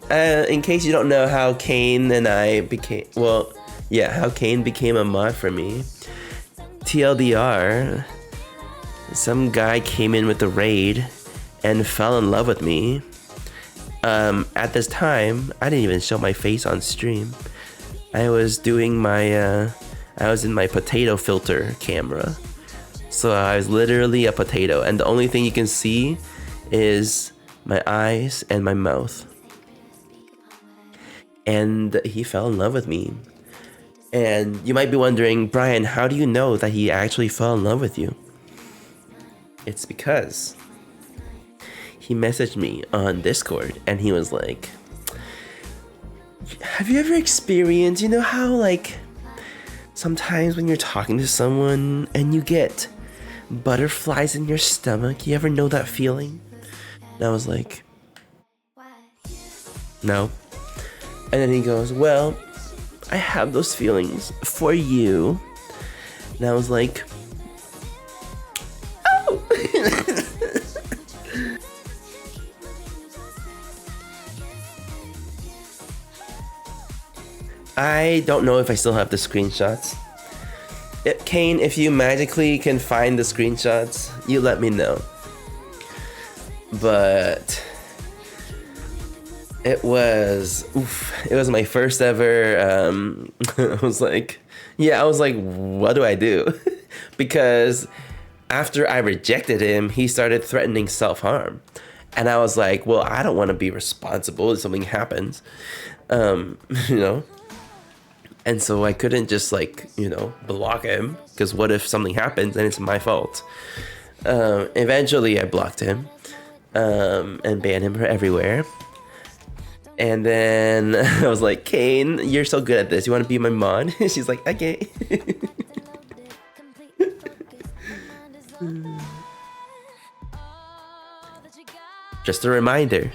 case you don't know how Kane and I became, well, yeah, how Kane became a mod for me. TLDR, some guy came in with the raid and fell in love with me. At this time, I didn't even show my face on stream. I was doing my, I was in my potato filter camera. So I was literally a potato, and the only thing you can see is my eyes and my mouth. And he fell in love with me. And you might be wondering, Brian, how do you know that he actually fell in love with you? It's because he messaged me on Discord and he was like, have you ever experienced, you know how like sometimes when you're talking to someone and you get butterflies in your stomach, you ever know that feeling? And I was like, no. And then he goes, well, I have those feelings for you. And I was like, oh. I don't know if I still have the screenshots. Kane, if you magically can find the screenshots, you let me know. But it was my first ever, I was like, what do I do? Because after I rejected him, he started threatening self-harm. And I was like, well, I don't want to be responsible if something happens, you know? And so I couldn't just like, you know, block him, because what if something happens and it's my fault? Eventually I blocked him. And ban him everywhere. And then I was like, Kane, you're so good at this. You want to be my mod? She's like, okay. Just a reminder,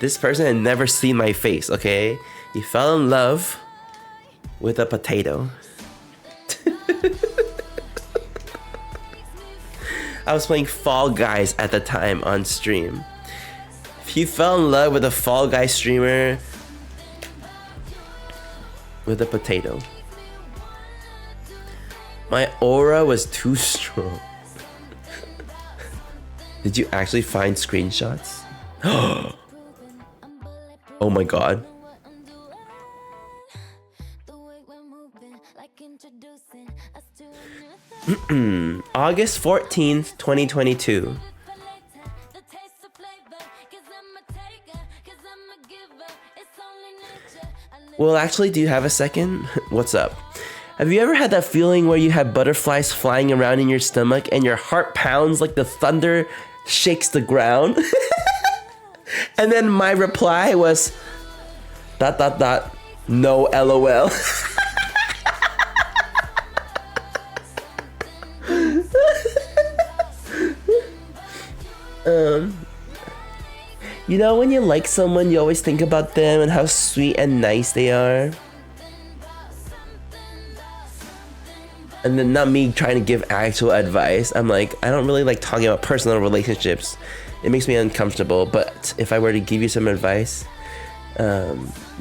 this person had never seen my face, okay? He fell in love with a potato. I was playing Fall Guys at the time on stream. If you fell in love with a Fall Guys streamer with a potato, my aura was too strong. Did you actually find screenshots? Oh my god. August 14th, 2022. Well, actually, do you have a second? What's up? Have you ever had that feeling where you have butterflies flying around in your stomach and your heart pounds like the thunder shakes the ground? And then my reply was ... no LOL. You know, when you like someone, you always think about them and how sweet and nice they are. And then not me trying to give actual advice. I'm like, I don't really like talking about personal relationships. It makes me uncomfortable. But if I were to give you some advice, blah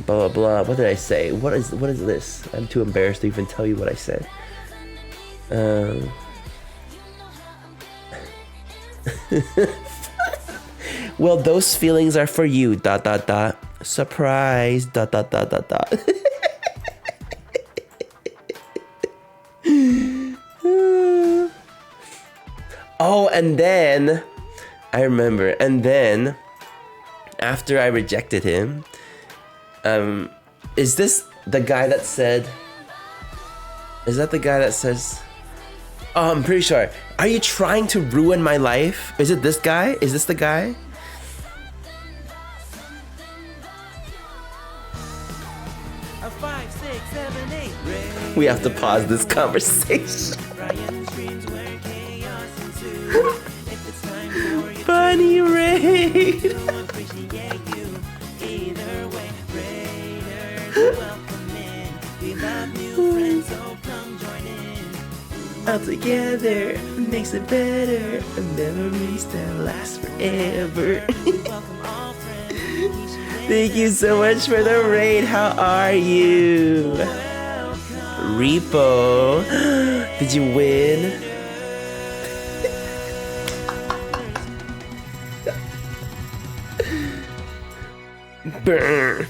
blah blah. What did I say? What is this? I'm too embarrassed to even tell you what I said. Well, those feelings are for you. ... Surprise. ... Oh, and then I remember. And then after I rejected him, is this the guy that said? Is that the guy that says? Oh, I'm pretty sure. Are you trying to ruin my life? Is it this guy? Is this the guy? We have to pause this conversation. Bunny raid. All together makes it better. Memories that last forever. Thank you so much for the raid. How are you? Repo. Did you win? Brr.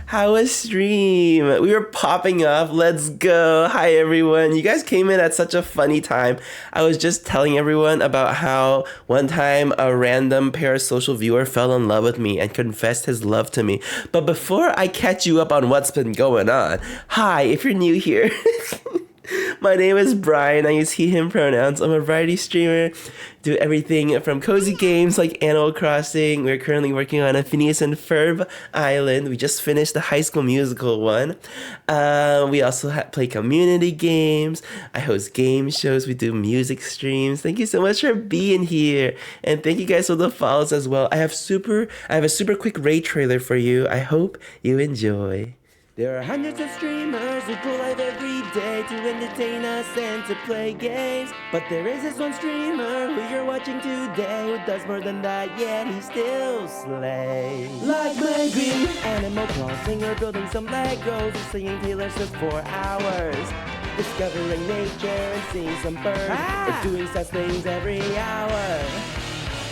How was stream? We were popping off. Let's go. Hi, everyone. You guys came in at such a funny time. I was just telling everyone about how one time a random parasocial viewer fell in love with me and confessed his love to me. But before I catch you up on what's been going on, hi, if you're new here. My name is Brian. I use he, him pronouns. I'm a variety streamer. Do everything from cozy games like Animal Crossing. We're currently working on a Phineas and Ferb island. We just finished the High School Musical one. We also play community games. I host game shows. We do music streams. Thank you so much for being here. And thank you guys for the follows as well. I have a super quick raid trailer for you. I hope you enjoy. There are hundreds of streamers who go live every day to entertain us and to play games. But there is this one streamer who you're watching today who does more than that, yet he still slays. Like maybe Animal Crossing or building some Legos or singing Taylor Swift for hours. Discovering nature and seeing some birds or doing such things every hour.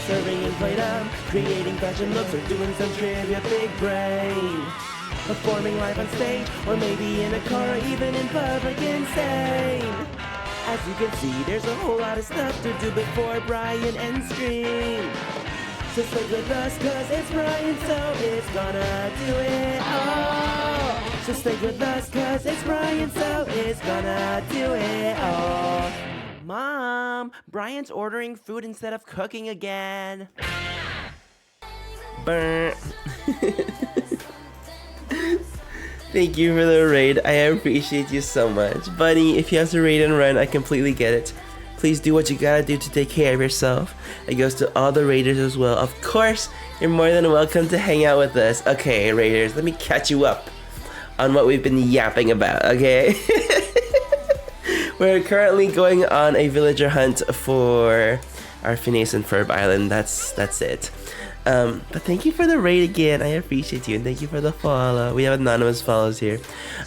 Serving in Play-Doh, creating fashion looks or doing some trivia, big brain. Performing live on stage, or maybe in a car, or even in public, insane. As you can see, there's a whole lot of stuff to do before Brian ends stream. So stick with us, cause it's Brian, so it's gonna do it all. So stick with us, cause it's Brian, so it's gonna do it all. Mom, Brian's ordering food instead of cooking again. Burn. Thank you for the raid. I appreciate you so much. Buddy, if you have to raid and run, I completely get it. Please do what you gotta do to take care of yourself. It goes to all the raiders as well. Of course, you're more than welcome to hang out with us. Okay, raiders, let me catch you up on what we've been yapping about, okay? We're currently going on a villager hunt for our Phineas and Ferb island. That's it. But thank you for the raid again. I appreciate you, and thank you for the follow. We have anonymous follows here.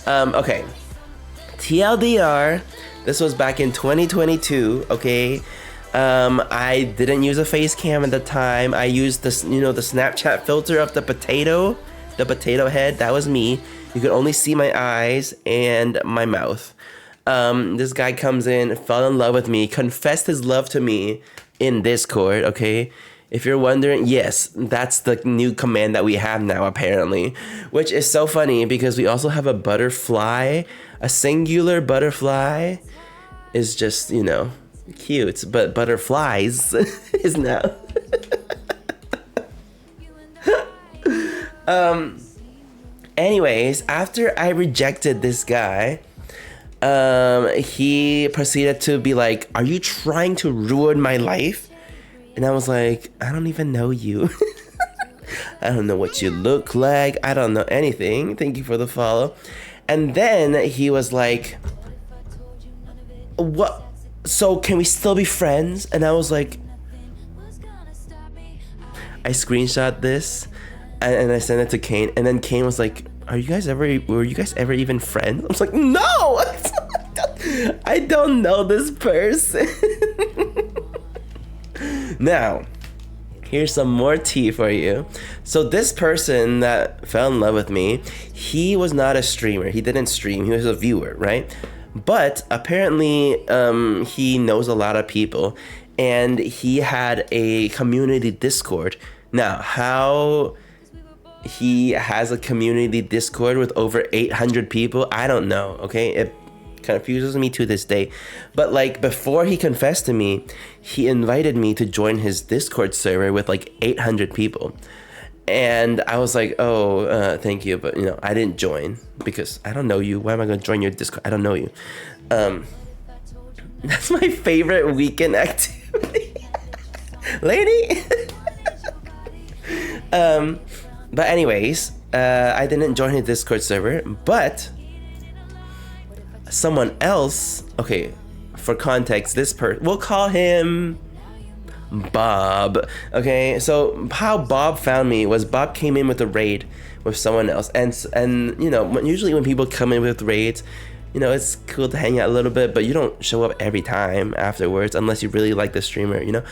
Okay. TLDR, this was back in 2022, okay? I didn't use a face cam at the time. I used this, the Snapchat filter of the potato head. That was me. You could only see my eyes and my mouth. This guy comes in, fell in love with me, confessed his love to me in Discord, okay? If you're wondering, yes, that's the new command that we have now, apparently. Which is so funny because we also have a butterfly. A singular butterfly is just, you know, cute. But butterflies is now. Anyways, after I rejected this guy, he proceeded to be like, "Are you trying to ruin my life?" And I was like, "I don't even know you. I don't know what you look like. I don't know anything. Thank you for the follow." And then he was like, "What? So can we still be friends?" And I was like, I screenshot this and I sent it to Kane. And then Kane was like, were you guys ever even friends? I was like, no, I don't know this person. Now, here's some more tea for you. So this person that fell in love with me, he was not a streamer. He didn't stream. He was a viewer, right? But apparently, he knows a lot of people, and he had a community Discord. Now, how he has a community Discord with over 800 people, I don't know, okay? It confuses me to this day. But like, before he confessed to me, he invited me to join his Discord server with like 800 people. And I was like, oh, thank you, but you know, I didn't join because I don't know you. Why am I gonna join your Discord? I don't know you. That's my favorite weekend activity. Lady. But anyways, I didn't join his Discord server, but someone else, okay, for context, this person, we'll call him Bob. Okay, so how Bob found me was Bob came in with a raid with someone else, and you know, usually when people come in with raids, you know, it's cool to hang out a little bit, but you don't show up every time afterwards unless you really like the streamer, you know.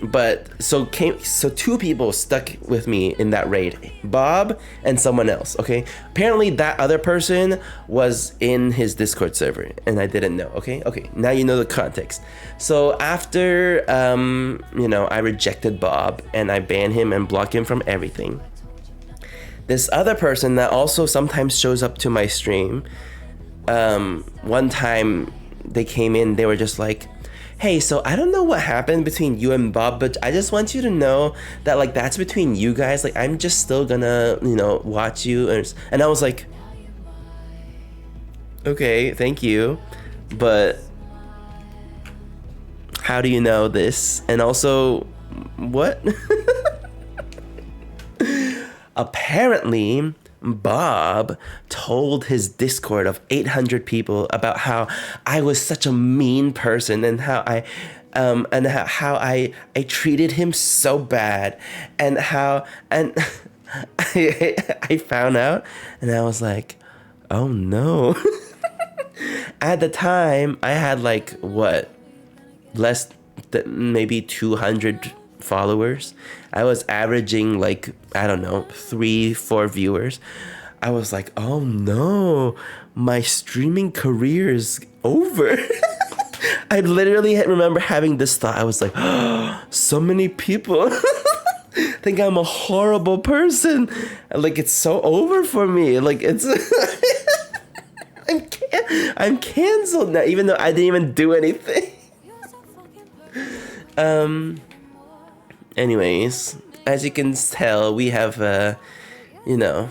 But so two people stuck with me in that raid, Bob and someone else. Okay, apparently that other person was in his Discord server and I didn't know. Okay, now you know the context. So after you know, I rejected Bob and I banned him and blocked him from everything, this other person that also sometimes shows up to my stream, one time they came in, they were just like, hey, so I don't know what happened between you and Bob, but I just want you to know that like that's between you guys. Like I'm just still gonna, you know, watch you. And I was like, okay, thank you, but how do you know this? And also, what? Apparently, Bob told his Discord of 800 people about how I was such a mean person and how I treated him so bad, and how I found out and I was like, oh no. At the time I had like less than maybe 200 followers. I was averaging like, I don't know, 3-4 viewers. I was like, oh no, my streaming career is over. I literally remember having this thought. I was like, oh, so many people think I'm a horrible person. Like it's so over for me. Like it's I'm canceled now, even though I didn't even do anything. Anyways, as you can tell, we have you know,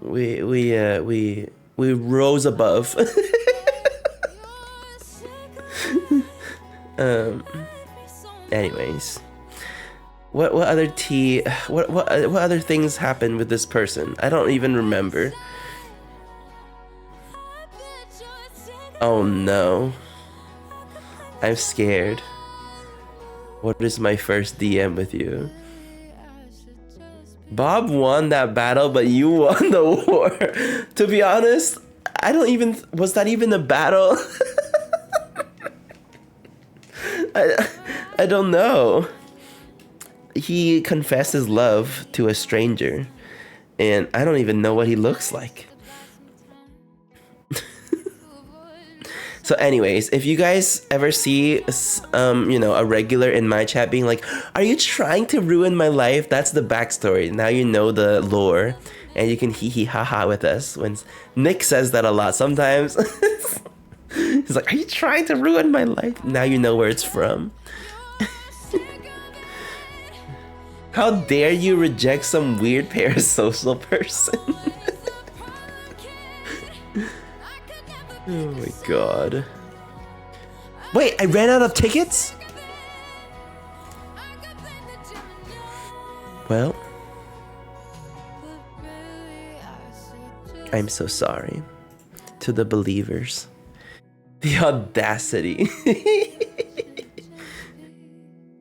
we rose above. Anyways, what other tea? What other things happened with this person? I don't even remember. Oh no, I'm scared. What is my first DM with you? Bob won that battle, but you won the war. To be honest, I don't even... Was that even a battle? I don't know. He confessed his love to a stranger, and I don't even know what he looks like. So anyways, if you guys ever see, a regular in my chat being like, are you trying to ruin my life? That's the backstory. Now you know the lore and you can hee hee ha ha with us. When Nick says that a lot sometimes. He's like, are you trying to ruin my life? Now you know where it's from. How dare you reject some weird parasocial person? Oh my god. Wait, I ran out of tickets? Well, I'm so sorry to the believers. The audacity.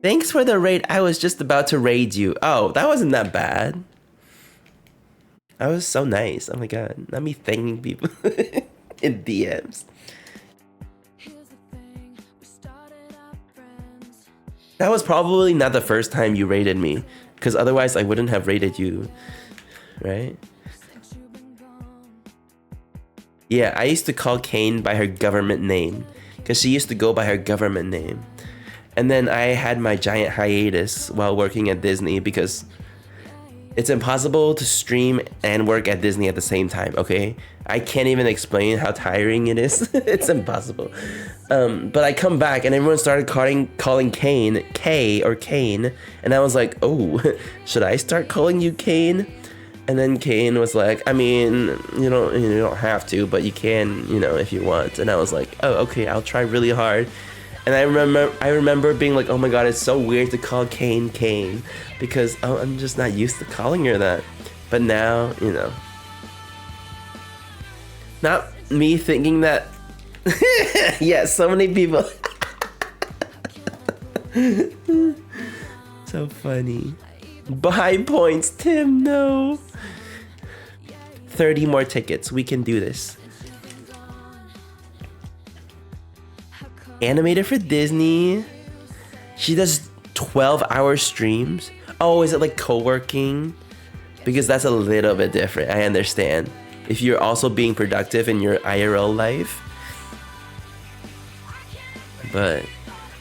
Thanks for the raid. I was just about to raid you. Oh, that wasn't that bad. That was so nice. Oh my god. Not me thanking people in DMs. That was probably not the first time you raided me, because otherwise I wouldn't have raided you, right? Yeah, I used to call Kane by her government name, because she used to go by her government name. And then I had my giant hiatus while working at Disney, because it's impossible to stream and work at Disney at the same time, okay? I can't even explain how tiring it is. It's impossible. But I come back and everyone started calling Kane K or Kane. And I was like, oh, should I start calling you Kane? And then Kane was like, I mean, you don't have to, but you can, if you want. And I was like, oh, okay, I'll try really hard. And I remember being like, oh my god, it's so weird to call Kane Kane, because I'm just not used to calling her that. But now, not me thinking that. Yeah, so many people. So funny. Buy points, Tim, no. 30 more tickets, we can do this. Animator for Disney. She does 12-hour streams. Oh, is it like co-working? Because that's a little bit different, I understand. If you're also being productive in your IRL life. But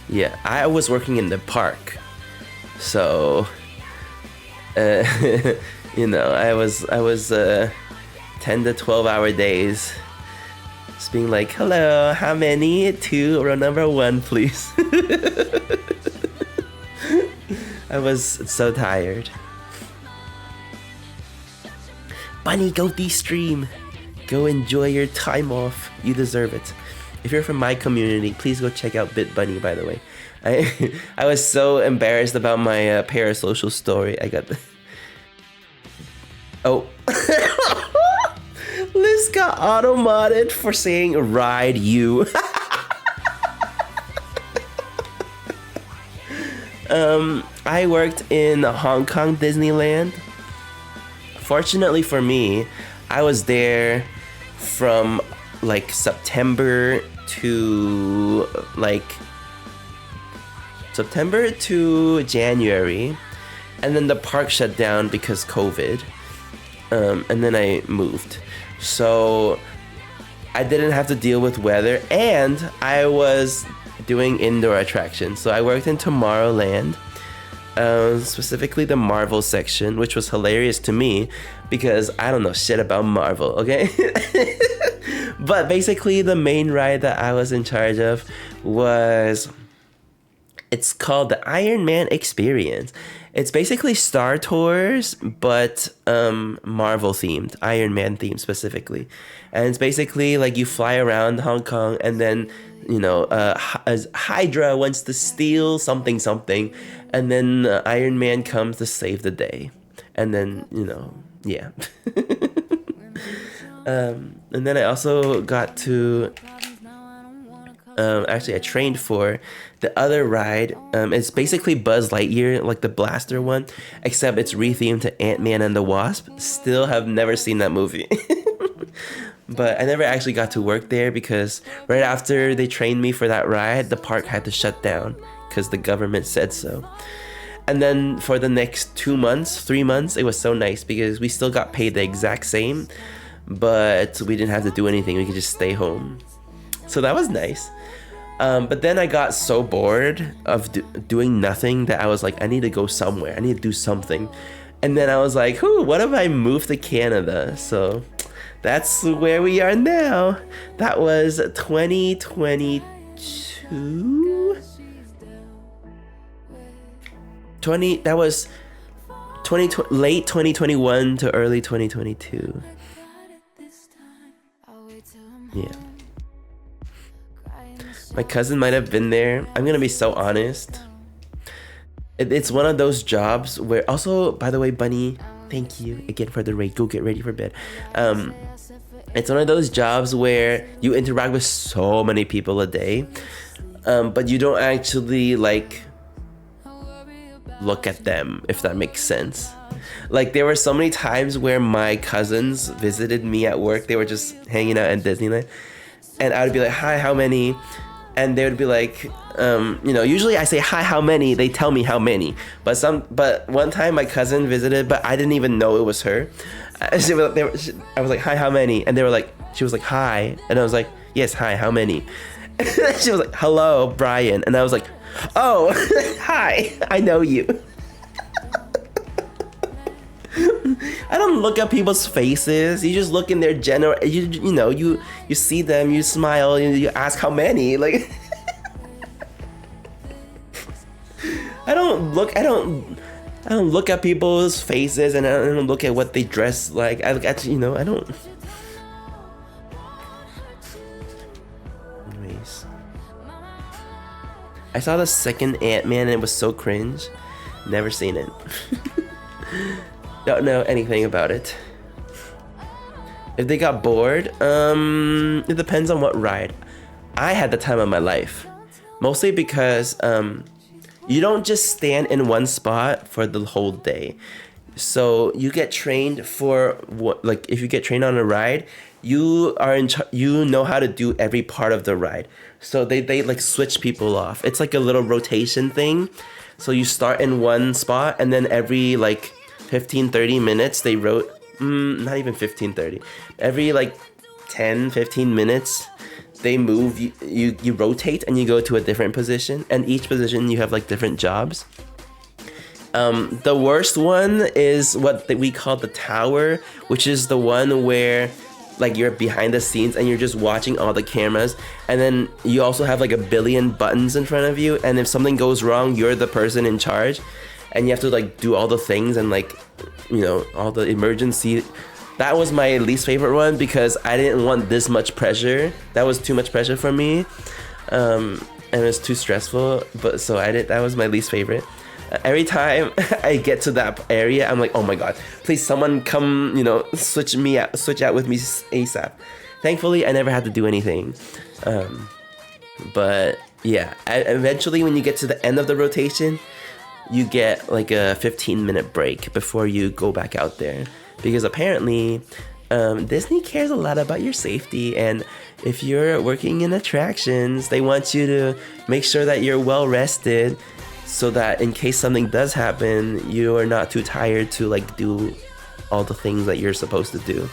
yeah, I was working in the park. So I was 10 to 12-hour days. Just being like, hello, how many? 2, row number 1, please. I was so tired. Bunny, go de-stream. Go enjoy your time off. You deserve it. If you're from my community, please go check out BitBunny, by the way. I was so embarrassed about my parasocial story. I got the... Oh. Liz got auto-modded for saying ride you. I worked in Hong Kong Disneyland. Fortunately for me, I was there from like September to January, and then the park shut down because COVID, and then I moved. So I didn't have to deal with weather, and I was doing indoor attractions. So I worked in Tomorrowland, specifically the Marvel section, which was hilarious to me because I don't know shit about Marvel, okay? But basically the main ride that I was in charge of was, it's called the Iron Man Experience. It's basically Star Tours, but Marvel themed, Iron Man themed specifically. And it's basically like you fly around Hong Kong, and then Hydra wants to steal something, and then Iron Man comes to save the day. And then, yeah. And then I also got to, actually I trained for the other ride. It's basically Buzz Lightyear, like the blaster one, except it's rethemed to Ant-Man and the Wasp. Still have never seen that movie. But I never actually got to work there because right after they trained me for that ride, the park had to shut down because the government said so. And then for the next 3 months, it was so nice because we still got paid the exact same, but we didn't have to do anything. We could just stay home. So that was nice. But then I got so bored of doing nothing that I was like, I need to go somewhere. I need to do something. And then I was like, what if I move to Canada? So that's where we are now. That was 2022? That was late 2021 to early 2022. Yeah. My cousin might have been there. I'm gonna be so honest. It's one of those jobs where, also, by the way, Bunny, thank you again for the raid. Go get ready for bed. It's one of those jobs where you interact with so many people a day, but you don't actually like look at them, if that makes sense. Like, there were so many times where my cousins visited me at work. They were just hanging out at Disneyland, and I would be like, hi, how many? And they would be like, usually I say, hi, how many? They tell me how many. But one time my cousin visited, but I didn't even know it was her. I was like, hi, how many? And she was like, hi. And I was like, yes, hi, how many? She was like, hello, Brian. And I was like, oh, hi, I know you. I don't look at people's faces. You just look in their general. You see them. You smile. You ask how many. Like, I don't look at people's faces, and I don't look at what they dress like. I don't. Anyways, I saw the second Ant-Man and it was so cringe. Never seen it. Don't know anything about it. If they got bored, it depends on what ride. I had the time of my life, mostly because you don't just stand in one spot for the whole day. So you get trained for what, like, if you get trained on a ride, you are you know how to do every part of the ride. So they like switch people off. It's like a little rotation thing. So you start in one spot, and then every like 15-30 minutes they not even 15-30, every like 10-15 minutes they move, you rotate and you go to a different position, and each position you have like different jobs. The worst one is what we call the tower, which is the one where like you're behind the scenes and you're just watching all the cameras, and then you also have like a billion buttons in front of you, and if something goes wrong, you're the person in charge, and you have to like do all the things and like, all the emergency. That was my least favorite one because I didn't want this much pressure. That was too much pressure for me, and it was too stressful. But so that was my least favorite. Every time I get to that area, I'm like, oh my god, please someone come, switch out with me ASAP. Thankfully, I never had to do anything. But yeah, eventually when you get to the end of the rotation, you get like a 15-minute break before you go back out there, because apparently Disney cares a lot about your safety, and if you're working in attractions, they want you to make sure that you're well rested, so that in case something does happen, you are not too tired to like do all the things that you're supposed to do.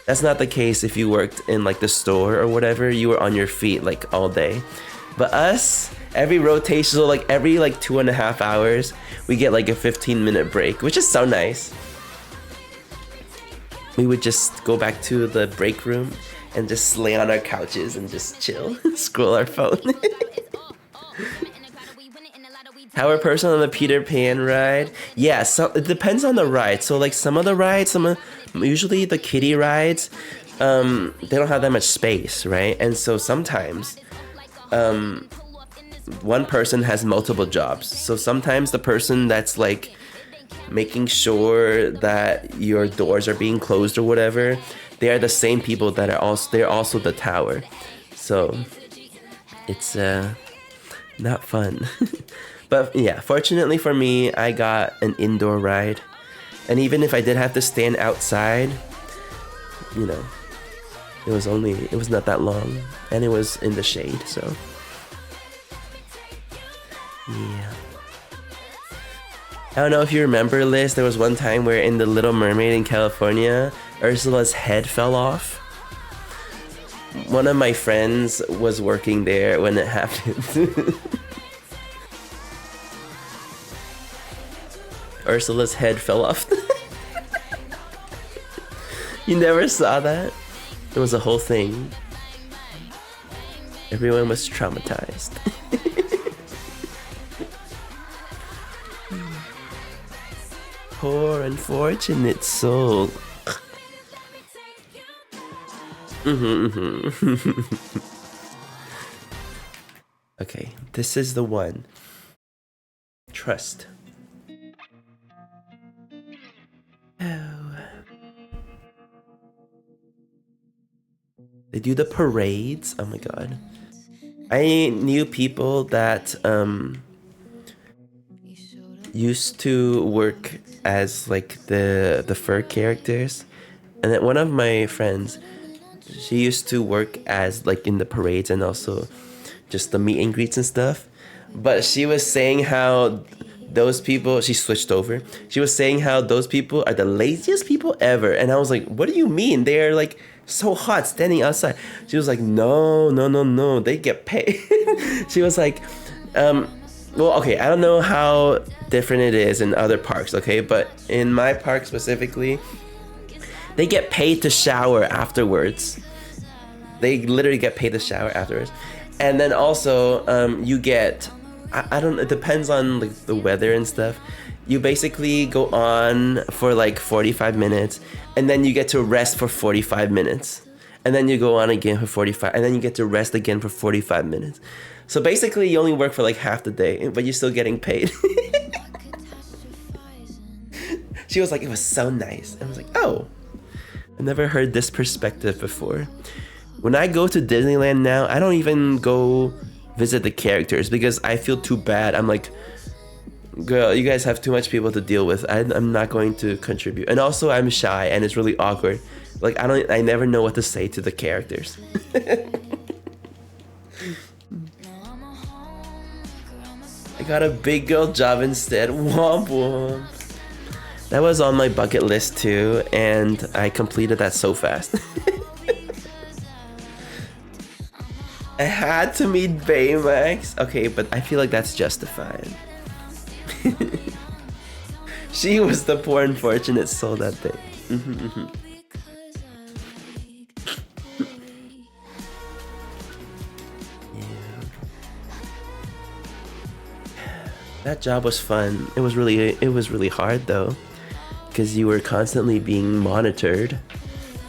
That's not the case if you worked in like the store or whatever. You were on your feet like all day. But us, every rotation, so like every like 2.5 hours, we get like a 15-minute break, which is so nice. We would just go back to the break room and just lay on our couches and just chill, scroll our phone. How a person on the Peter Pan ride? Yeah, so it depends on the ride. So like some of the rides, usually the kiddie rides, they don't have that much space, right? And so sometimes one person has multiple jobs. So sometimes the person that's like making sure that your doors are being closed or whatever, they are the same people that they're also the tower. So it's not fun. But yeah, fortunately for me, I got an indoor ride. And even if I did have to stand outside, it was not that long, and it was in the shade, so yeah. I don't know if you remember, Liz, there was one time where in The Little Mermaid in California, Ursula's head fell off. one of my friends was working there when it happened. Ursula's head fell off. You never saw that? It was a whole thing. Everyone was traumatized. Poor unfortunate soul. Okay, this is the one. Trust. Oh. They do the parades. Oh my god. I knew people that used to work as like the fur characters, and then one of my friends, she used to work as like in the parades and also just the meet and greets and stuff. But she was saying how those people, she switched over. She was saying how those people are the laziest people ever. And I was like, what do you mean? They're like so hot standing outside. She was like, no, they get paid. She was like, well, okay, I don't know how different it is in other parks, okay? But in my park specifically, they get paid to shower afterwards. They literally get paid to shower afterwards. And then also, you get, I don't, it depends on like the weather and stuff. You basically go on for like 45 minutes, and then you get to rest for 45 minutes. And then you go on again for 45, and then you get to rest again for 45 minutes. So basically, you only work for like half the day, but you're still getting paid. She was like, it was so nice. I was like, oh, I never heard this perspective before. When I go to Disneyland now, I don't even go visit the characters because I feel too bad. I'm like, girl, you guys have too much people to deal with. I'm not going to contribute. And also I'm shy and it's really awkward. Like I never know what to say to the characters. I got a big girl job instead. Womp womp. That was on my bucket list too, and I completed that so fast. I had to meet Baymax. Okay, but I feel like that's justified. She was the poor unfortunate soul that day. That job was fun. It was really hard though, because you were constantly being monitored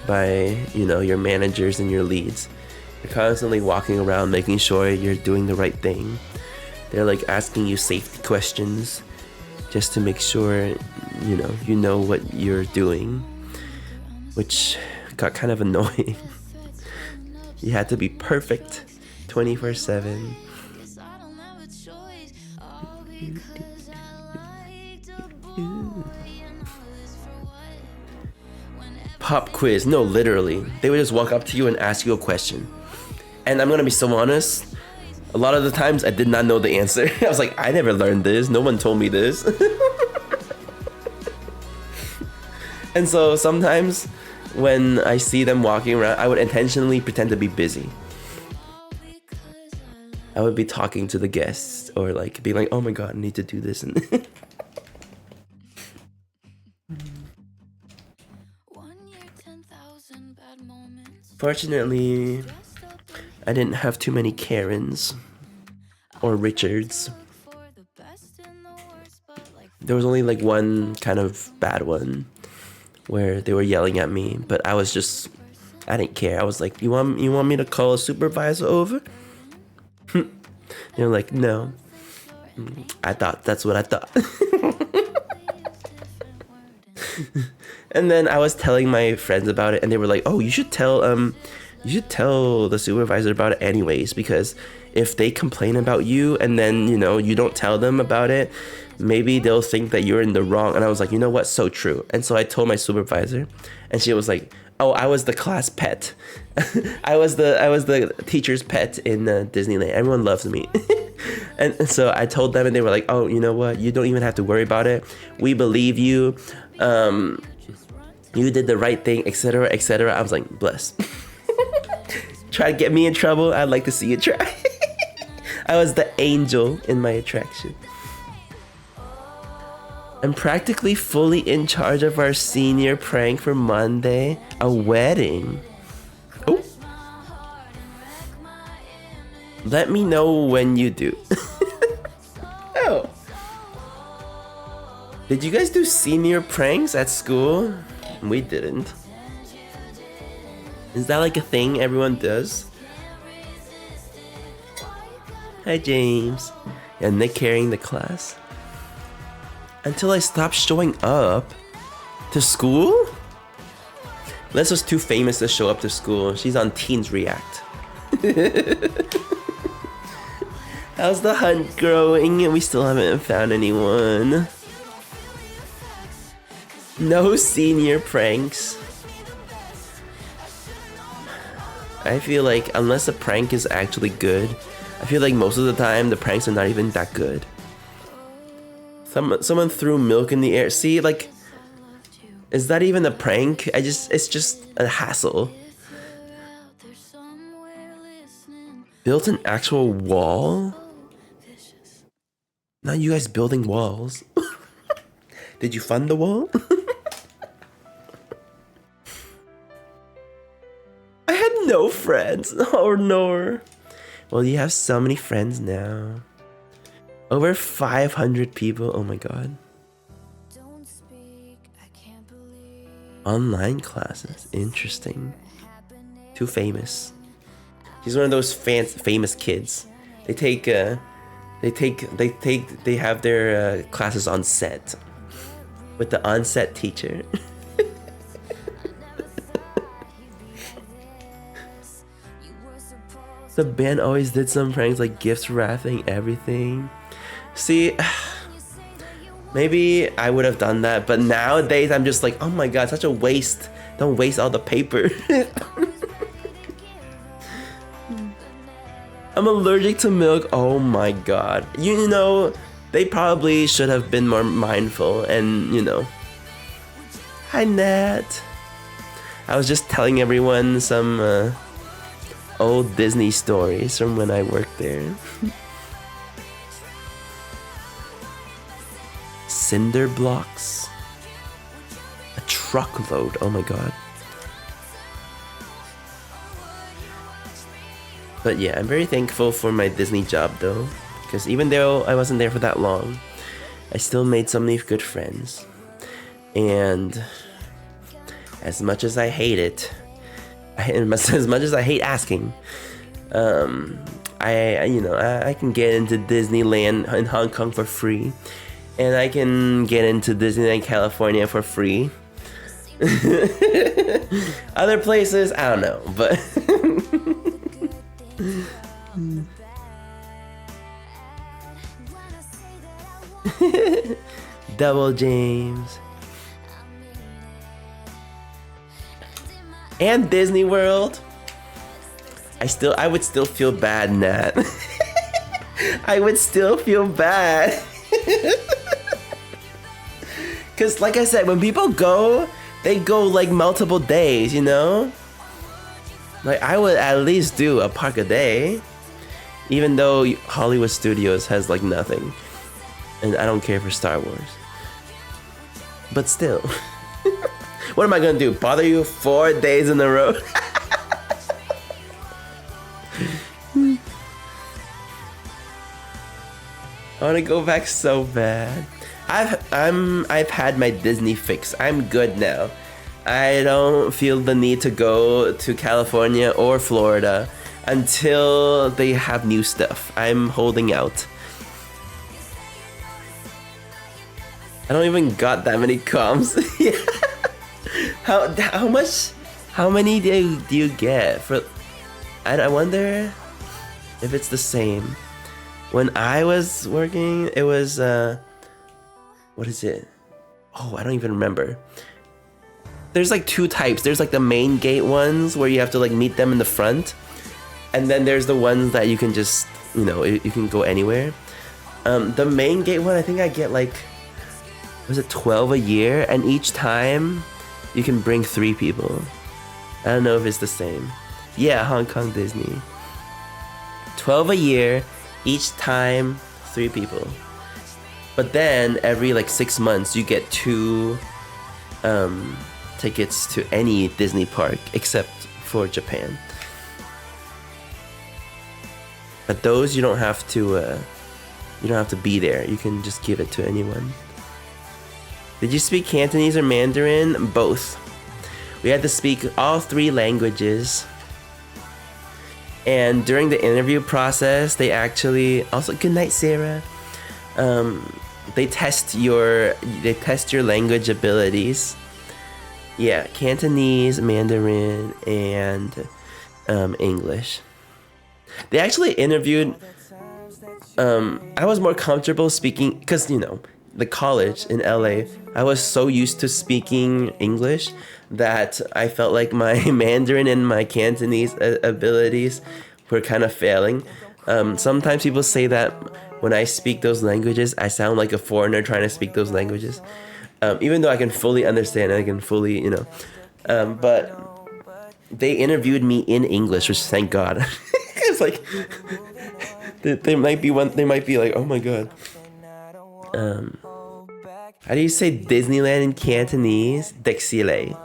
by, you know, your managers and your leads. You're constantly walking around making sure you're doing the right thing. They're like asking you safety questions just to make sure, you know what you're doing, which got kind of annoying. You had to be perfect 24/7. Pop quiz. No, literally. They would just walk up to you and ask you a question. And I'm gonna be so honest, a lot of the times I did not know the answer. I was like, I never learned this. No one told me this. And so sometimes when I see them walking around, I would intentionally pretend to be busy. I would be talking to the guests or like be like, oh my god, I need to do this. And fortunately, I didn't have too many Karens or Richards. There was only like one kind of bad one where they were yelling at me, but I didn't care. I was like, you want me to call a supervisor over? They're like, no. That's what I thought. And then I was telling my friends about it, and they were like, oh, you should tell the supervisor about it anyways, because if they complain about you and then, you don't tell them about it, maybe they'll think that you're in the wrong. And I was like, you know what? So true. And so I told my supervisor, and she was like, oh, I was the class pet. I was the teacher's pet in Disneyland. Everyone loves me. And so I told them, and they were like, oh, you know what? You don't even have to worry about it. We believe you. You did the right thing, etc., etc. I was like, bless. try to get me in trouble, I'd like to see you try. I was the angel in my attraction. I'm practically fully in charge of our senior prank for Monday, a wedding. Oh. Let me know when you do. Oh. Did you guys do senior pranks at school? We didn't. Is that like a thing everyone does? Hi, James. Yeah, Nick carrying the class. Until I stopped showing up to school? Les was too famous to show up to school. She's on Teens React. How's the hunt growing? We still haven't found anyone. No senior pranks. I feel like unless a prank is actually good, I feel like most of the time the pranks are not even that good. Someone threw milk in the air. See, like, is that even a prank? It's just a hassle. Built an actual wall? Not you guys building walls. Did you fund the wall? I had no friends. Oh no. Well, you have so many friends now. Over 500 people. Oh my god. Online classes. Interesting. Too famous. He's one of those famous kids. They have their classes on set with the on-set teacher. The band always did some pranks like gift wrapping everything. See, maybe I would have done that, but nowadays I'm just like, oh my god, such a waste. Don't waste all the paper. I'm allergic to milk. Oh my god. You know, they probably should have been more mindful and, you know. Hi, Nat. I was just telling everyone some old Disney stories from when I worked there. Cinder blocks. A truckload. Oh my god. But yeah, I'm very thankful for my Disney job though, because even though I wasn't there for that long, I still made so many good friends. And as much as I hate it, as much as I hate asking, I can get into Disneyland in Hong Kong for free, and I can get into Disneyland California for free. Other places, I don't know, but Double James and Disney World. I would still feel bad, Nat. I would still feel bad. Cause like I said, when people go, they go like multiple days, you know? Like I would at least do a park a day. Even though Hollywood Studios has like nothing. And I don't care for Star Wars. But still. What am I gonna do? Bother you 4 days in a row? I wanna go back so bad. I've had my Disney fix. I'm good now. I don't feel the need to go to California or Florida until they have new stuff. I'm holding out. I don't even got that many comms. How many do you get for? I wonder if it's the same. When I was working, it was what is it? Oh, I don't even remember. There's like two types. There's like the main gate ones where you have to like meet them in the front. And then there's the ones that you can just, you know, you can go anywhere. The main gate one, I think I get like, was it 12 a year? And each time you can bring 3 people. I don't know if it's the same. Yeah, Hong Kong Disney. 12 a year, each time 3 people. But then every like 6 months you get 2 tickets to any Disney park except for Japan. But those you don't have to be there. You can just give it to anyone. Did you speak Cantonese or Mandarin? Both. We had to speak all 3 languages. And during the interview process, they actually also good night, Sarah. They test your language abilities. Yeah, Cantonese, Mandarin, and English. They actually interviewed. I was more comfortable speaking because the college in LA. I was so used to speaking English that I felt like my Mandarin and my Cantonese abilities were kind of failing. Sometimes people say that when I speak those languages, I sound like a foreigner trying to speak those languages. Even though I can fully understand, I can fully, but they interviewed me in English, which thank God. It's like, they might be like, oh my God. How do you say Disneyland in Cantonese? Dexile.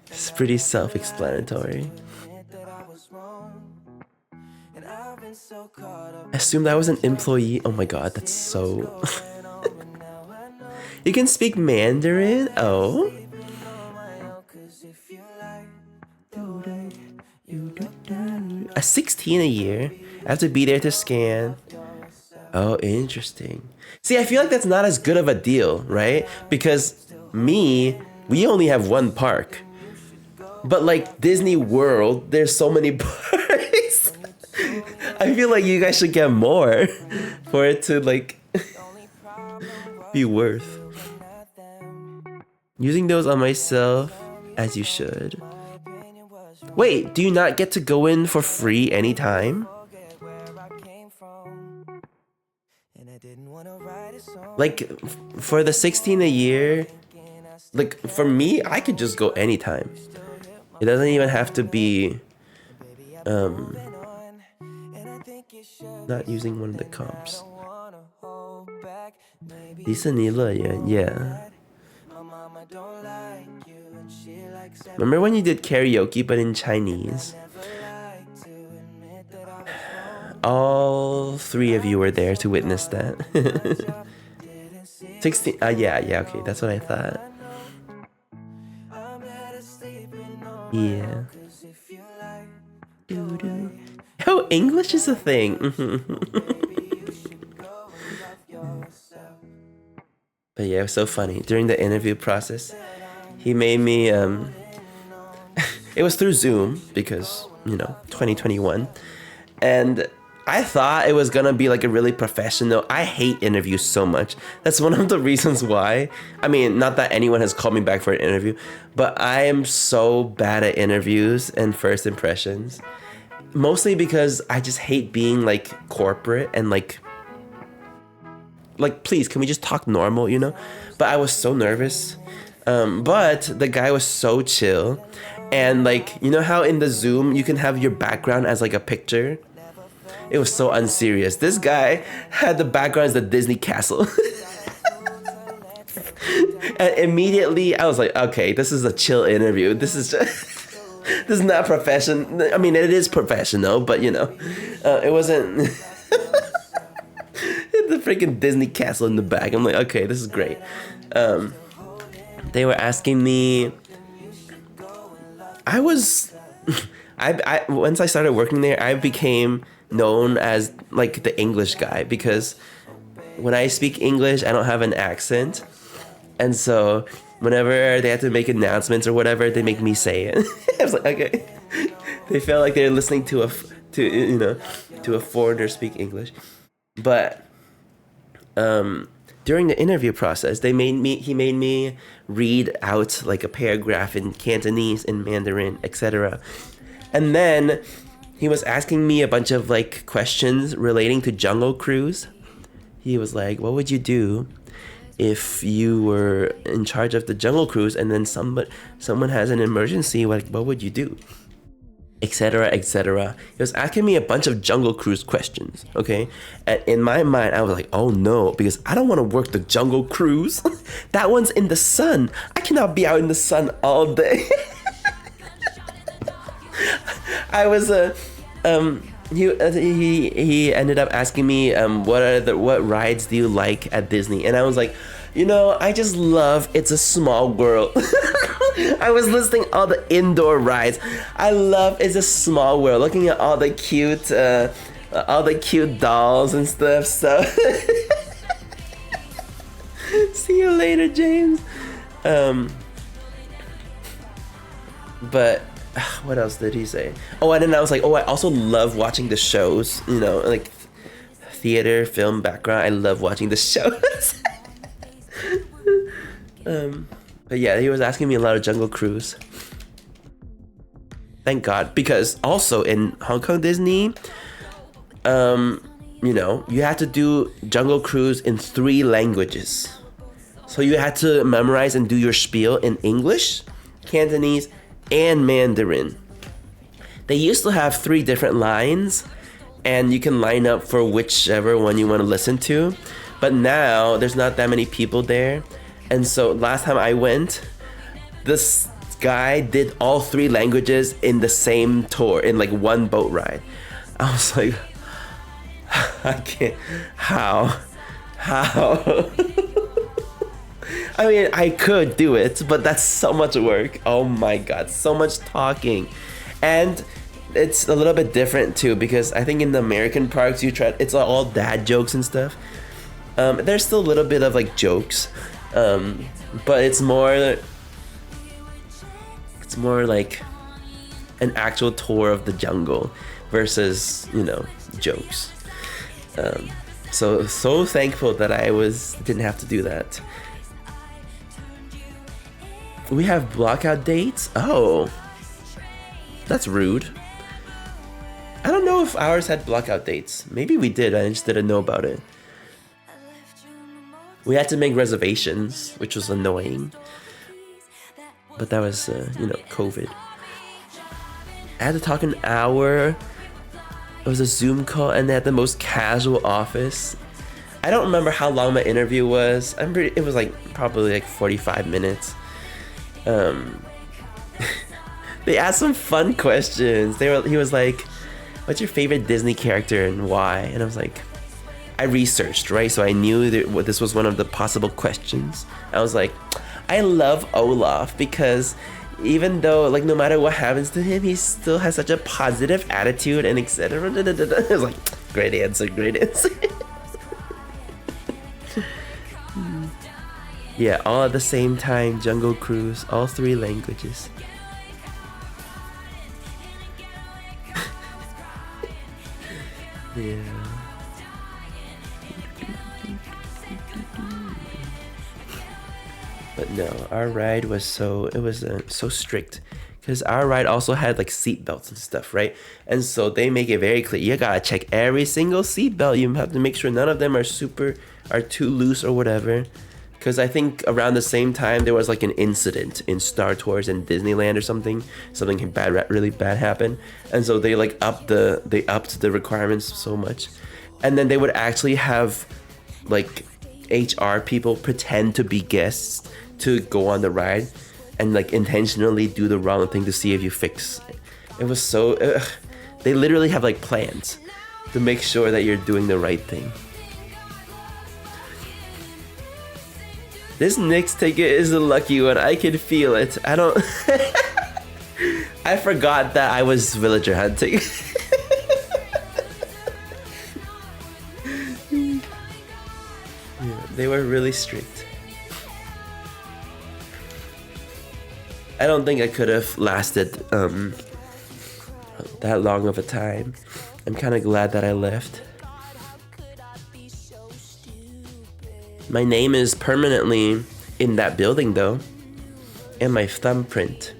It's pretty self-explanatory. Assumed I was an employee. Oh my God, that's so... You can speak Mandarin? Oh. A 16 a year. I have to be there to scan. Oh, interesting. See, I feel like that's not as good of a deal, right? Because we only have 1 park. But like Disney World, there's so many parks. I feel like you guys should get more for it to like be worth. Using those on myself as you should. Wait, do you not get to go in for free anytime? Like for the 16 a year, like for me, I could just go anytime. It doesn't even have to be not using one of the comps. 迪士尼乐园, yeah. Remember when you did karaoke but in Chinese? All 3 of you were there to witness that. 16, yeah, okay, that's what I thought. Yeah. Oh, English is a thing. But yeah, it was so funny. During the interview process, he made me, it was through Zoom because, 2021. And I thought it was gonna be like a really professional. I hate interviews so much. That's one of the reasons why. I mean, not that anyone has called me back for an interview, but I am so bad at interviews and first impressions. Mostly because I just hate being like corporate and like please, can we just talk normal, But I was so nervous. But the guy was so chill. And like, how in the Zoom you can have your background as like a picture? It was so unserious. This guy had the background as the Disney castle. And immediately I was like, okay, this is a chill interview. This is not professional. I mean, it is professional, but it wasn't the freaking Disney castle in the back. I'm like, okay, this is great. They were asking me, once I started working there, I became known as like the English guy because when I speak English, I don't have an accent. And so whenever they had to make announcements or whatever, they make me say it. I was like, okay. They felt like they're listening to a foreigner speak English. But during the interview process, he made me read out like a paragraph in Cantonese, in Mandarin, etc. And then he was asking me a bunch of like questions relating to Jungle Cruise. He was like, what would you do if you were in charge of the Jungle Cruise and then someone has an emergency, like what would you do? Etc. etc. He was asking me a bunch of Jungle Cruise questions, okay? And in my mind, I was like, oh no, because I don't want to work the Jungle Cruise. That one's in the sun. I cannot be out in the sun all day. I was he ended up asking me what rides do you like at Disney, and I was like, I just love It's a Small World. I was listing all the indoor rides. I love It's a Small World, looking at all the cute dolls and stuff. So see you later, James. But what else did he say? Oh, and then I was like, I also love watching the shows, like theater, film background. I love watching the shows. But yeah, he was asking me a lot of Jungle Cruise. Thank God, because also in Hong Kong Disney, you had to do Jungle Cruise in 3 languages. So you had to memorize and do your spiel in English, Cantonese, and Mandarin. They used to have 3 different lines, and you can line up for whichever one you want to listen to. But now there's not that many people there, and so last time I went, this guy did all 3 languages in the same tour, in like one boat ride. I was like, I can't. How? I mean, I could do it, but that's so much work. Oh my God, so much talking. And it's a little bit different too, because I think in the American parks, it's all dad jokes and stuff. There's still a little bit of like jokes, but it's more like an actual tour of the jungle versus, jokes. So thankful that I didn't have to do that. We have blockout dates? Oh, that's rude. I don't know if ours had blockout dates. Maybe we did, I just didn't know about it. We had to make reservations, which was annoying. But that was, COVID. I had to talk an hour. It was a Zoom call, and they had the most casual office. I don't remember how long my interview was. It was probably 45 minutes. They asked some fun questions. He was like, what's your favorite Disney character and why? And I was like, I researched, right? So I knew that this was one of the possible questions. I was like, I love Olaf because even though no matter what happens to him, he still has such a positive attitude and etc. I was like, great answer. Yeah, all at the same time, Jungle Cruise, all 3 languages. Yeah. But no, our ride was so strict, because our ride also had seat belts and stuff, right? And so they make it very clear, you gotta check every single seat belt. You have to make sure none of them are too loose or whatever. Because I think around the same time there was an incident in Star Tours in Disneyland or something really bad happened, and so they upped the requirements so much, and then they would actually have HR people pretend to be guests to go on the ride and intentionally do the wrong thing to see if you fix it. It was so they literally have plans to make sure that you're doing the right thing. This next ticket is the lucky one. I can feel it. I forgot that I was villager hunting. Yeah, they were really strict. I don't think I could have lasted that long of a time. I'm kind of glad that I left. My name is permanently in that building though, and my thumbprint.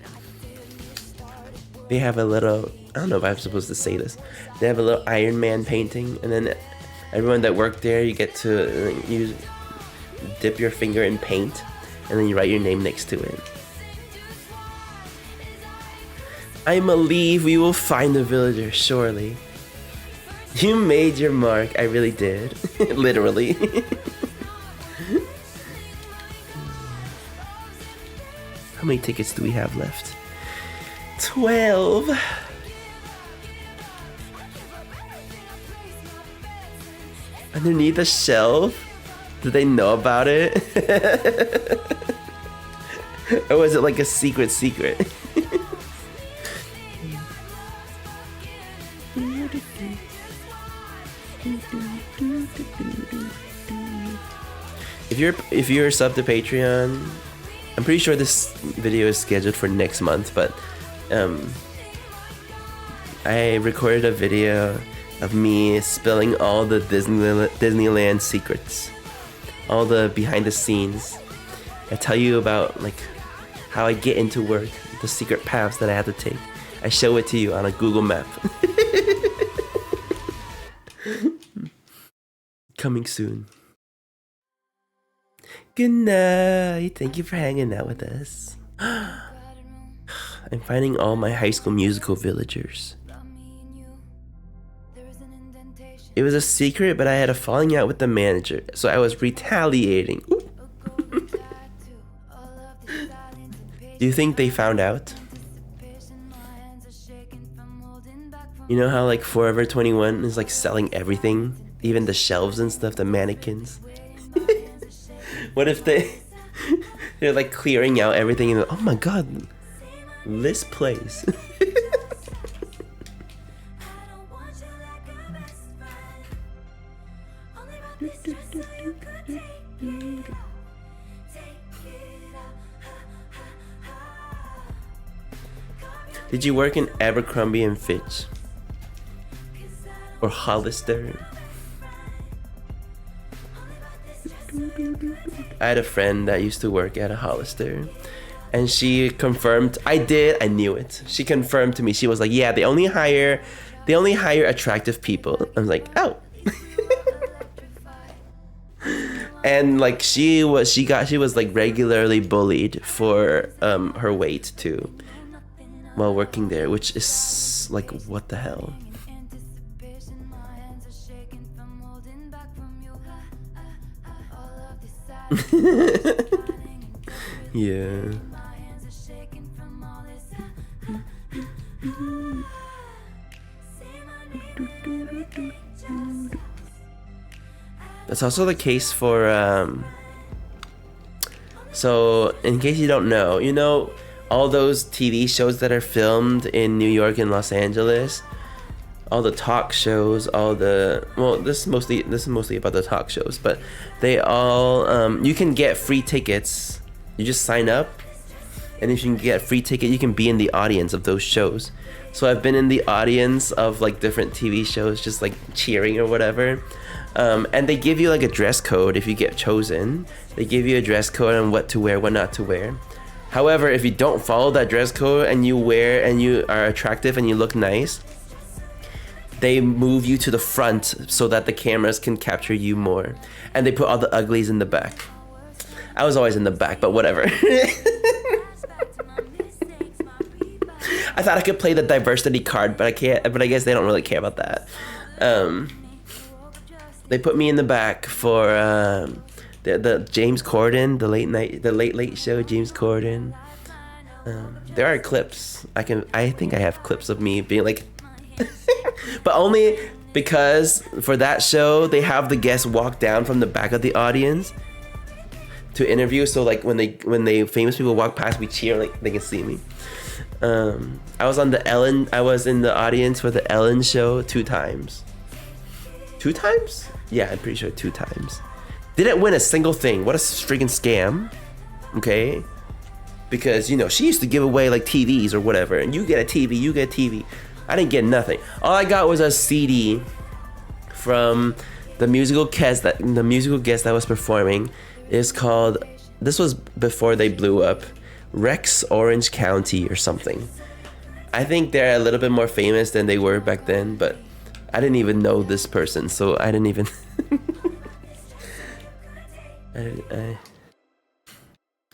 They have a little, I don't know if I'm supposed to say this, they have a little Iron Man painting, and then everyone that worked there, you get to dip your finger in paint and then you write your name next to it. I believe we will find the villager, surely. You made your mark, I really did. Literally. How many tickets do we have left? 12. Underneath the shelf? Did they know about it? Or was it like a secret? If you're sub to Patreon, I'm pretty sure this video is scheduled for next month, but I recorded a video of me spilling all the Disneyland secrets, all the behind the scenes. I tell you about like how I get into work, the secret paths that I have to take. I show it to you on a Google map. Coming soon. Good night. Thank you for hanging out with us. I'm finding all my High School Musical villagers. It was a secret, but I had a falling out with the manager, so I was retaliating. Do you think they found out? You know how like Forever 21 is like selling everything? Even the shelves and stuff, the mannequins? What if they're like clearing out everything and oh my god, this place. Did you work in Abercrombie and Fitch? Or Hollister? I had a friend that used to work at a Hollister, and she confirmed, I knew it. She confirmed to me, she was like, yeah, they only hire attractive people. I was like, oh. And like she was like regularly bullied for her weight too while working there, which is like, what the hell. Yeah. That's also the case for so in case you don't know, you know all those TV shows that are filmed in New York and Los Angeles, all the talk shows, all the, well, this is mostly about the talk shows, but they all you can get free tickets. You just sign up, and if you can get a free ticket, you can be in the audience of those shows. So I've been in the audience of like different TV shows, just like cheering or whatever. And they give you like a dress code if you get chosen. They give you a dress code on what to wear, what not to wear. However, if you don't follow that dress code and you wear and you are attractive and you look nice, they move you to the front so that the cameras can capture you more. And they put all the uglies in the back. I was always in the back, but whatever. I thought I could play the diversity card, but I can't. But I guess they don't really care about that. They put me in the back for the James Corden, the late show, James Corden. There are clips. I think I have clips of me being like, but only because for that show they have the guests walk down from the back of the audience to interview. So like when they famous people walk past, we cheer like they can see me. I was in the audience for the Ellen show 2 times. 2 times? Yeah, I'm pretty sure 2 times. Didn't win a single thing. What a freaking scam. Okay? Because, you know, she used to give away like TVs or whatever, and you get a TV. I didn't get nothing. All I got was a CD from the musical guest that was performing. Is called, this was before they blew up, Rex Orange County or something. I think they're a little bit more famous than they were back then, but I didn't even know this person, so I didn't even. I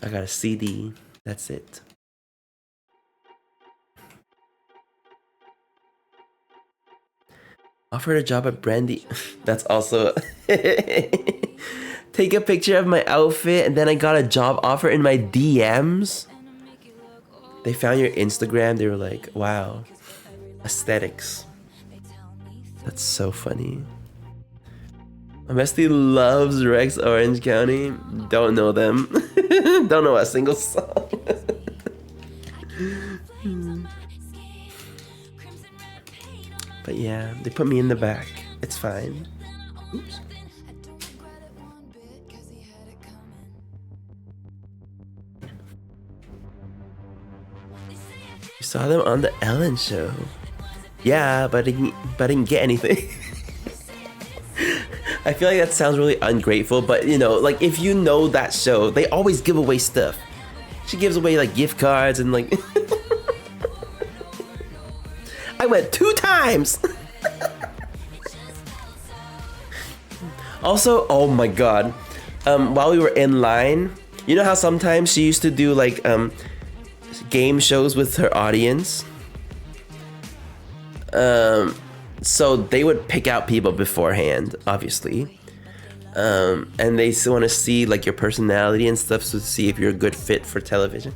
got a CD. That's it. Offered a job at Brandy. That's also. Take a picture of my outfit and then I got a job offer in my DMs. They found your Instagram. They were like, wow, aesthetics. That's so funny. My bestie loves Rex Orange County. Don't know them. Don't know a single song. But yeah, they put me in the back. It's fine. Oops. You saw them on the Ellen show. Yeah, but I didn't get anything. I feel like that sounds really ungrateful, but you know, like if you know that show, they always give away stuff. She gives away like gift cards and like I went 2 times. Also, oh my god. While we were in line, you know how sometimes she used to do like game shows with her audience? So they would pick out people beforehand, obviously. And they want to see like your personality and stuff to see if you're a good fit for television.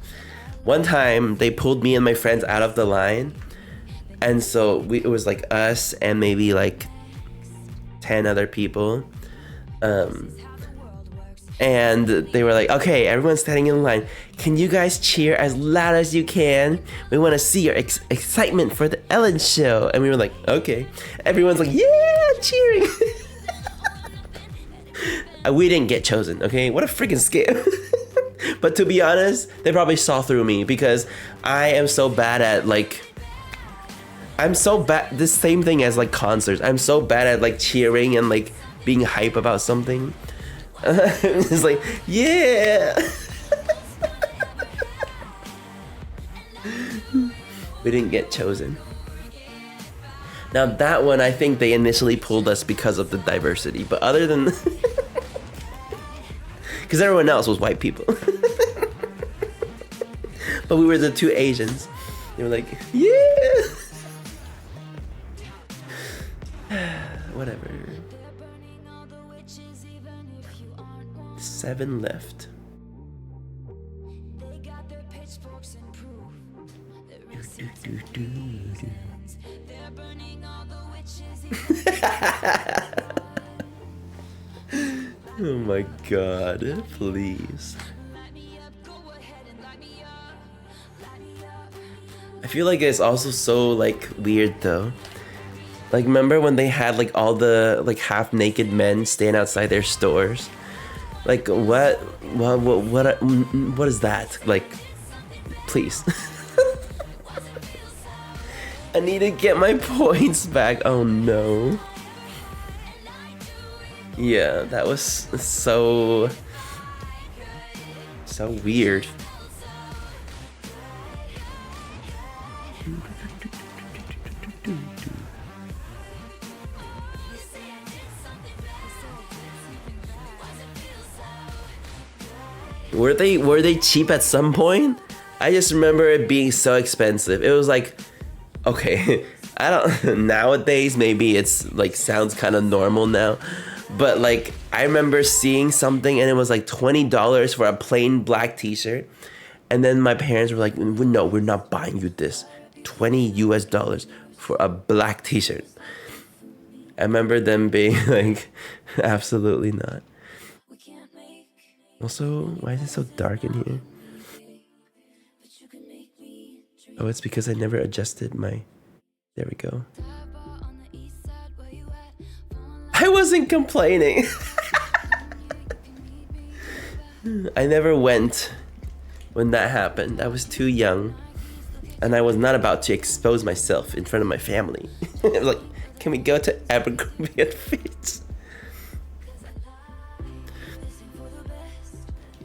One time they pulled me and my friends out of the line. And so it was like us and maybe like 10 other people. And they were like, okay, everyone's standing in line. Can you guys cheer as loud as you can? We want to see your excitement for the Ellen show. And we were like, okay. Everyone's like, yeah, cheering. We didn't get chosen, okay? What a freaking scam. But to be honest, they probably saw through me because I am so bad at like... I'm so bad... This same thing as like concerts. I'm so bad at like cheering and like being hype about something. It's like, yeah. We didn't get chosen. Now that one, I think they initially pulled us because of the diversity, but other than, because everyone else was white people, but we were the 2 Asians. They were like, yeah. Whatever. 7 left. Oh my god, please. I feel like it's also so like weird though. Like remember when they had like all the like half naked men staying outside their stores? Like what is that? Like please. I need to get my points back. Oh no. Yeah, that was so weird. Were they cheap at some point? I just remember it being so expensive. It was like, okay, I don't, nowadays maybe it's like sounds kind of normal now, but like I remember seeing something and it was like $20 for a plain black t-shirt, and then my parents were like, no, we're not buying you this. $20 US for a black t-shirt. I remember them being like, absolutely not. Also, why is it so dark in here? Oh, it's because I never adjusted my... There we go. I wasn't complaining. I never went when that happened. I was too young. And I was not about to expose myself in front of my family. I was like, can we go to Abercrombie and Fitch?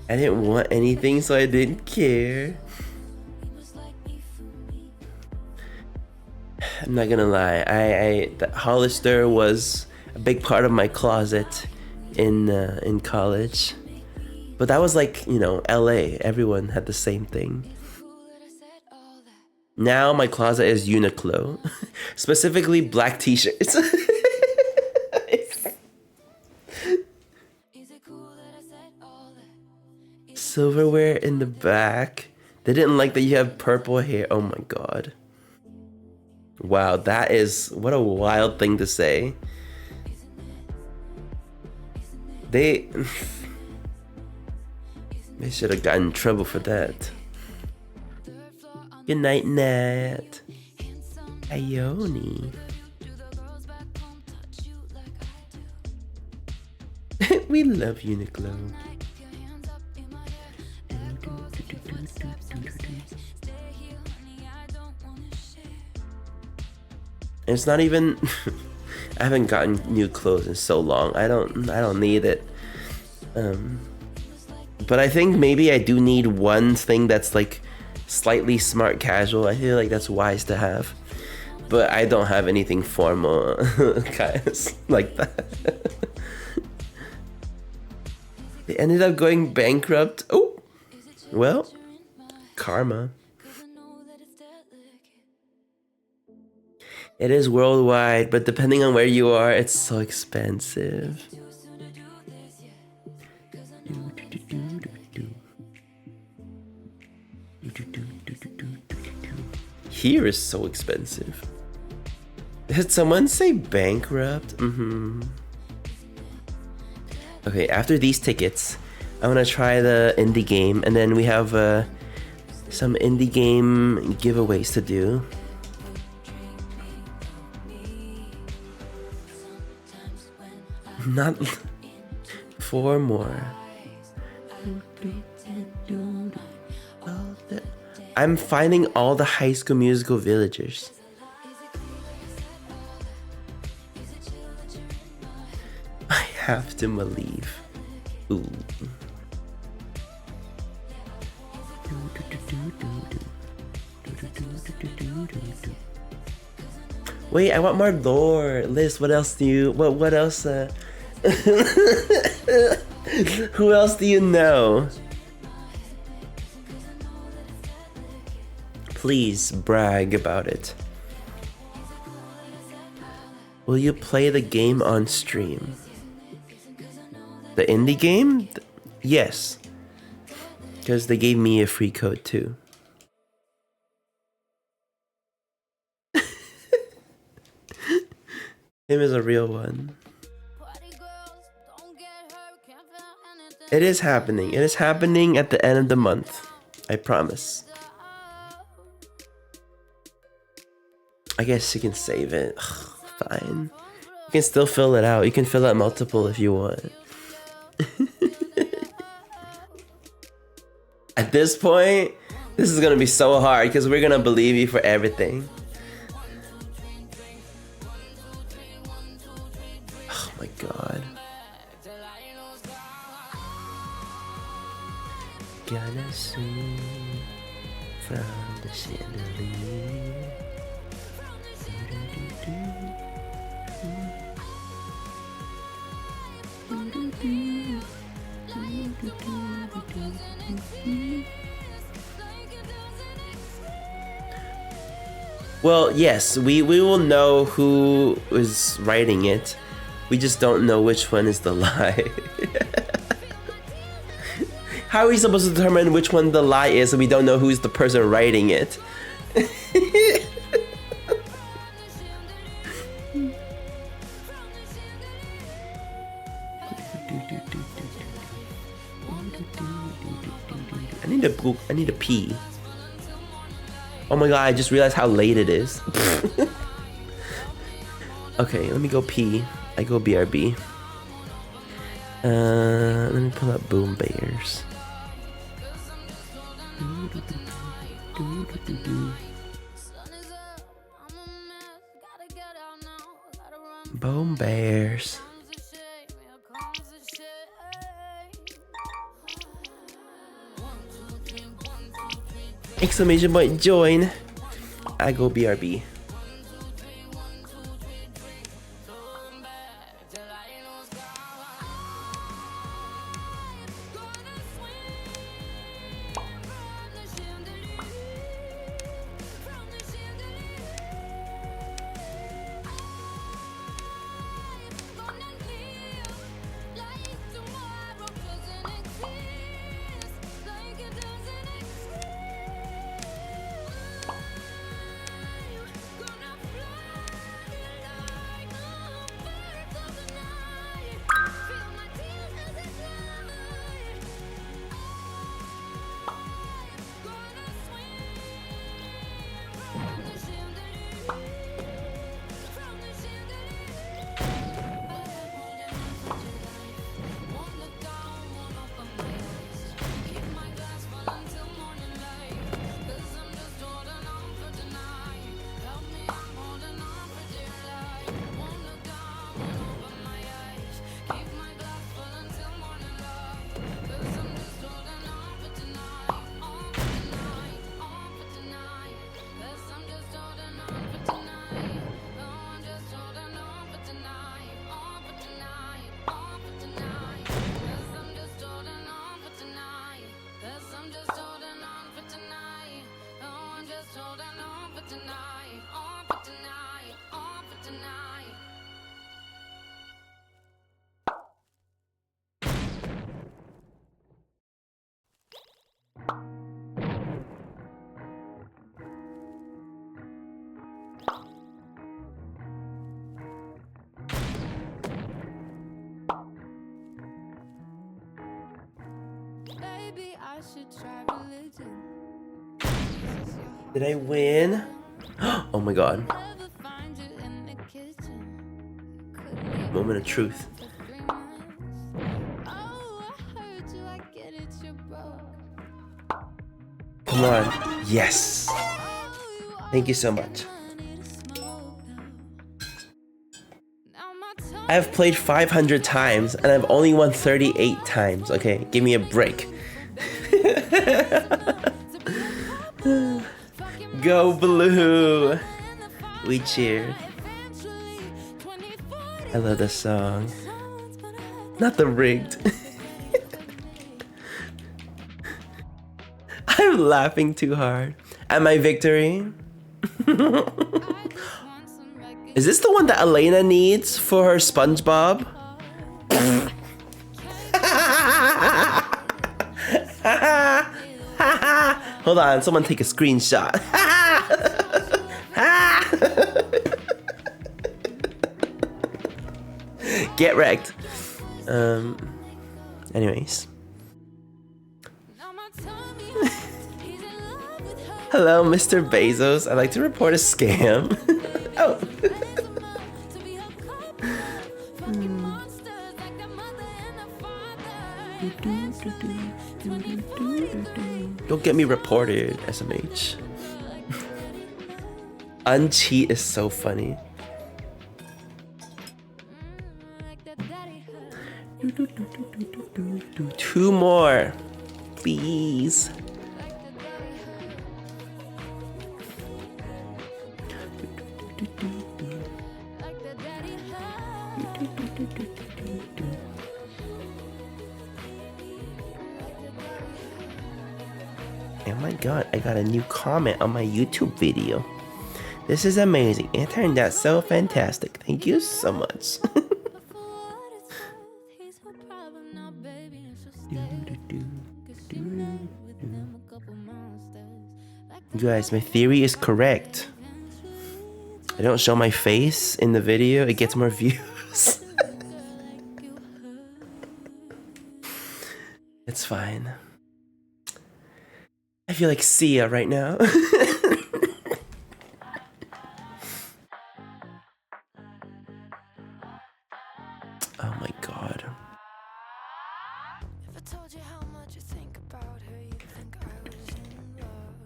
I didn't want anything, so I didn't care. I'm not gonna lie. The Hollister was a big part of my closet in college. But that was like, you know, LA. Everyone had the same thing. Now my closet is Uniqlo. Specifically black t-shirts. Silverware in the back. They didn't like that you have purple hair. Oh my god. Wow, that is... what a wild thing to say. They should have gotten in trouble for that. Good night, Nat. Ione. We love Uniqlo. It's not even I haven't gotten new clothes in so long. I don't need it. But I think maybe I do need one thing that's like slightly smart casual. I feel like that's wise to have. But I don't have anything formal guys like that. They ended up going bankrupt. Oh, well, karma. It is worldwide, but depending on where you are, it's so expensive. Here is so expensive. Did someone say bankrupt? Okay, after these tickets, I want to try the indie game, and then we have some indie game giveaways to do. Not 4 more. I'm finding all the High School Musical villagers. I have to believe. Ooh. Wait, I want more lore. Liz, what else do you... What else... Who else do you know? Please brag about it. Will you play the game on stream? The indie game? Yes. Because they gave me a free code too. Him is a real one. It is happening. It is happening at the end of the month. I promise. I guess you can save it. Ugh, fine. You can still fill it out. You can fill out multiple if you want. At this point, this is gonna be so hard because we're gonna believe you for everything. Oh my god. Gonna swing from the chandelier. Well, yes, we will know who is writing it. We just don't know which one is the lie. How are we supposed to determine which one the lie is if we don't know who's the person writing it? I need to pee. Oh my god, I just realized how late it is. Okay, let me go pee. I go BRB. Let me pull up Boom Bears. Boom Bears. Exclamation point join. I go BRB. Maybe I should try religion. Did I win? Oh my god. Never find you in the kitchen. Couldn't Moment of truth. for 3 months. Oh, I heard you, I get it, you're broke. Come on. Yes. Oh, you Thank you so much. money to smoke though. Now my tongue I have played 500 times and I've only won 38 times. Okay, give me a break. Go Blue! We cheer. I love this song. Not the rigged. I'm laughing too hard at my victory. Is this the one that Elena needs for her SpongeBob? Hold on, someone take a screenshot. Get wrecked. Anyways. Hello, Mr. Bezos. I'd like to report a scam. Oh. Don't get me reported, SMH. Uncheat is so funny. Two more, please. Oh my god, I got a new comment on my YouTube video. This is amazing. It turned out so fantastic. Thank you so much. You guys, my theory is correct. I don't show my face in the video, it gets more views. It's fine. I feel like Sia right now. Oh my god. If I told you how much I think about her, you'd think I was in love.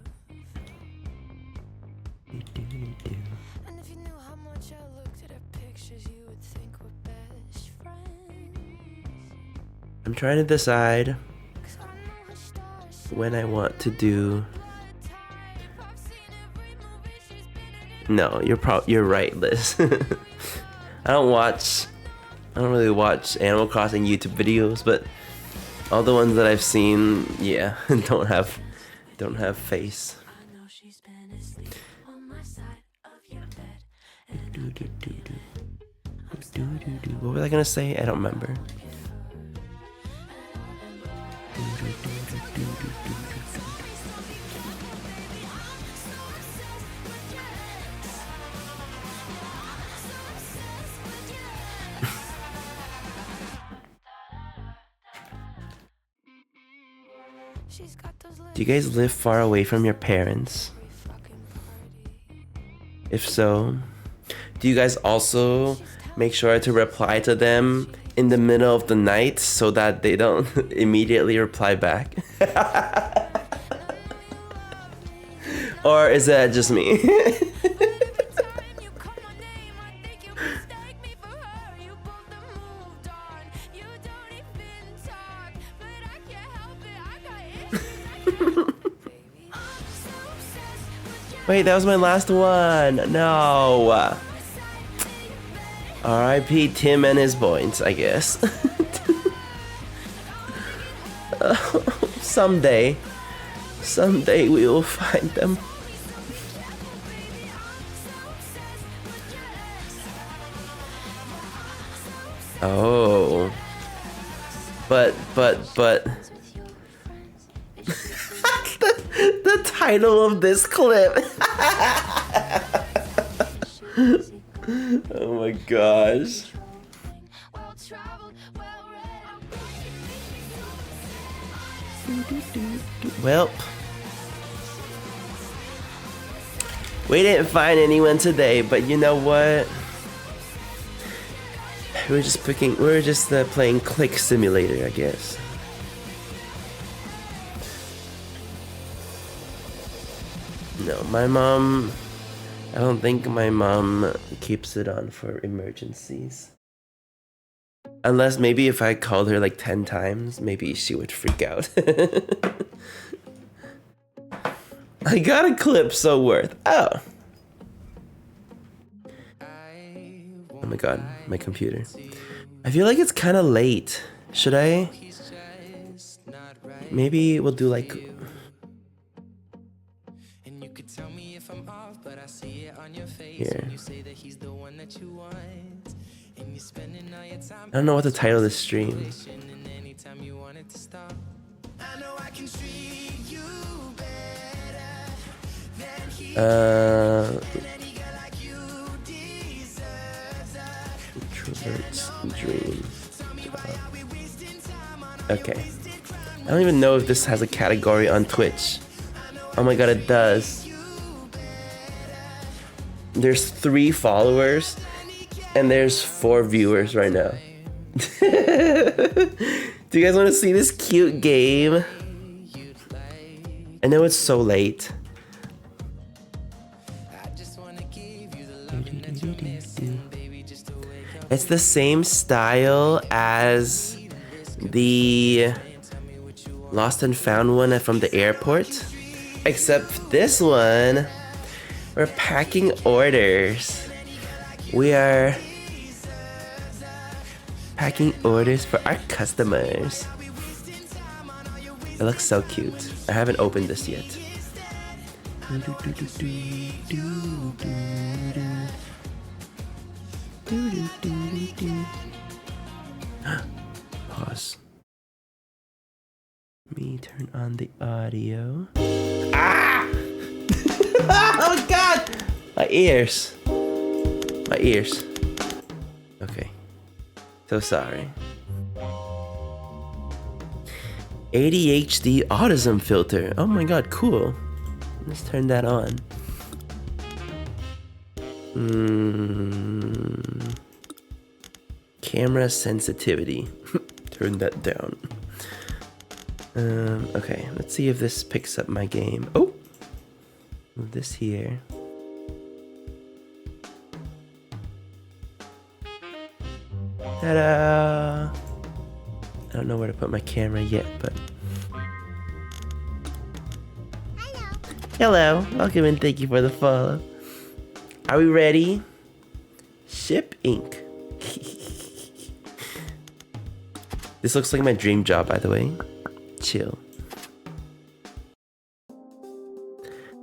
And if you knew how much I looked at her pictures, you would think we're best friends. I'm trying to decide 'Cause I know her stars so when I want to do. type. I've seen every movie she's been in. No, you're right, Liz. I don't really watch Animal Crossing YouTube videos, but all the ones that I've seen, yeah, don't have face. I know she's been asleep on my side of your bed. What was I gonna say? I don't remember. She's got those lips Do you guys live far away from your parents? every fucking party. If so, do you guys also make sure to reply to them in the middle of the night so that they don't immediately reply back? Or is that just me? Time you call my name, I think you mistake me for her. You both have moved on. You don't even talk, but I can't help it. I got issues. Baby, I'm so obsessed with your Wait, that was my last one. No. R.I.P. Tim and his points, I guess. Someday we will find them. Oh. But the title of this clip. Oh my gosh. Well traveled, well read. Well, we didn't find anyone today, but you know what? We're just playing Click Simulator, I guess. No, my mom, I don't think my mom keeps it on for emergencies. Unless maybe if I called her like 10 times, maybe she would freak out. I got a clip so worth. Oh. Oh my god, my computer. I feel like it's kind of late. Should I? Maybe we'll do like... Here. I don't know what the title of this stream is. Introvert's dream. Okay. I don't even know if this has a category on Twitch. Oh my god, it does. There's 3 followers and there's 4 viewers right now. Do you guys want to see this cute game? I know it's so late. It's the same style as the Lost and Found one from the airport, except this one, we're packing orders. We are packing orders for our customers. It looks so cute. I haven't opened this yet. Pause. Me turn on the audio. Ah! Oh god! My ears. My ears. Okay. So sorry. ADHD autism filter. Oh my god, cool. Let's turn that on. Camera sensitivity. Turn that down. Okay, let's see if this picks up my game. Oh! Move this here. Ta-da! I don't know where to put my camera yet, but... Hello! Welcome and thank you for the follow. Are we ready? Ship ink. This looks like my dream job, by the way. Chill.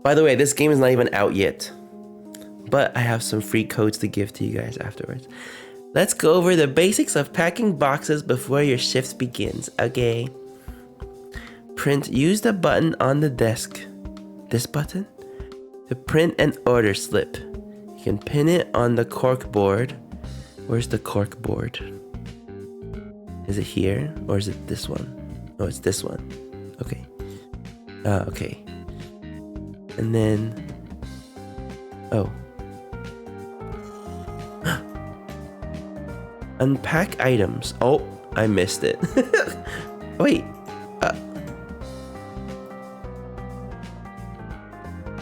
By the way, this game is not even out yet, but I have some free codes to give to you guys afterwards. Let's go over the basics of packing boxes before your shift begins, okay? Print. Use the button on the desk. This button? To print an order slip. You can pin it on the cork board. Where's the cork board? Is it here or is it this one? Oh, it's this one. Okay. Okay. And then... Oh. Unpack items. Oh, I missed it. Wait.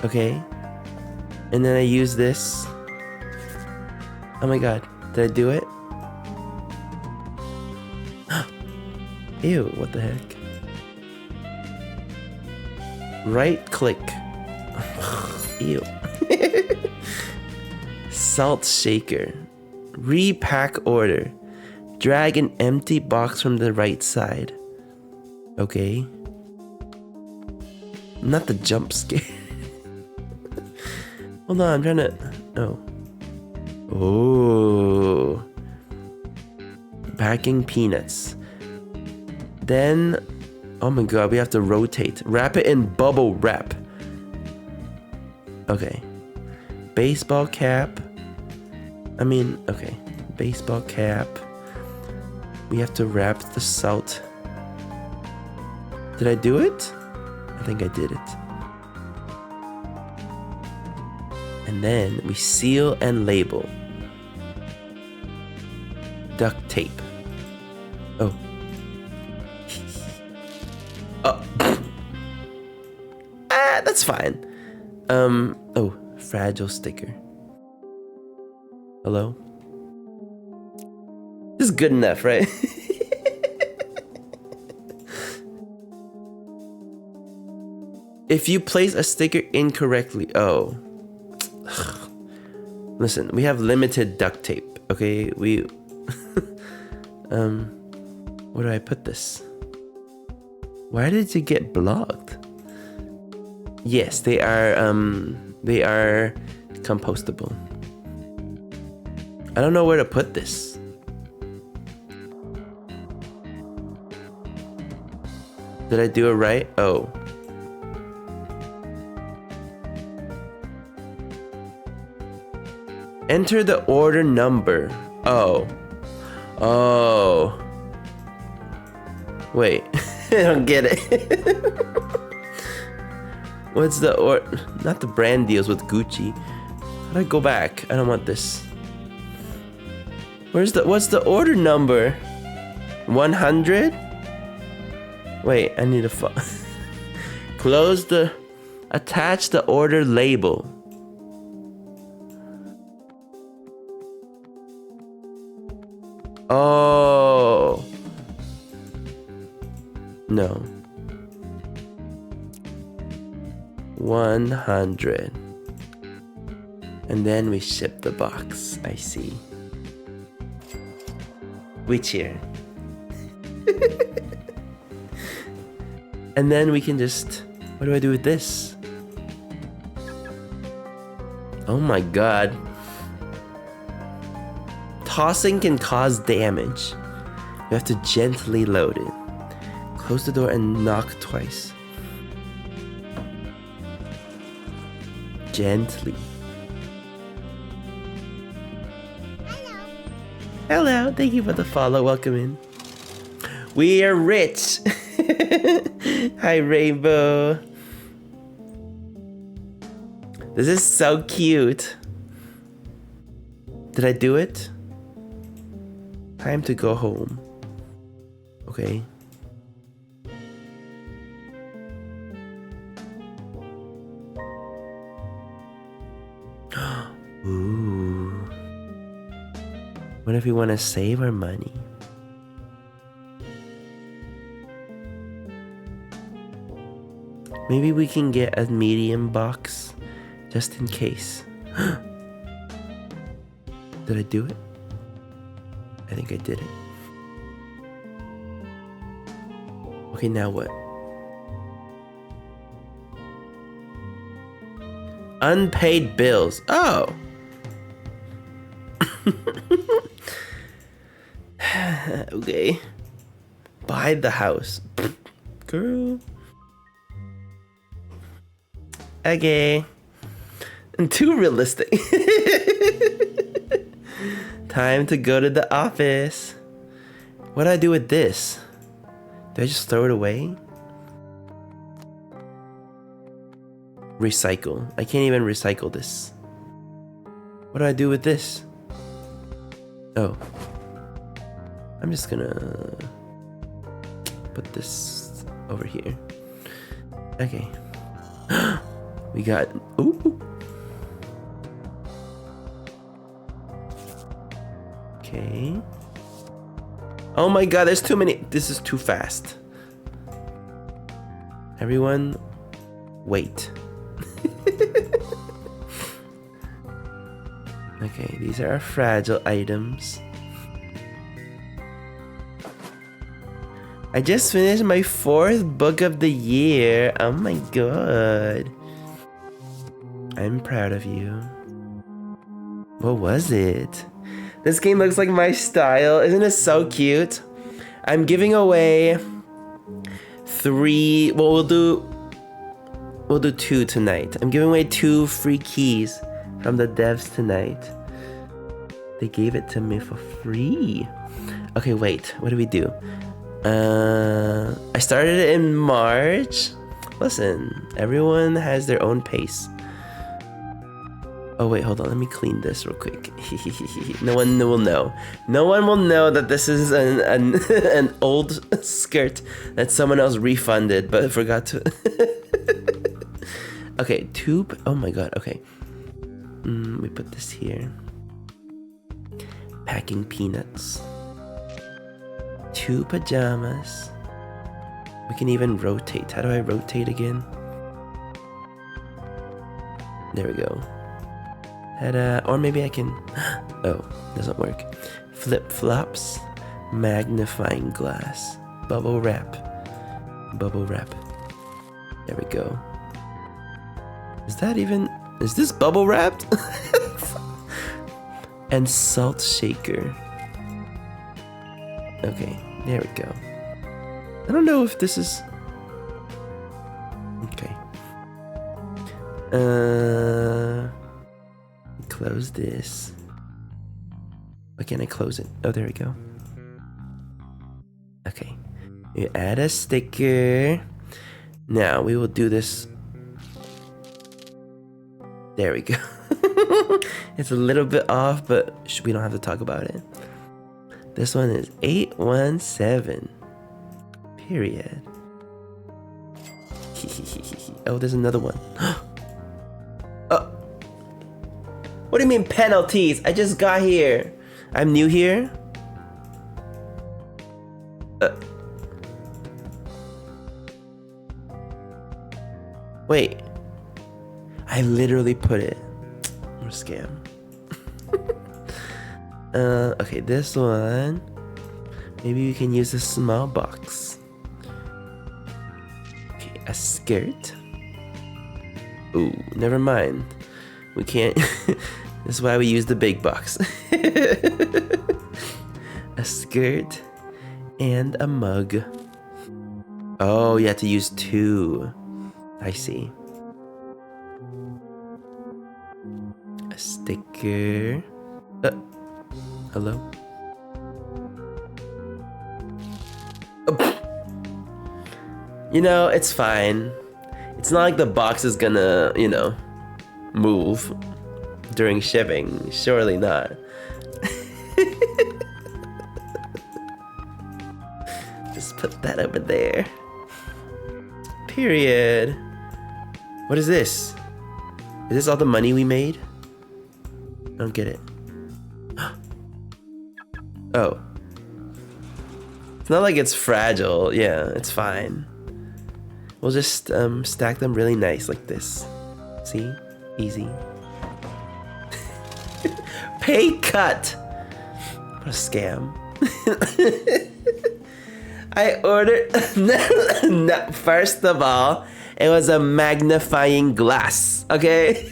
Okay. And then I use this. Oh my god. Did I do it? Ew, what the heck? Right click. Ew. Salt shaker. Repack order. Drag an empty box from the right side. Okay. Not the jump scare. Hold on, I'm trying to... Oh. Oh. Packing peanuts. Then, oh my god, we have to rotate. Wrap it in bubble wrap. Okay. Baseball cap. Okay. Baseball cap. We have to wrap the salt. Did I do it? I think I did it. And then we seal and label. Duct tape. Oh. That's fine. Oh, fragile sticker. Hello? This is good enough, right? If you place a sticker incorrectly, oh. Listen, we have limited duct tape, okay? Where do I put this? Why did you get blocked? Yes, they are compostable. I don't know where to put this. Did I do it right? Oh. Enter the order number. Oh. Oh. Wait. I don't get it. What's the not the brand deals with Gucci. How do I go back? I don't want this. What's the order number? 100? Wait, I need to attach the order label. Oh. No. 100. And then we ship the box. I see. We cheer. And then we can just... What do I do with this? Oh my god. Tossing can cause damage. You have to gently load it. Close the door and knock twice. Gently. Hello, thank you for the follow. Welcome in. We are rich. Hi, Rainbow. This is so cute. Did I do it? Time to go home. Okay. Ooh. What if we want to save our money? Maybe we can get a medium box just in case. Did I do it? I think I did it. Okay, now what? Unpaid bills. Oh. Okay. Buy the house. Girl. Okay. And too realistic. Time to go to the office. What do I do with this? Do I just throw it away? Recycle. I can't even recycle this. What do I do with this? Oh. I'm just gonna put this over here. Okay. We got... Ooh. Okay. Oh my god, there's too many. This is too fast. Everyone, wait. Okay, these are our fragile items. I just finished my 4th book of the year. Oh my god. I'm proud of you. What was it? This game looks like my style. Isn't it so cute? I'm giving away 3. Well, we'll do 2 tonight. I'm giving away 2 free keys from the devs tonight. They gave it to me for free. Okay, wait. What do we do? I started it in March. Listen, everyone has their own pace. Oh wait, hold on. Let me clean this real quick. No one will know. No one will know that this is an old skirt that someone else refunded, but forgot to. Okay, 2. Oh my god. Okay. We put this here. Packing peanuts. 2 pajamas. We can even rotate. How do I rotate again? There we go. Or maybe I can... Oh, doesn't work. Flip-flops. Magnifying glass. Bubble wrap. Bubble wrap. There we go. Is that even... Is this bubble wrapped? And salt shaker. Okay, there we go. I don't know if this is... Okay. Close this. Why can't I close it? Oh, there we go. Okay. You add a sticker. Now we will do this. There we go. It's a little bit off, but we don't have to talk about it. This one is 817. Period. Oh, there's another one. Oh. What do you mean penalties? I just got here. I'm new here. Wait. I literally put it. What a scam. Okay, this one. Maybe we can use a small box. Okay, a skirt. Ooh, never mind. We can't. This is why we use the big box. A skirt and a mug. Oh, you have to use 2. I see. A sticker. Hello? You know, it's fine. It's not like the box is gonna, move during shipping. Surely not. Just put that over there. Period. What is this? Is this all the money we made? I don't get it. Oh. It's not like it's fragile. Yeah, it's fine. We'll just stack them really nice like this. See? Easy. Pay cut! What a scam. I ordered... No, first of all, it was a magnifying glass, okay?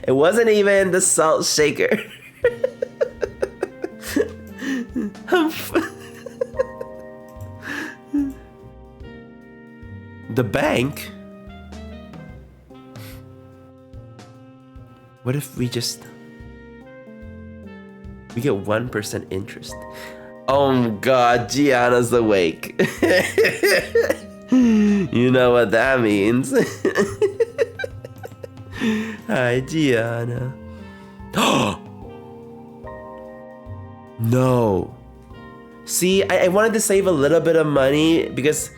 It wasn't even the salt shaker. The bank? What if we get 1% interest? Oh god, Gianna's awake. You know what that means. Hi, Gianna. No. See, I wanted to save a little bit of money because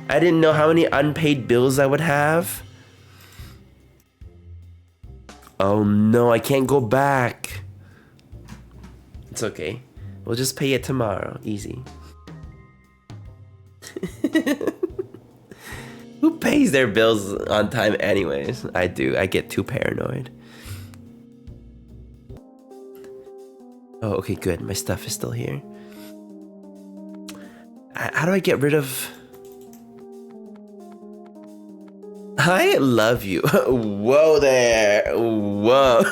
I didn't know how many unpaid bills I would have. Oh no, I can't go back. It's okay. We'll just pay it tomorrow. Easy. Who pays their bills on time anyways? I do. I get too paranoid. Oh, okay, good. My stuff is still here. How do I get rid of... I love you. Whoa there. Whoa.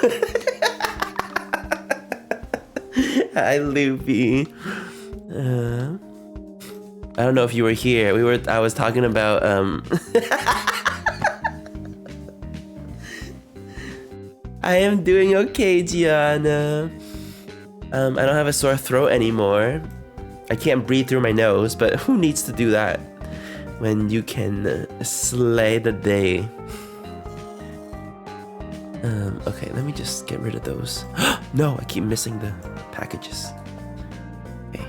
Hi, Loopy. I don't know if you were here. I was talking about I am doing okay, Gianna. I don't have a sore throat anymore. I can't breathe through my nose, but who needs to do that when you can slay the day? Okay, let me just get rid of those. No, I keep missing the packages. Okay.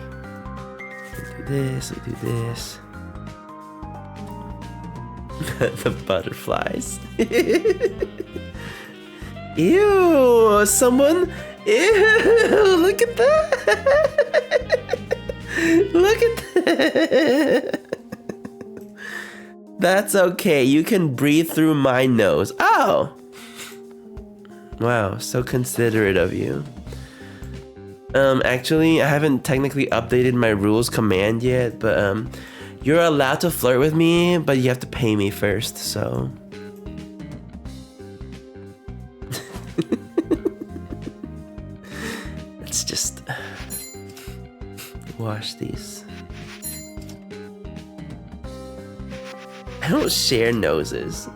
We do this, we do this. The butterflies. Ew, someone. Ew, look at that. Look at that. That's okay. You can breathe through my nose. Oh. Wow, so considerate of you. Actually, I haven't technically updated my rules command yet, but you're allowed to flirt with me, but you have to pay me first, so. Let's just wash these. I don't share noses.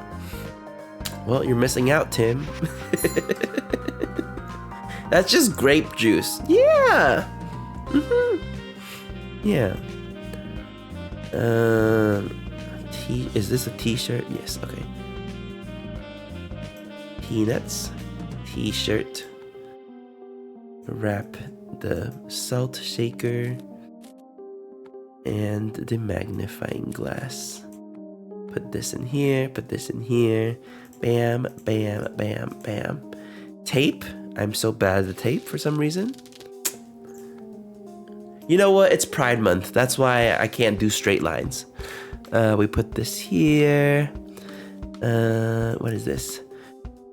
Well, you're missing out, Tim. That's just grape juice. Yeah. Yeah. Is this a t-shirt? Yes, okay. Peanuts. T-shirt. Wrap the salt shaker and the magnifying glass. Put this in here, put this in here. Bam, bam, bam, bam. Tape. I'm so bad at the tape for some reason. You know what? It's Pride Month. That's why I can't do straight lines. We put this here. What is this?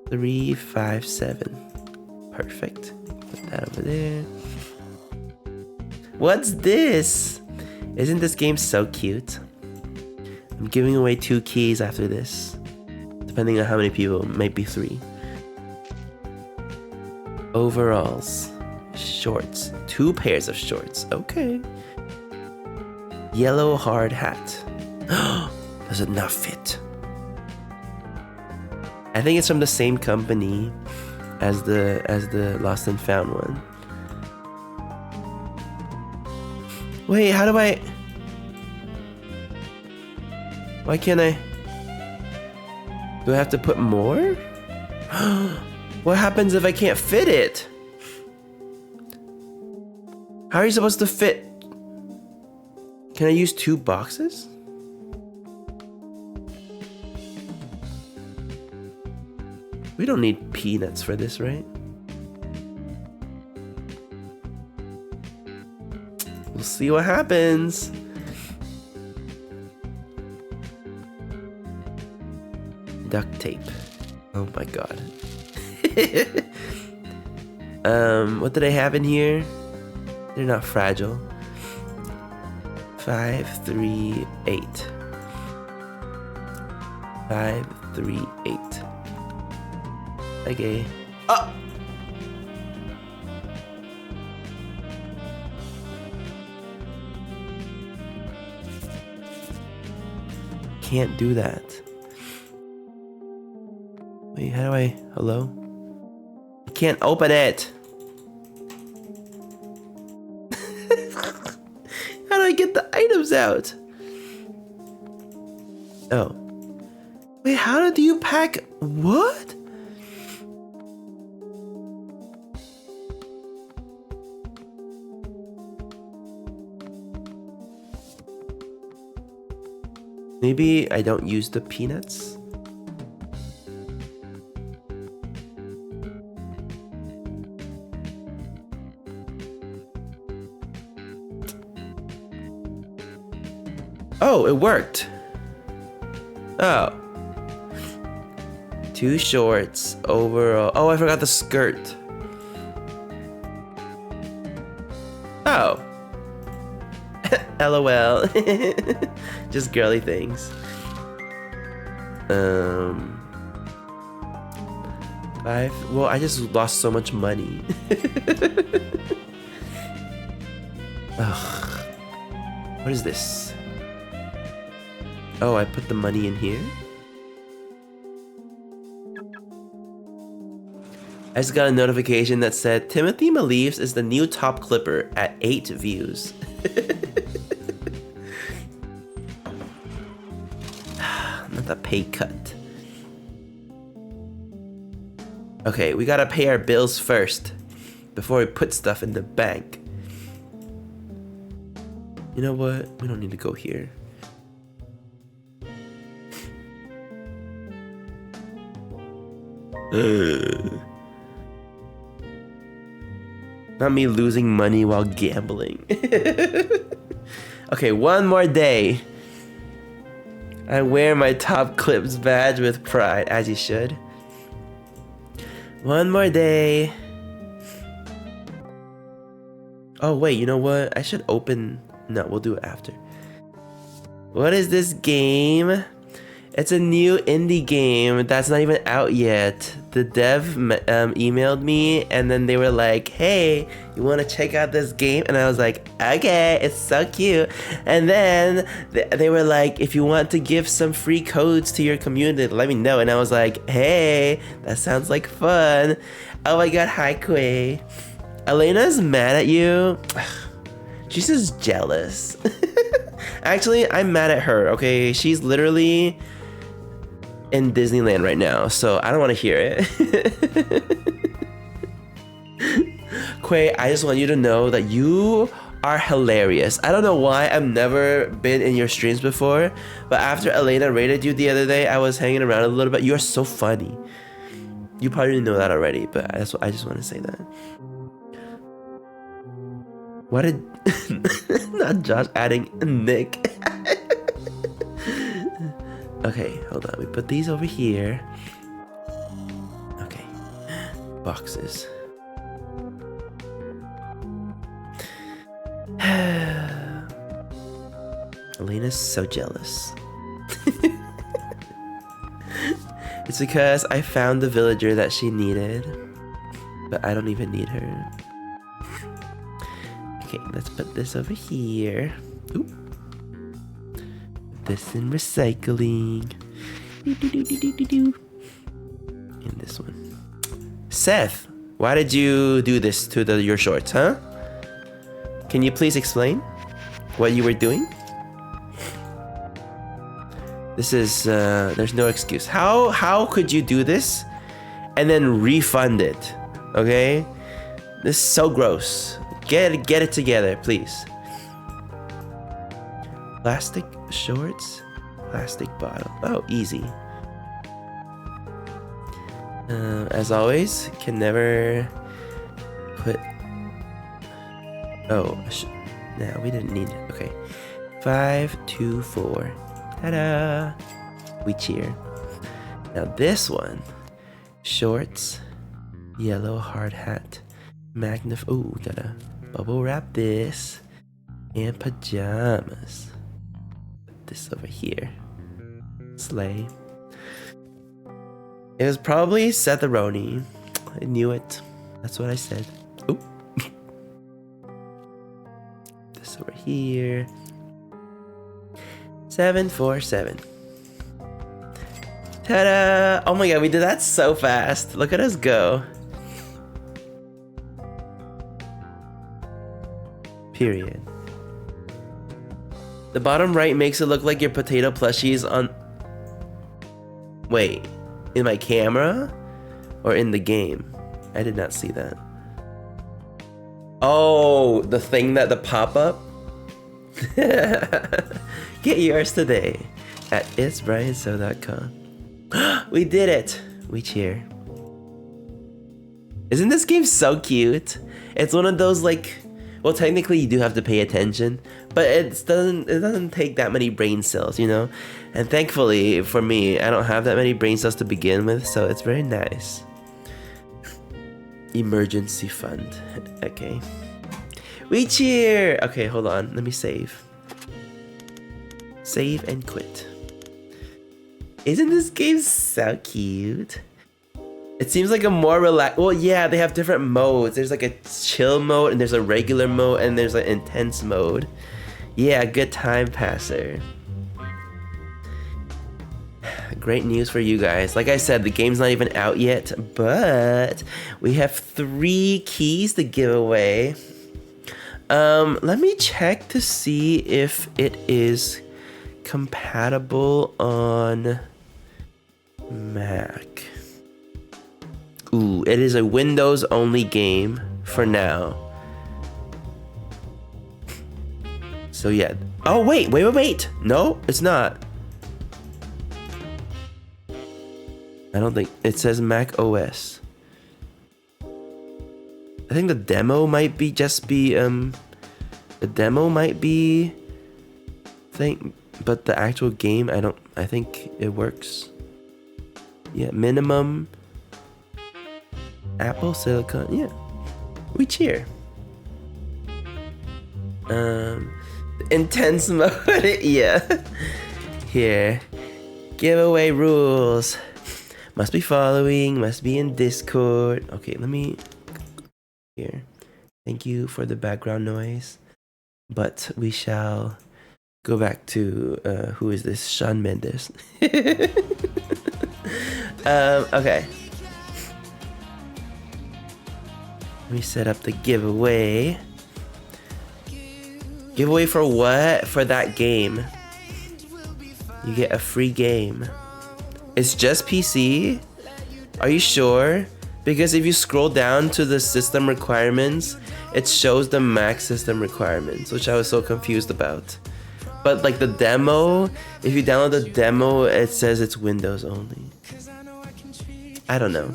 3, 5, 7. Perfect. Put that over there. What's this? Isn't this game so cute? I'm giving away 2 keys after this. Depending on how many people, maybe 3. Overalls. Shorts. 2 pairs of shorts. Okay. Yellow hard hat. Does it not fit? I think it's from the same company as the Lost and Found one. Wait, how do I... Why can't I... Do I have to put more? What happens if I can't fit it? How are you supposed to fit? Can I use 2 boxes? We don't need peanuts for this, right? We'll see what happens. Duct tape. Oh my god. What did I have in here? They're not fragile. 5, 3, 8. 5, 3, 8. Okay. Oh! Can't do that. Wait, how do I... Hello? I can't open it! How do I get the items out? Oh. Wait, how do you pack... What? Maybe I don't use the peanuts? Oh, it worked. Oh. 2 shorts, overall. Oh, I forgot the skirt. Oh. LOL. Just girly things. 5. Well, I just lost so much money. Ugh. What is this? Oh, I put the money in here? I just got a notification that said Timothy Maleeves is the new top clipper at 8 views. Not a pay cut. Okay, we gotta pay our bills first before we put stuff in the bank. You know what? We don't need to go here. Not me losing money while gambling. Okay, one more day. I wear my top clips badge with pride, as you should. One more day. Oh wait, you know what? I should open... No, we'll do it after. What is this game? It's a new indie game that's not even out yet. The dev emailed me and then they were like, hey, you want to check out this game? And I was like, okay, it's so cute. And then they were like, if you want to give some free codes to your community, let me know. And I was like, hey, that sounds like fun. Oh my god, hi Quay. Elena's mad at you. She's just jealous. Actually, I'm mad at her, okay? She's literally in Disneyland right now, so I don't want to hear it. Quay, I just want you to know that you are hilarious. I don't know why I've never been in your streams before, but after Elena rated you the other day, I was hanging around a little bit. You're so funny. You probably know that already, but I just want to say that. What did... Not Josh adding Nick. Okay, hold on. We put these over here. Okay. Boxes. Elena's so jealous. It's because I found the villager that she needed, but I don't even need her. Okay, let's put this over here. Oop. Put this in recycling. And this one. Seth, why did you do this to your shorts, huh? Can you please explain what you were doing? This is, there's no excuse. How could you do this and then refund it? Okay? This is so gross. Get it together, please. Plastic shorts, plastic bottle. Oh, easy. As always, can never put... Oh, no, we didn't need it. Okay. 5, 2, 4. Ta-da! We cheer. Now this one. Shorts, yellow hard hat, ooh, gotta bubble wrap this, and pajamas. Put this over here. Slay. It was probably Seth-a-roni. I knew it. That's what I said. Oop. This over here. 747. Ta-da! Oh my god, we did that so fast. Look at us go. Period. The bottom right makes it look like your potato plushies on... Wait, in my camera? Or in the game? I did not see that. Oh, the thing that the pop-up? Get yours today at itsbrianso.com. We did it! We cheer. Isn't this game so cute? It's one of those like... Well, technically you do have to pay attention, but it doesn't take that many brain cells, you know? And thankfully, for me, I don't have that many brain cells to begin with, so it's very nice. Emergency fund. Okay. We cheer! Okay, hold on. Let me save. Save and quit. Isn't this game so cute? It seems like a more relaxed. Well, yeah, they have different modes. There's like a chill mode, and there's a regular mode, and there's an intense mode. Yeah, good time passer. Great news for you guys. Like I said, the game's not even out yet, but we have 3 keys to give away. Let me check to see if it is compatible on Mac. Ooh, it is a Windows only game for now. So yeah. Oh wait. No, it's not. I don't think it says Mac OS. I think the demo might be but the actual game I think it works. Yeah, minimum Apple Silicon. Yeah. We cheer. Intense mode. Yeah. Here. Giveaway rules. Must be following, must be in Discord. Okay, let me here. Thank you for the background noise. But we shall go back to who is this? Shawn Mendes. Okay. Let me set up the giveaway. Giveaway for what? For that game. You get a free game. It's just PC? Are you sure? Because if you scroll down to the system requirements, it shows the Mac system requirements, which I was so confused about. But like the demo, if you download the demo, it says it's Windows only. I don't know.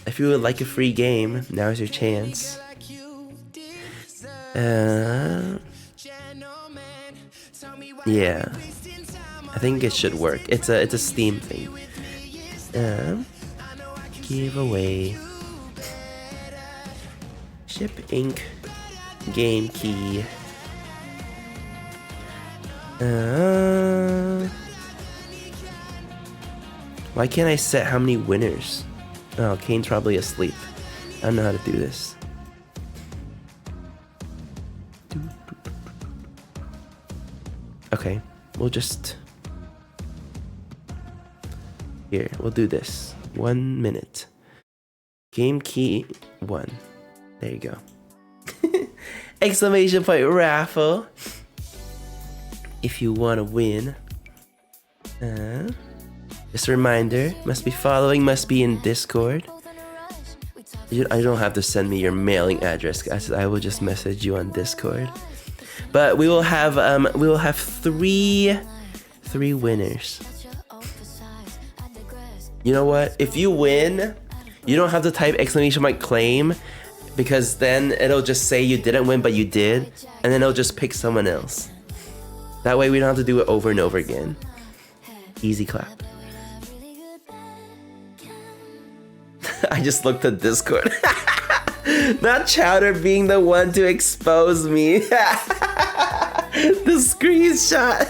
If you would like a free game, now's your chance. Yeah. I think it should work. It's a Steam thing. Giveaway. Ship Inc. Game key. Why can't I set how many winners? Oh, Kane's probably asleep. I don't know how to do this. Okay, we'll just... Here, we'll do this. 1 minute. Game key 1. There you go. Exclamation point raffle. If you want to win. Just a reminder, must be following, must be in Discord. I don't have to send me your mailing address, guys. I will just message you on Discord. But we will have 3 winners. You know what? If you win, you don't have to type exclamation mark claim, because then it'll just say you didn't win but you did, and then it'll just pick someone else. That way we don't have to do it over and over again. Easy clap. I just looked at Discord. Not Chowder being the one to expose me. The screenshot.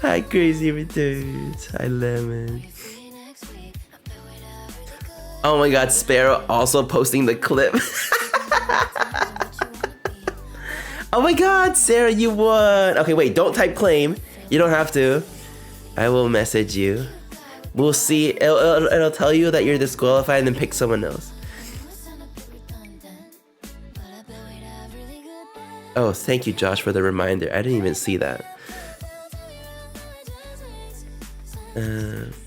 Hi Crazy Returns. Hi Lemon. Oh my god, Sparrow also posting the clip. Oh my god, Sarah, you won. Okay, wait, don't type claim. You don't have to. I will message you. We'll see. It'll tell you that you're disqualified and then pick someone else. Oh, thank you, Josh, for the reminder. I didn't even see that.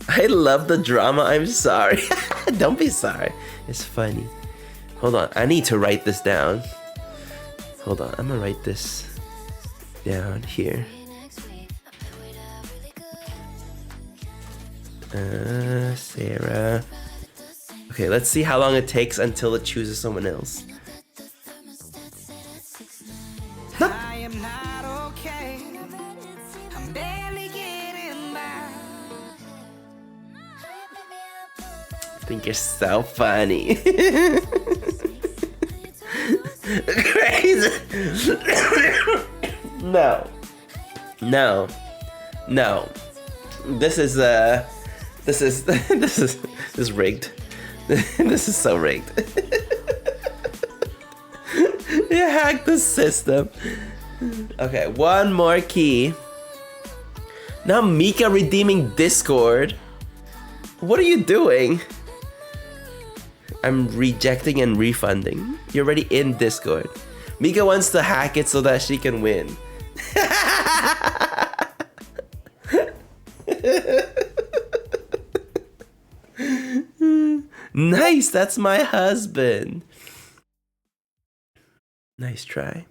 I love the drama. I'm sorry. Don't be sorry. It's funny. Hold on. I need to write this down. Hold on. I'm gonna write this down here. Sarah. Okay, let's see how long it takes until it chooses someone else. I am not okay. I'm barely getting by. I think you're so funny. Crazy. No. This is this is rigged. This is so rigged. You hacked the system. Okay, one more key. Now Mika redeeming Discord. What are you doing? I'm rejecting and refunding. You're already in Discord. Mika wants to hack it so that she can win. Nice, that's my husband. Nice try.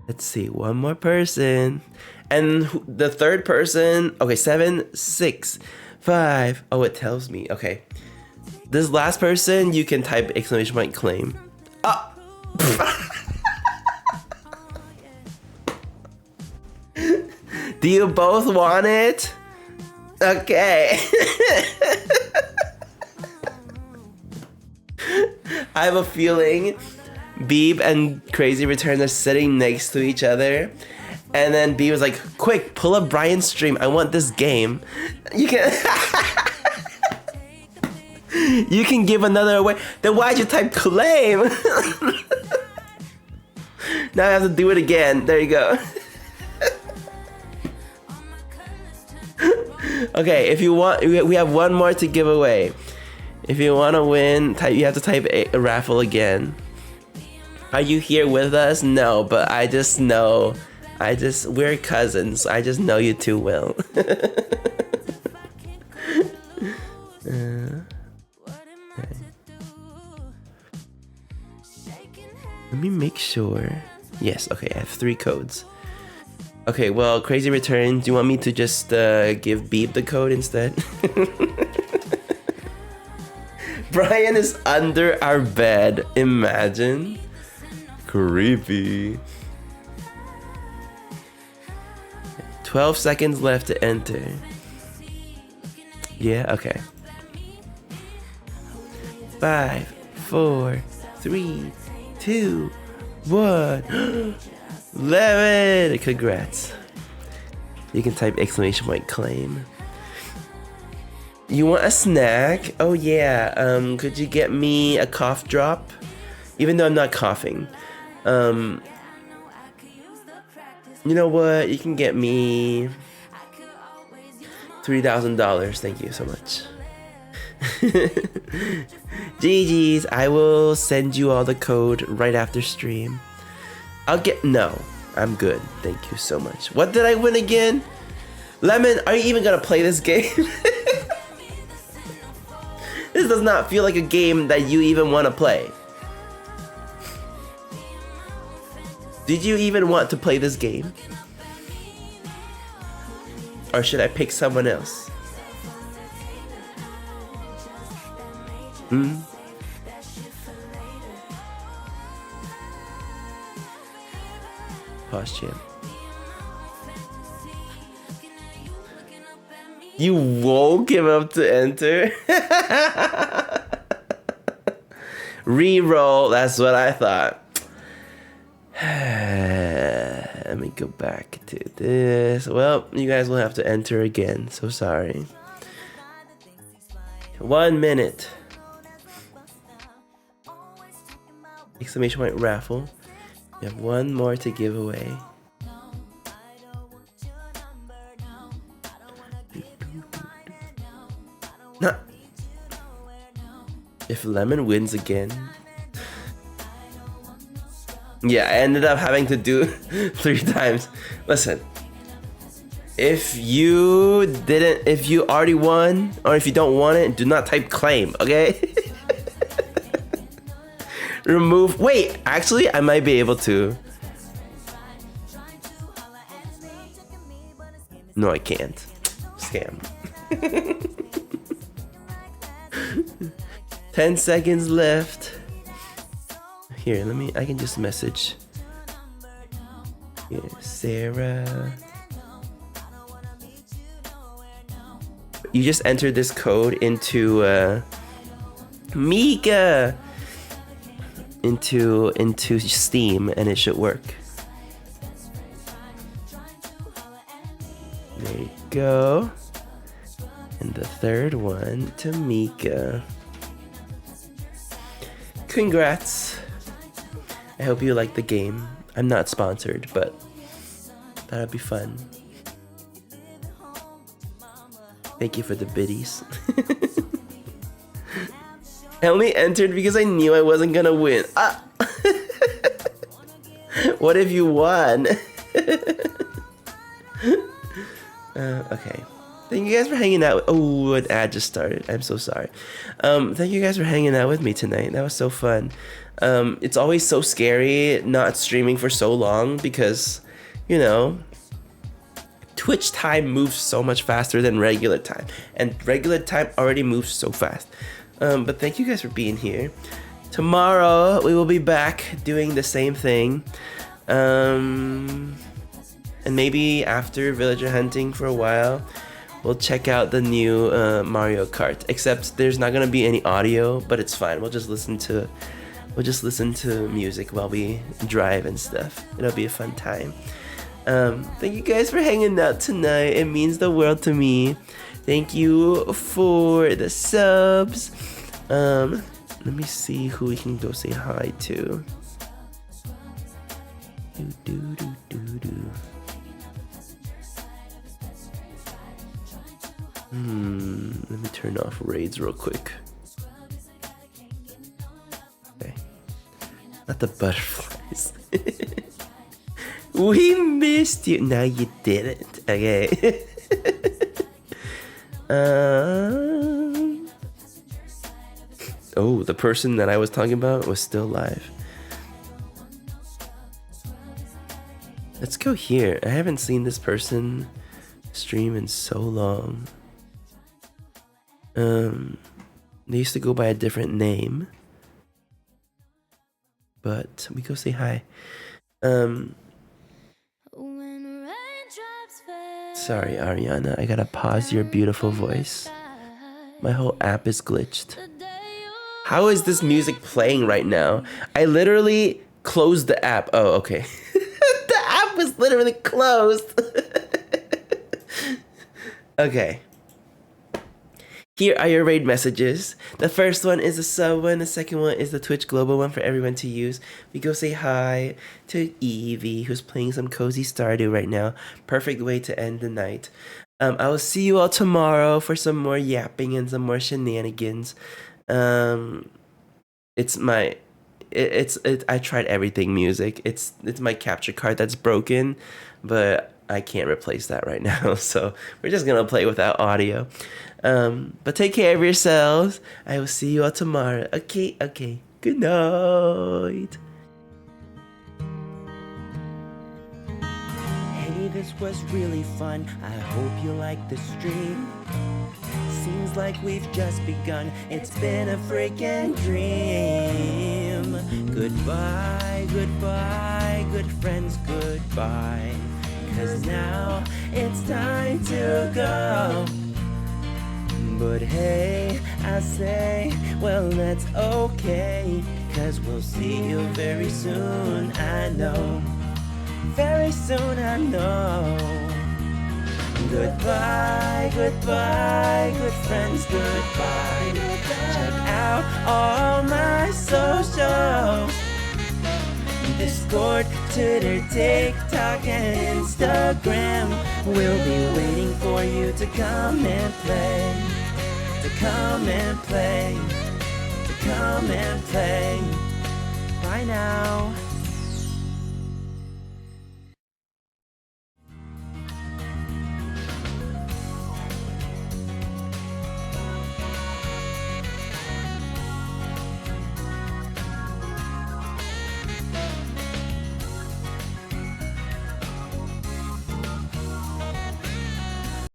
Let's see, one more person. And the third person, okay, 7, 6, 5. Oh, it tells me, okay. This last person, you can type exclamation point claim. Oh! Do you both want it? Okay. I have a feeling Beeb and Crazy Return are sitting next to each other. And then Beeb was like, quick, pull up Brian's stream. I want this game. You can... You can give another away. Then why'd you type claim? Now I have to do it again. There you go. Okay, if you want, we have one more to give away. If you want to win, you have to type a raffle again. Are you here with us? No, but I just know. We're cousins. I just know you too well. Let me make sure. Yes, okay, I have 3 codes. Okay, well, Crazy Return, do you want me to just give Beep the code instead? Brian is under our bed. Imagine. Creepy. 12 seconds left to enter. Yeah, okay. 5, 4, 3, 2, 1. 11. Congrats. You can type exclamation point claim. You want a snack? Oh yeah. Could you get me a cough drop? Even though I'm not coughing. You know what? You can get me $3,000. Thank you so much. GG's. I will send you all the code right after stream. No, I'm good. Thank you so much. What did I win again? Lemon, are you even gonna play this game? This does not feel like a game that you even want to play. Did you even want to play this game? Or should I pick someone else? Pause champ. You won't give up to enter? Reroll, that's what I thought. Let me go back to this. Well, you guys will have to enter again, so sorry. 1 minute. Exclamation point raffle. You have one more to give away. Nah. If Lemon wins again. Yeah, I ended up having to do 3 times. Listen. If you already won, or if you don't want it, do not type claim, okay? Remove. Wait, actually, I might be able to. No, I can't. Scam. 10 seconds left. Here, I can just message. Here, Sarah. You just enter this code into Mika. Into Steam, and it should work. There you go. And the third one to Mika. Congrats. I hope you like the game. I'm not sponsored, but that'd be fun. Thank you for the biddies. I only entered because I knew I wasn't gonna win. Ah! What if you won? Okay. Thank you guys for hanging out. Oh, an ad just started. I'm so sorry. Thank you guys for hanging out with me tonight. That was so fun. It's always so scary not streaming for so long because, you know, Twitch time moves so much faster than regular time. And regular time already moves so fast. But thank you guys for being here. Tomorrow, we will be back doing the same thing. And maybe after villager hunting for a while, we'll check out the new Mario Kart. Except there's not gonna be any audio, but it's fine. We'll just listen to music while we drive and stuff. It'll be a fun time. Thank you guys for hanging out tonight. It means the world to me. Thank you for the subs. Let me see who we can go say hi to. Let me turn off raids real quick. Okay. Not the butterflies. We missed you. No, you didn't. Okay. Oh, the person that I was talking about was still live. Let's go here. I haven't seen this person stream in so long. They used to go by a different name. But we go say hi. Sorry, Ariana. I gotta pause your beautiful voice. My whole app is glitched. How is this music playing right now? I literally closed the app. Oh, okay. The app was literally closed. Okay. Here are your raid messages. The first one is the sub one. The second one is the Twitch global one for everyone to use. We go say hi to Evie, who's playing some cozy Stardew right now. Perfect way to end the night. I will see you all tomorrow for some more yapping and some more shenanigans. I tried everything music. It's my capture card that's broken, but I can't replace that right now. So we're just gonna play without audio. But take care of yourselves. I will see you all tomorrow. Okay. Good night. Hey, this was really fun. I hope you like the stream. Seems like we've just begun. It's been a freaking dream. Goodbye, good friends, goodbye. 'Cause now it's time to go. But hey, I say, well, that's okay. 'Cause we'll see you very soon, I know. Very soon, I know. Goodbye, good friends, goodbye. Check out all my socials. Discord, Twitter, TikTok, and Instagram. We'll be waiting for you to come and play. To come and play. To come and play. Bye now.